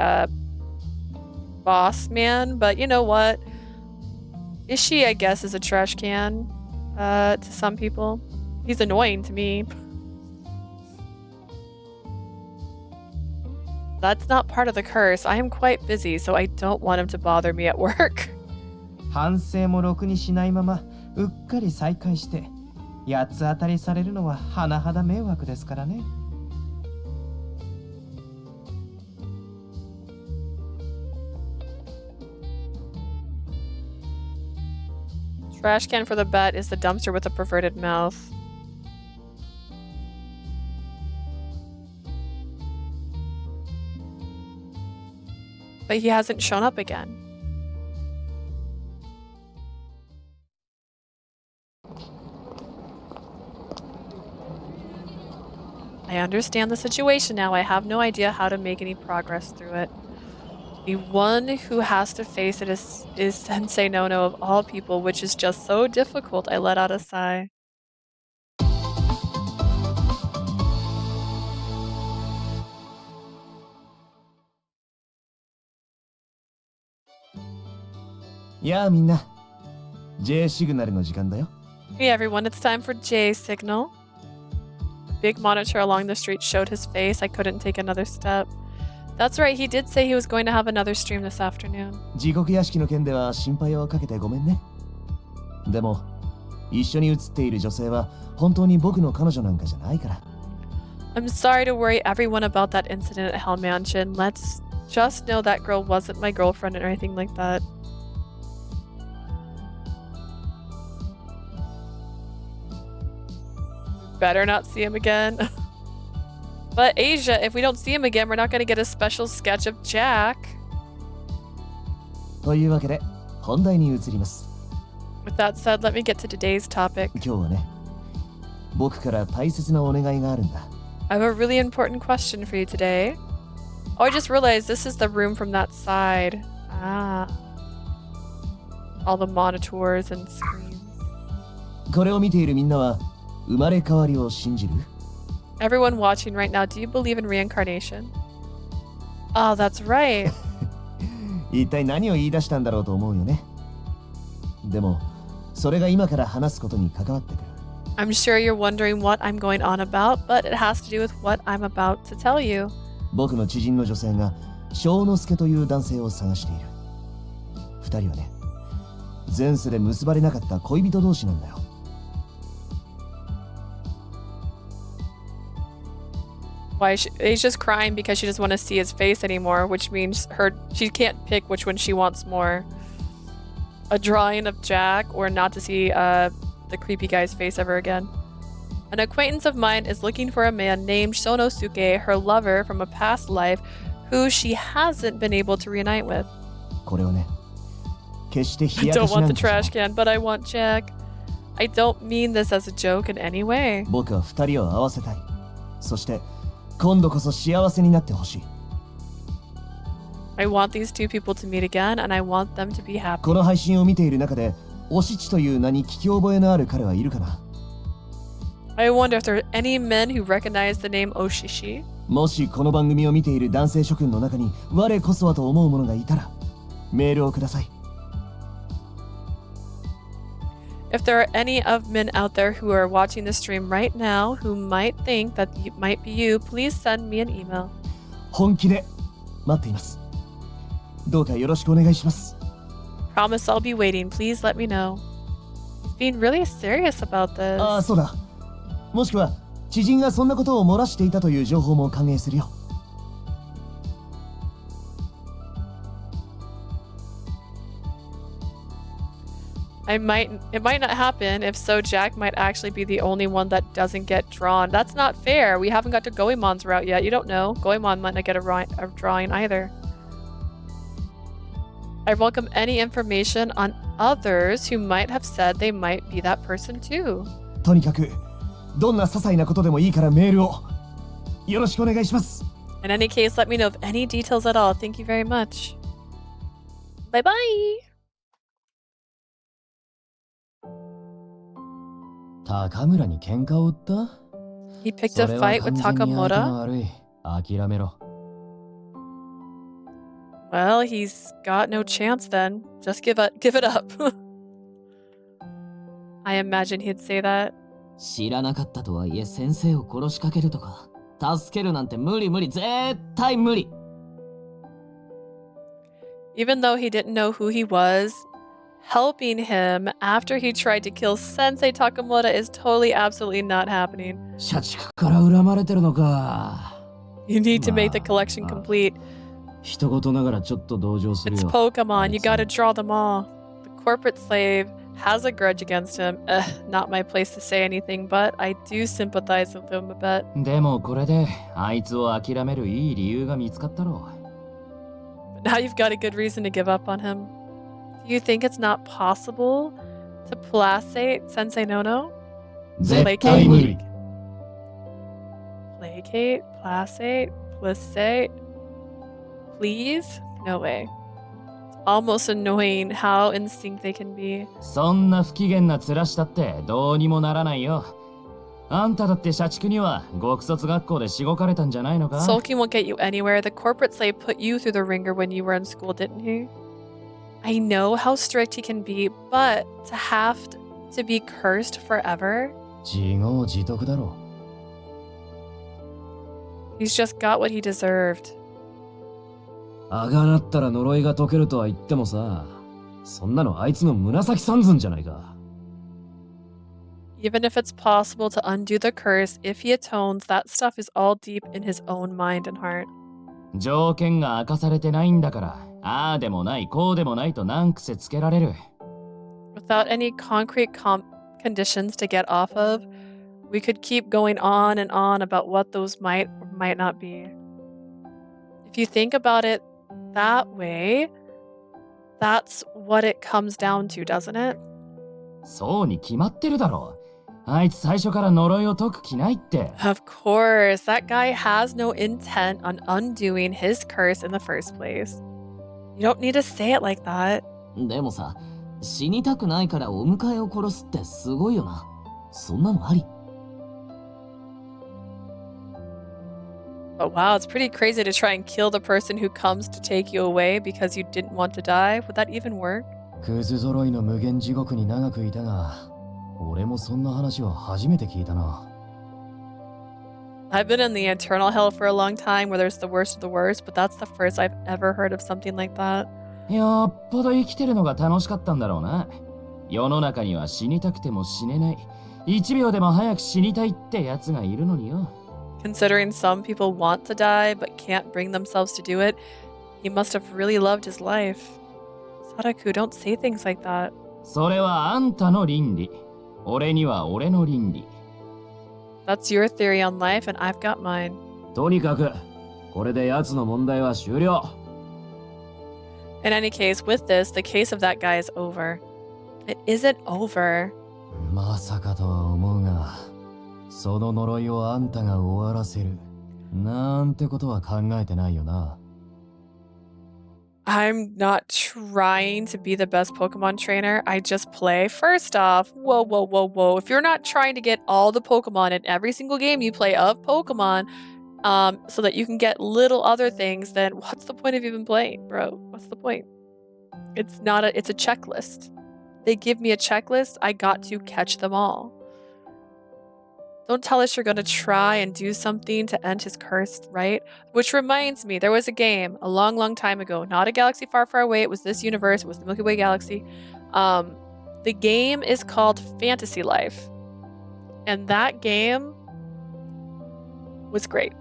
boss man, but you know what? Ishii, I guess, is a trash can to some people. He's annoying to me. That's not part of the curse. I am quite busy, so I don't want him to bother me at work. 反省もろくにしないままうっかり再会して八つ当たりされるのは甚だ迷惑ですからね。Trash can for the bet is the dumpster with a perverted mouth. But he hasn't shown up again. I understand the situation now. I have no idea how to make any progress through it. The one who has to face it is Sensei Nono of all people, which is just so difficult. I let out a sigh. Yeah, みんな。J シグナルの時間だよ。Hey everyone, it's time for J signal. The big monitor along the street showed his face. I couldn't take another step. That's right, he did say he was going to have another stream this afternoon. 地獄屋敷の件では心配をかけてごめんね。でも、一緒に写っている女性は本当に僕の彼女なんかじゃないから。I'm sorry to worry everyone about that incident at Hell Mansion. Let's just know that girl wasn't my girlfriend or anything like that. Better not see him again. But Asia, if we don't see him again, we're not going to get a special sketch of Jack. というわけで、本題に移ります。With that said, let me get to today's topic. 今日はね、僕から大切なお願いがあるんだ。I have a really important question for you today. Oh, I just realized this is the room from that side. Ah. All the monitors and screens. これを見ているみんなは、生まれ変わりを信じる？ Everyone watching right now, do you believe in reincarnation? Oh, that's right. 一体何を言い出したんだろうと思うよね。でも、それが今から話すことに関わってくる。I'm sure you're wondering what I'm going on about, but it has to do with what I'm about to tell you. 僕の知人の女性が翔之介という男性を探している。二人はね、前世で結ばれなかった恋人同士なんだよ。Why Asia's crying because she doesn't want to see his face anymore, which means she can't pick which one she wants more. A drawing of Jack or not to see the creepy guy's face ever again. An acquaintance of mine is looking for a man named Shonosuke, her lover from a past life, who she hasn't been able to reunite with. これをね、決して I 冷やか don't しな want ん the かじゃない。 trash can, but I want Jack. I don't mean this as a joke in any way. 僕は二人を合わせたい。そして今度こそ幸せになってほしい。I want these two people to meet again, and I want them to be happy. この配信を見ている中で、おしちという名に聞き覚えのある彼はいるかな？ I wonder if there are any men who recognize the name Oshishi. もしこの番組を見ている男性諸君の中に我こそはと思う者がいたら、メールをください。If there are any of men out there who are watching the stream right now who might think that it might be you, please send me an email. 本気で待っています。どうかよろしくお願いします。 Promise I'll be waiting. Please let me know. He's being really serious about this. ああ、そうだ。もしくは知人がそんなことを漏らしていたという情報も歓迎するよ。It might not happen. If so, Jack might actually be the only one that doesn't get drawn. That's not fair. We haven't got to Goemon's route yet. You don't know. Goemon might not get a drawing either. I welcome any information on others who might have said they might be that person too. とにかくどんな些細なことでもいいからメールをよろしくお願いします。 In any case, let me know of any details at all. Thank you very much. Bye bye. 高村に喧嘩を売った？ He picked a fight with Takamura? Well, he's got no chance then. Just give it up. I imagine he'd say that. 知らなかったとはいえ先生を殺しかけるとか助けるなんて無理無理絶対無理 Even though he didn't know who he was, helping him after he tried to kill Sensei Takamura is totally absolutely not happening. 社畜から恨まれてるのか You need to make the collection complete. 人事ながらちょっと同情するよ It's Pokemon, you gotta draw them all. The corporate slave has a grudge against him. Not my place to say anything, but I do sympathize with him a bit. でもこれであいつを諦めるいい理由が見つかったろ But now you've got a good reason to give up on him. Do you think it's not possible to placate Sensei Nono? 絶対無理 Placate? Placate? Placate? Please? No way. It's almost annoying how in sync they can be. そんな不機嫌な面したってどうにもならないよあんただって社畜には極卒学校でしごかれたんじゃないのか Sulking won't get you anywhere. The corporate slave put you through the ringer when you were in school, didn't he? I know how strict he can be, but to have to be cursed forever? 自業自得だろ He's just got what he deserved. あがなったら呪いが解けるとは言ってもさそんなのあいつの紫三寸じゃないか Even if it's possible to undo the curse, if he atones, that stuff is all deep in his own mind and heart. 条件が明かされてないんだからああでもないこうでもないと何癖つけられる Without any concrete conditions to get off of, we could keep going on and on about what those might or might not be. If you think about it that way, that's what it comes down to, doesn't it? そうに決まってるだろあいつ最初から呪いを解く気ないって Of course, that guy has no intent on undoing his curse in the first place. You don't need to say it like that. でもさ死にたくないからお迎えを殺すってすごいよなそんなのあり But wow, it's pretty crazy to try and kill the person who comes to take you away because you didn't want to die. Would that even work? クズ揃いの無限地獄に長くいたが俺もそんな話は初めて聞いたな I've been in the eternal hell for a long time where there's the worst of the worst, but that's the first I've ever heard of something like that. よっぽど生きてるのが楽しかったんだろうな世の中には死にたくても死ねない1秒でも早く死にたいってやつがいるのによ Considering some people want to die but can't bring themselves to do it, he must have really loved his life. Sadaku, don't say things like that. それはあんたの倫理俺には俺の倫理 That's your theory on life and I've got mine. とにかくこれで奴の問題は終了 In any case, with this, the case of that guy is over. It isn't over. まさかとは思うがその呪いをあんたが終わらせるなんてことは考えてないよな I'm not trying to be the best Pokemon trainer. I just play. First off, whoa, whoa, whoa, whoa. If you're not trying to get all the Pokemon in every single game you play of Pokemon, so that you can get little other things, then what's the point of even playing, bro? What's the point? It's a checklist. They give me a checklist. I got to catch them all. Don't tell us you're going to try and do something to end his curse, right? Which reminds me, there was a game a long, long time ago. Not a galaxy far, far away. It was this universe. It was the Milky Way galaxy. The game is called Fantasy Life. And that game was great.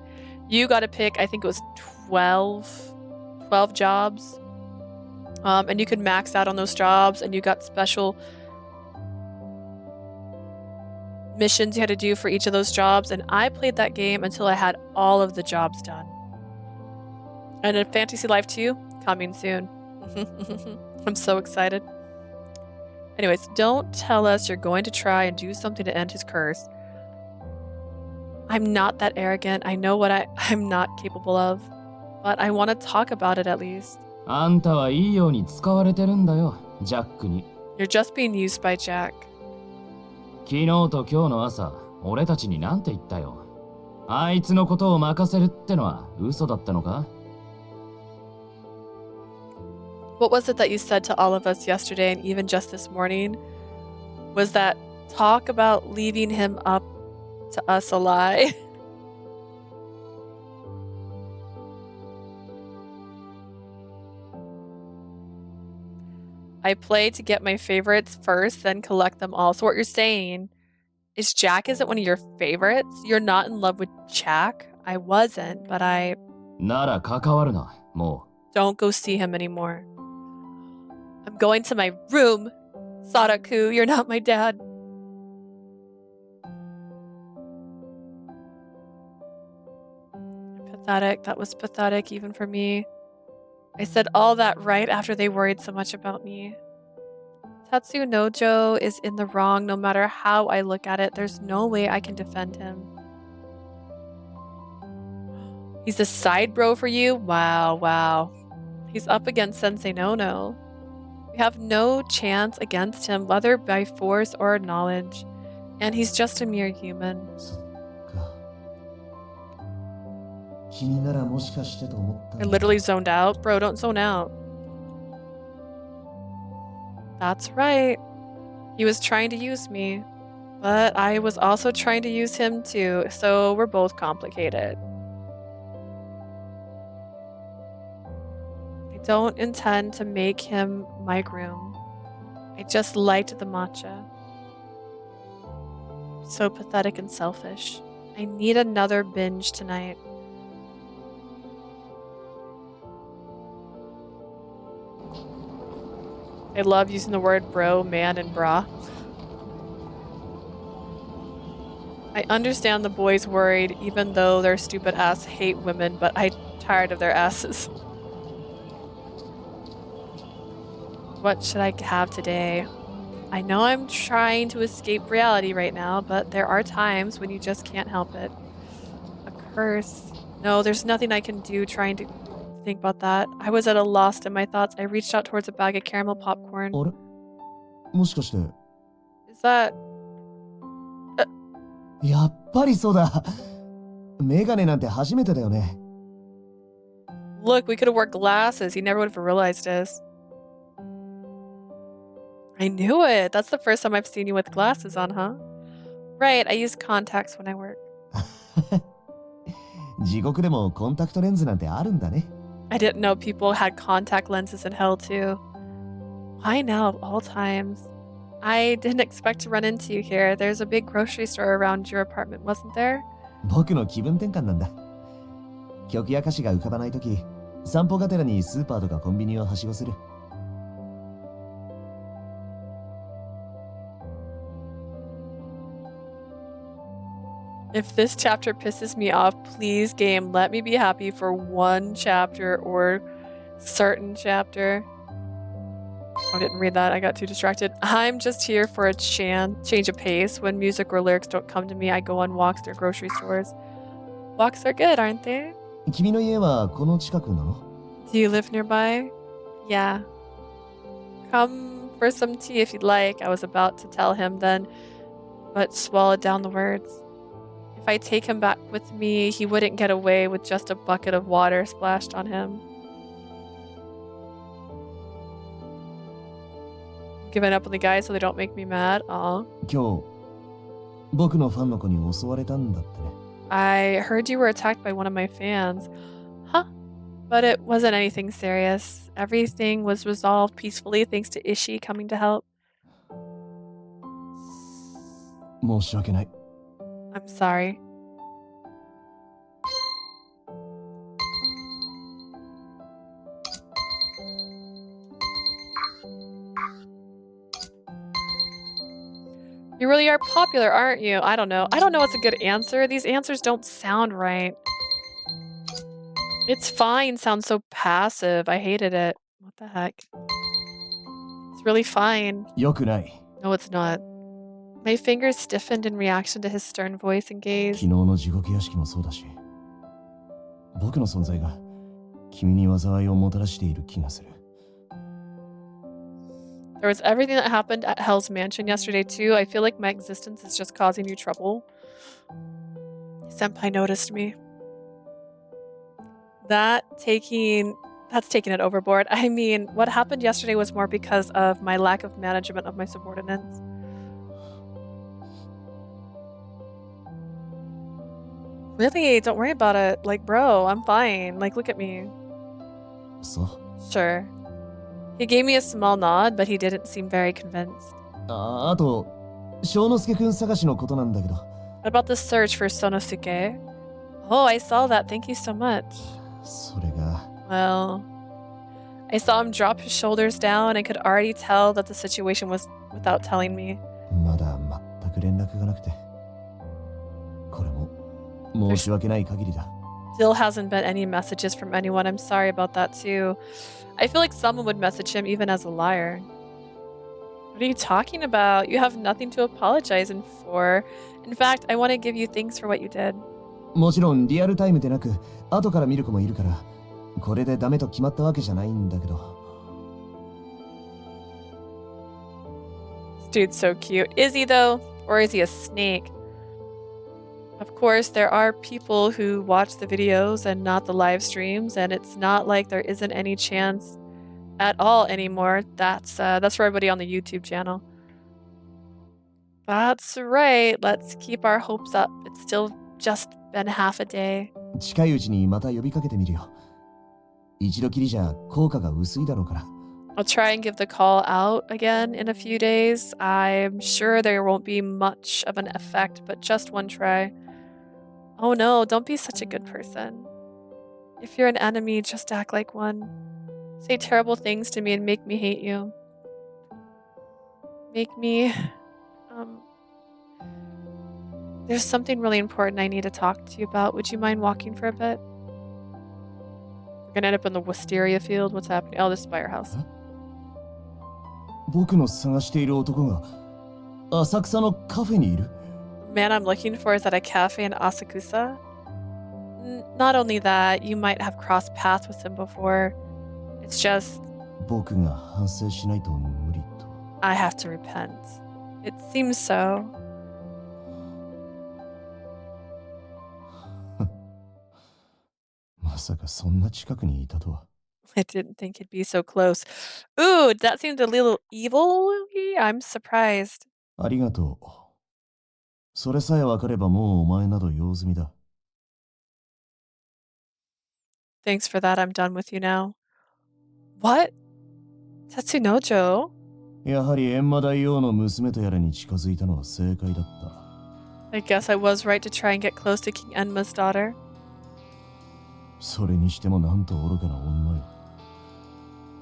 You got to pick, I think it was 12 jobs. And you could max out on those jobs. And you got special missions you had to do for each of those jobs, and I played that game until I had all of the jobs done. And in Fantasy Life 2, coming soon. I'm so excited. Anyways, don't tell us you're going to try and do something to end his curse. I'm not that arrogant. I know what I'm not capable of, but I want to talk about it at least. あんたはいいように使われてるんだよ、ジャックに。You're just being used by Jack. 昨日と今日の朝、俺たちになんて言ったよ。あいつのことを任せるってのは嘘だったのか？ What was it that you said to all of us yesterday and even just this morning? Was that talk about leaving him up to us a lie? I play to get my favorites first, then collect them all. So what you're saying is Jack isn't one of your favorites? You're not in love with Jack? I wasn't, but I... なら関わるな、もう。Don't go see him anymore. I'm going to my room. Sadaku, you're not my dad. Pathetic. That was pathetic even for me. I said all that right after they worried so much about me. Tatsu Nojo is in the wrong no matter how I look at it. There's no way I can defend him. He's a side bro for you? Wow, wow. He's up against Sensei Nono. We have no chance against him, whether by force or knowledge. And he's just a mere human. I literally zoned out. Bro, don't zone out. That's right. He was trying to use me. But I was also trying to use him too, so we're both complicated. I don't intend to make him my groom. I just liked the matcha. So pathetic and selfish. I need another binge tonight. I love using the word bro, man, and bra. I understand the boys worried, even though their stupid ass hate women, but I'm tired of their asses. What should I have today? I know I'm trying to escape reality right now, but there are times when you just can't help it. A curse. No, there's nothing I can do trying to think about that. I was at a loss in my thoughts. I reached out towards a bag of caramel popcorn. Is that... やっぱりそうだ。メガネなんて初めてだよね。Look, we could have worn glasses. He never would have realized us. I knew it. That's the first time I've seen you with glasses on, huh? Right, I use contacts when I work. 地獄でもコンタクトレンズなんてあるんだね。I didn't know people had contact lenses in hell too. Why now of all times? I didn't expect to run into you here. There's a big grocery store around your apartment, wasn't there? 僕の気分転換なんだ。曲や歌詞が浮かばないとき、散歩がてらにスーパーとかコンビニをはしごする。If this chapter pisses me off, please game, let me be happy for one chapter or certain chapter. I didn't read that. I got too distracted. I'm just here for a change of pace. When music or lyrics don't come to me, I go on walks through grocery stores. Walks are good, aren't they? 君の家はこの近くなの? Do you live nearby? Yeah. Come for some tea if you'd like. I was about to tell him then, but swallowed down the words. If I take him back with me, he wouldn't get away with just a bucket of water splashed on him. Giving up on the guys so they don't make me mad. Aw. 今日、僕のファンの子に襲われたんだってね。I heard you were attacked by one of my fans. Huh? But it wasn't anything serious. Everything was resolved peacefully thanks to Ishii coming to help. 申し訳ない。I'm sorry. You really are popular, aren't you? I don't know. I don't know what's a good answer. These answers don't sound right. It's fine sounds so passive. I hated it. What the heck? It's really fine. よくない。 No, it's not. My fingers stiffened in reaction to his stern voice and gaze. 昨日の地獄屋敷もそうだし、僕の存在が君に災いをもたらしている気がする。There was everything that happened at Hell's Mansion yesterday too. I feel like my existence is just causing you trouble. Senpai noticed me. That's taking it overboard. I mean, what happened yesterday was more because of my lack of management of my subordinates. Really? Don't worry about it. Like, bro, I'm fine. Like, look at me. So? Sure. He gave me a small nod, but he didn't seem very convinced. あと、翔之介くん探しのことなんだけど。What about the search for Sonosuke? Oh, I saw that. Thank you so much. それが。Well, I saw him drop his shoulders down and could already tell that the situation was without telling me. まだ全く連絡がなくて。これも申し訳ない限りだ。Still hasn't been any messages from anyone. I'm sorry about that too. I feel like someone would message him even as a liar. What are you talking about? You have nothing to apologize for. In fact, I want to give you thanks for what you did. もちろんリアルタイムでなく後から見る子もいるからこれでダメと決まったわけじゃないんだけど。This dude's so cute. Is he though? Or is he a snake? Of course, there are people who watch the videos and not the live streams, and it's not like there isn't any chance at all anymore. That's for everybody on the YouTube channel. That's right. Let's keep our hopes up. It's still just been half a day. 近いうちにまた呼びかけてみるよ。一度きりじゃ効果が薄いだろうから。I'll try and give the call out again in a few days. I'm sure there won't be much of an effect, but just one try. Oh no, don't be such a good person. If you're an enemy, just act like one. Say terrible things to me and make me hate you. Make me... There's something really important I need to talk to you about. Would you mind walking for a bit? We're gonna end up in the wisteria field. What's happening? Oh, this is firehouse. 僕の探している男が浅草のカフェにいる? Man I'm looking for is at a cafe in Asakusa. Not only that, you might have crossed paths with him before. It's just... 僕が反省しないと無理と。I have to repent. It seems so. まさかそんな近くにいたとは。I didn't think it'd be so close. Ooh, that seemed a little evil. I'm surprised. ありがとう。それさえ分かればもうお前など用済みだ。Thanks for that. I'm done with you now. What? Tatsunojo? やはり閻魔大王の娘とやらに近づいたのは正解だった。I guess I was right to try and get close to King Enma's daughter. それにしてもなんと愚かな女よ。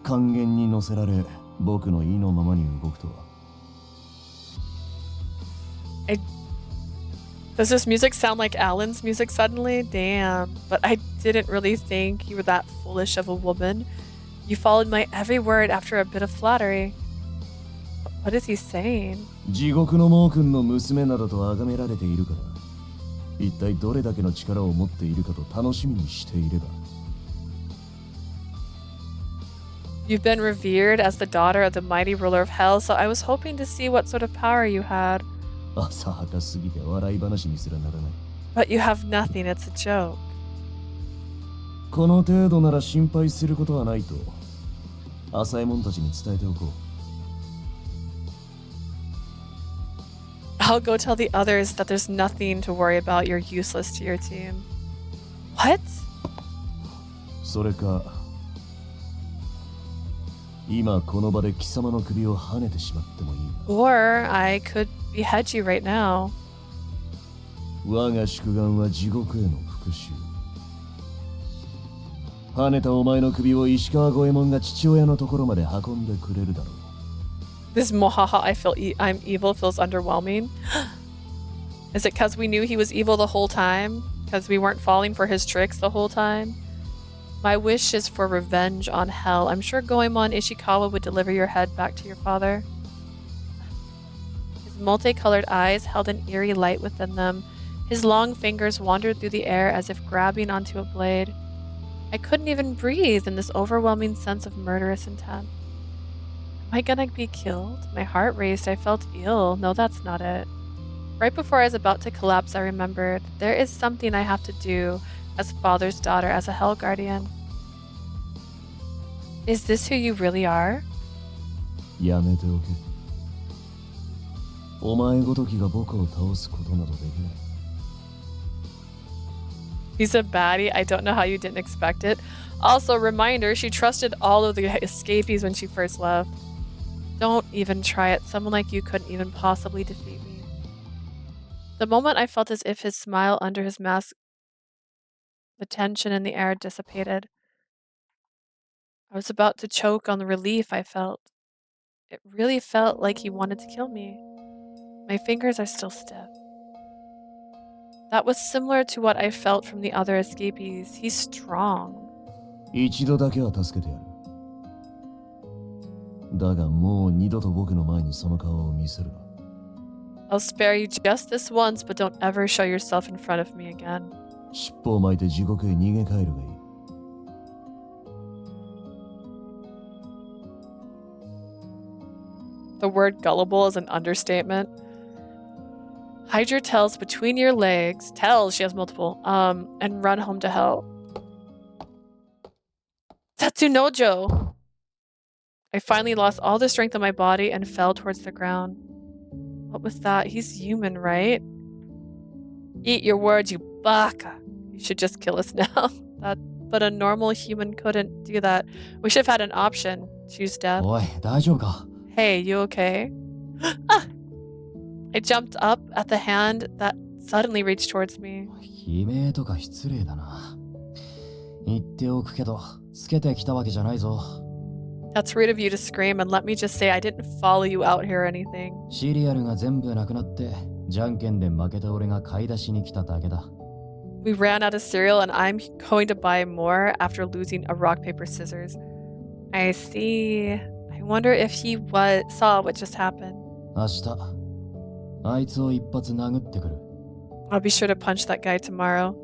還元に乗せられ、僕の意のままに動くとは。Does this music sound like Alan's music suddenly? Damn. But I didn't really think you were that foolish of a woman. You followed my every word after a bit of flattery. What is he saying? 地獄の猛君の娘などと崇められているから、一体どれだけの力を持っているかと楽しみにしていれば。You've been revered as the daughter of the mighty ruler of hell, so I was hoping to see what sort of power you had. 浅はかすぎて笑い話にすらならない。But you have nothing, it's a joke. この程度なら心配することはないと、浅右衛門たちに伝えておこう。I'll go tell the others that there's nothing to worry about. You're useless to your team. What? それか、今この場で貴様の首をはねてしまってもいい。Or I could behead you right now. 我が宿願は地獄への復讐。はねたお前の首を石川五右衛門が父親のところまで運んでくれるだろう。This mohaha I'm evil feels underwhelming. Is it because we knew he was evil the whole time? Because we weren't falling for his tricks the whole time? My wish is for revenge on hell. I'm sure Goemon Ishikawa would deliver your head back to your father. His multicolored eyes held an eerie light within them. His long fingers wandered through the air as if grabbing onto a blade. I couldn't even breathe in this overwhelming sense of murderous intent. Am I gonna be killed? My heart raced. I felt ill. No, that's not it. Right before I was about to collapse, I remembered there is something I have to do as father's daughter, as a Hell Guardian. Is this who you really are? やめておけ。お前ごときが僕を倒すことなどできない。He's a baddie. I don't know how you didn't expect it. Also, reminder, she trusted all of the escapees when she first left. Don't even try it. Someone like you couldn't even possibly defeat me. The moment I felt as if his smile under his mask, the tension in the air dissipated. I was about to choke on the relief I felt. It really felt like he wanted to kill me. My fingers are still stiff. That was similar to what I felt from the other escapees. He's strong. 一度だけは助けてやる。だがもう二度と僕の前にその顔を見せるな。I'll spare you just this once, but don't ever show yourself in front of me again. 尻尾を巻いて地獄へ逃げ帰るがいい。The word gullible is an understatement. Hide your tails between your legs. Tails, she has multiple. And run home to hell. Tatsunojo! I finally lost all the strength of my body and fell towards the ground. What was that? He's human, right? Eat your words, you baka! You should just kill us now. But a normal human couldn't do that. We should have had an option. Choose death. おい、大丈夫か? Hey, you okay? Ah! I jumped up at the hand that suddenly reached towards me. 悲鳴とか失礼だな。言っておくけど、つけてきたわけじゃないぞ。That's rude of you to scream, and let me just say I didn't follow you out here or anything. シリアルが全部なくなって、じゃんけんで負けた俺が買い出しに来ただけだ。We ran out of cereal, and I'm going to buy more after losing a rock, paper, scissors. I see. I wonder if he saw what just happened. 明日、あいつを一発殴ってくる。I'll be sure to punch that guy tomorrow.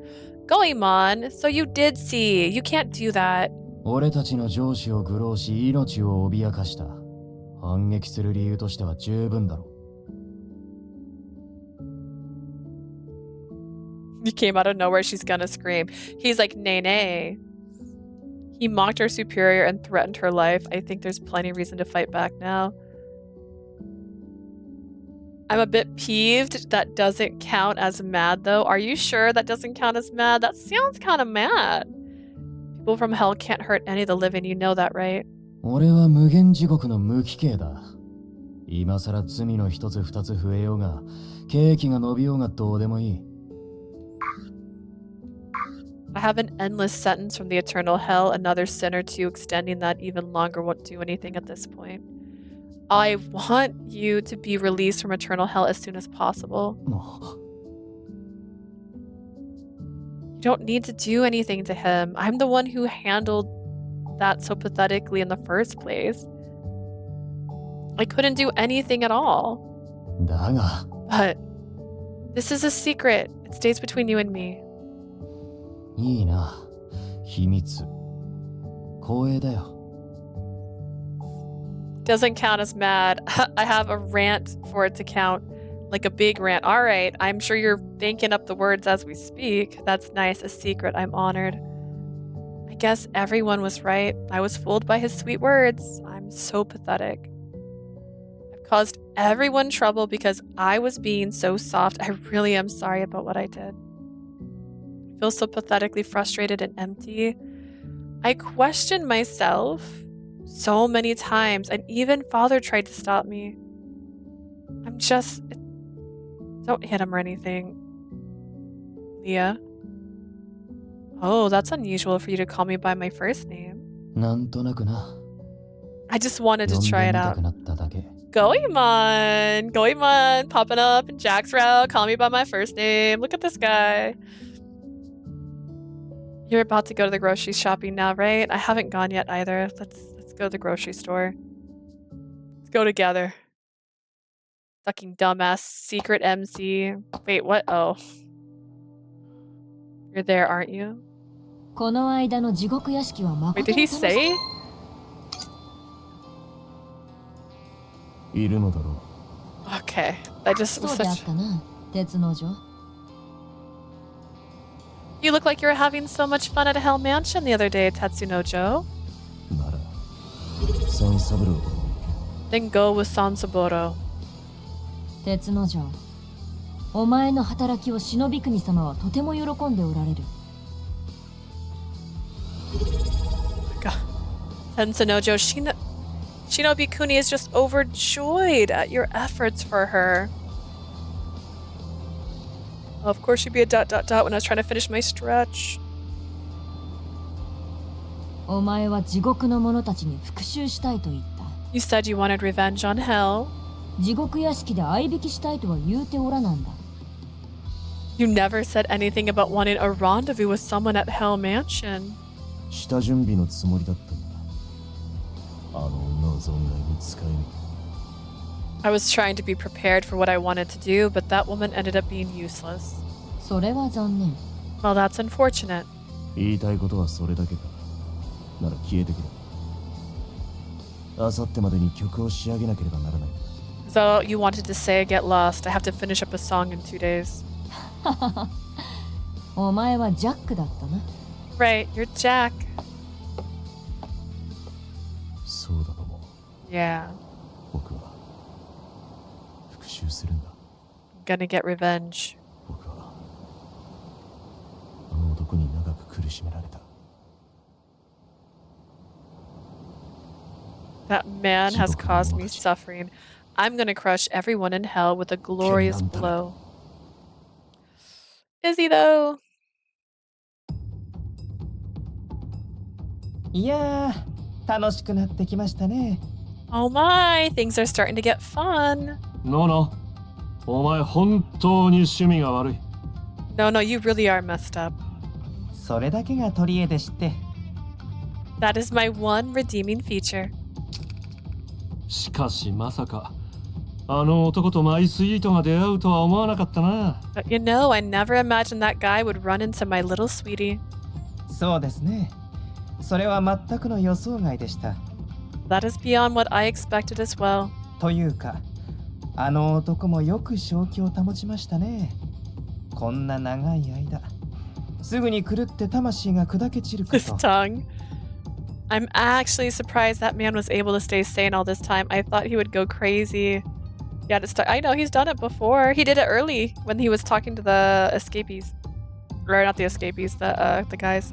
Goemon, so you did see. You can't do that. 俺たちの上司を愚弄し、命を脅かした。反撃する理由としては十分だろ。He came out of nowhere, she's gonna scream. He's like, nay, nay. He mocked her superior and threatened her life. I think there's plenty of reason to fight back now. I'm a bit peeved. That doesn't count as mad, though. Are you sure that doesn't count as mad? That sounds kind of mad. People from hell can't hurt any of the living. You know that, right? 俺は無限地獄の無期刑だ。今さら罪の一つ二つ増えようが、刑期が伸びようがどうでもいい。I have an endless sentence from the eternal hell. Another sin or two, extending that even longer won't do anything at this point. I want you to be released from eternal hell as soon as possible. You don't need to do anything to him. I'm the one who handled that so pathetically in the first place. I couldn't do anything at all. But this is a secret. It stays between you and me. いいな。秘密。光栄だよ。Doesn't count as mad. I have a rant for it to count. Like a big rant. Alright, I'm sure you're thinking up the words as we speak. That's nice. A secret. I'm honored. I guess everyone was right. I was fooled by his sweet words. I'm so pathetic. I've caused everyone trouble because I was being so soft. I really am sorry about what I did. I feel so pathetically frustrated and empty. I questioned myself so many times, and even father tried to stop me. I'm just... Don't hit him or anything. Leah. Oh, that's unusual for you to call me by my first name. なんとなくな。I just wanted to try it out. Goemon! Goemon! Popping up in Jack's route, calling me by my first name. Look at this guy. You're about to go to the grocery shopping now, right? I haven't gone yet either. Let's go to the grocery store. Let's go together. Fucking dumbass secret MC. Wait, what? Oh. You're there, aren't you? Wait, did he say? いるのだろう。 Okay, that just was そうであっ such. たな、鉄の女。 You look like you were having so much fun at Hell Mansion the other day, Tetsunojo. なら三三郎と Then go with Sansaburo. 鉄の女、お前の働きを忍び国様はとても喜んでおられる。 Tetsunojo, Shinobi Kuni is just overjoyed at your efforts for her. Of course, she'd be a ... when I was trying to finish my stretch. お前は地獄の者たちに復讐したいと言った。 You said you wanted revenge on Hell. 地獄屋敷で相引きしたいとは言うておらなんだ。 You never said anything about wanting a rendezvous with someone at Hell Mansion. 下準備のつもりだったんだ。あの女を存外に使えぬ。 I was trying to be prepared for what I wanted to do, but that woman ended up being useless. それは残念。 Well, that's unfortunate. 言いたいことはそれだけか。なら消えてくれ。あさってまでに曲を仕上げなければならない。 So you wanted to say get lost. I have to finish up a song in 2 days. お前はジャックだったな。 Right, you're Jack. そうだとも。 Yeah, 僕は復讐するんだ。 I'm gonna get revenge. 僕はあの男に長く苦しめられた。 That man has caused me suffering. I'm gonna crush everyone in hell with a glorious blow. Is he though? いやー、楽しくなってきましたね。 Oh my, things are starting to get fun. No, お前本当に趣味が悪い。 No, you really are messed up. それだけが取り柄でして。 That is my one redeeming feature. しかしまさかあの男とマイスイートが出会うとは思わなかったな。 But you know, I never imagined that guy would run into my little sweetie. そうですね。それは全くの予想外でした。 That is beyond what I expected as well. というか、あの男もよく正気を保ちましたね。こんな長い間、すぐに狂って魂が砕け散るか His と。 tongue. I'm actually surprised that man was able to stay sane all this time. I thought he would go crazy. Yeah, to start. I know he's done it before. He did it early when he was talking to the escapees, or not the escapees, the guys.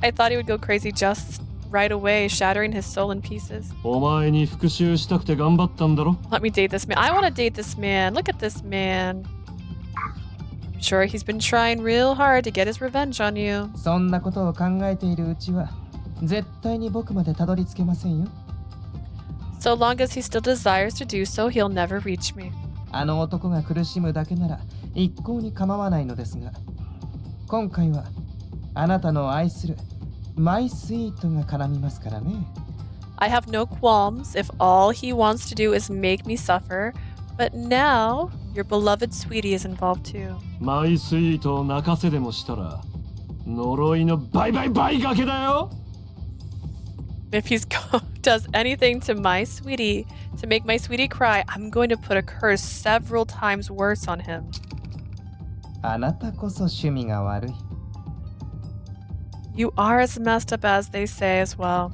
I thought he would go crazy just right away, shattering his soul in pieces. お前に復讐したくて頑張ったんだろ。 Let me date this man. I want to date this man. Look at this man. I'm sure he's been trying real hard to get his revenge on you. そんなことを考えているうちは、絶対に僕までたどり着けませんよ。 So long as he still desires to do so, he'll never reach me. あの男が苦しむだけなら一向に構わないのですが、今回はあなたの愛するマイスイートが絡みますからね。 I have no qualms if all he wants to do is make me suffer, but now your beloved sweetie is involved too. マイスイートを泣かせでもしたら呪いの倍がけだよ。 If he does anything to my sweetie to make my sweetie cry, I'm going to put a curse several times worse on him. あなたこそ趣味が悪い。 You are as messed up as they say as well.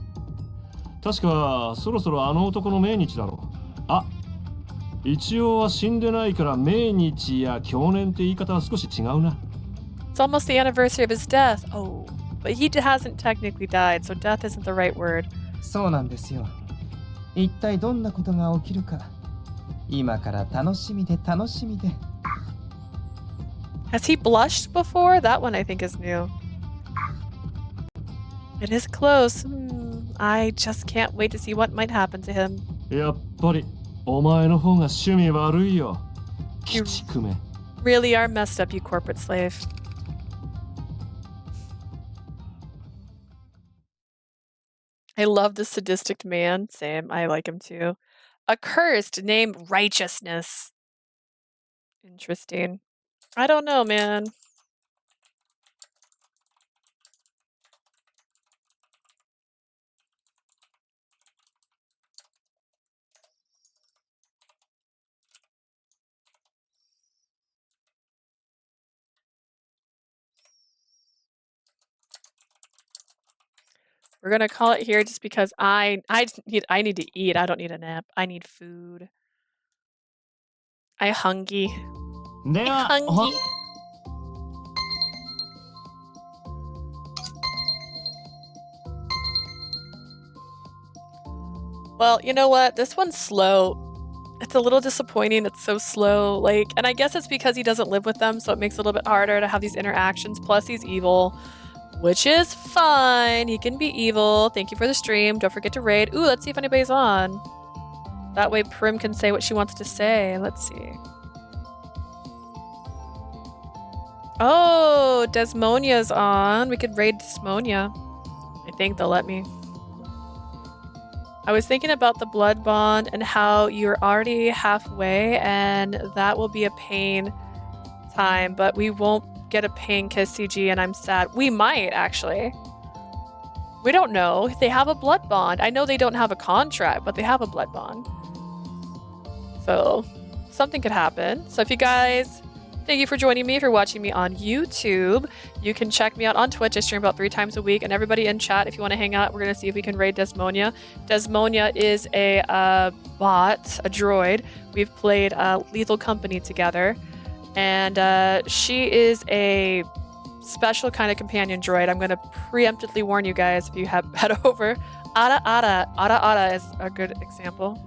確かそろそろあの男の命日だろう。あ、一応は死んでないから命日や去年って言い方は少し違うな。 It's almost the anniversary of his death. Oh, but he hasn't technically died, so death isn't the right word. そうなんですよ。一体どんなことが起きるか、今から楽しみで楽しみで。 Has he blushed before? That one I think is new. It is close. I just can't wait to see what might happen to him. やっぱりお前の方が趣味悪いよ。鬼畜め。 Really are messed up, you corporate slave. I love the sadistic man. Same, I like him too. Accursed, named Righteousness. Interesting. I don't know, man. We're gonna call it here just because I need to eat. I don't need a nap. I need food. I hungry. I hungry. Well, you know what? This one's slow. It's a little disappointing. It's so slow. Like, and I guess it's because he doesn't live with them, so it makes it a little bit harder to have these interactions. Plus, he's evil, which is fine. He can be evil. Thank you for the stream. Don't forget to raid. Ooh, let's see if anybody's on. That way Prim can say what she wants to say. Let's see. Oh, Desmonia's on. We could raid Desmonia. I think they'll let me. I was thinking about the blood bond and how you're already halfway, and that will be a pain time, but we won't get a pain kiss, CG, and I'm sad. We might, actually. We don't know. They have a blood bond. I know they don't have a contract, but they have a blood bond. So, something could happen. So if you guys... Thank you for joining me, for watching me on YouTube. You can check me out on Twitch. I stream about 3 times a week. And everybody in chat, if you want to hang out, we're going to see if we can raid Desmonia. Desmonia is a bot, a droid. We've played Lethal Company together. And she is a special kind of companion droid. I'm going to preemptively warn you guys if you have head over. Ara Ara. Ara Ara is a good example.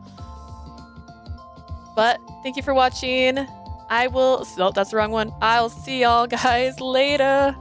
But thank you for watching. I will... Oh, that's the wrong one. I'll see y'all guys later.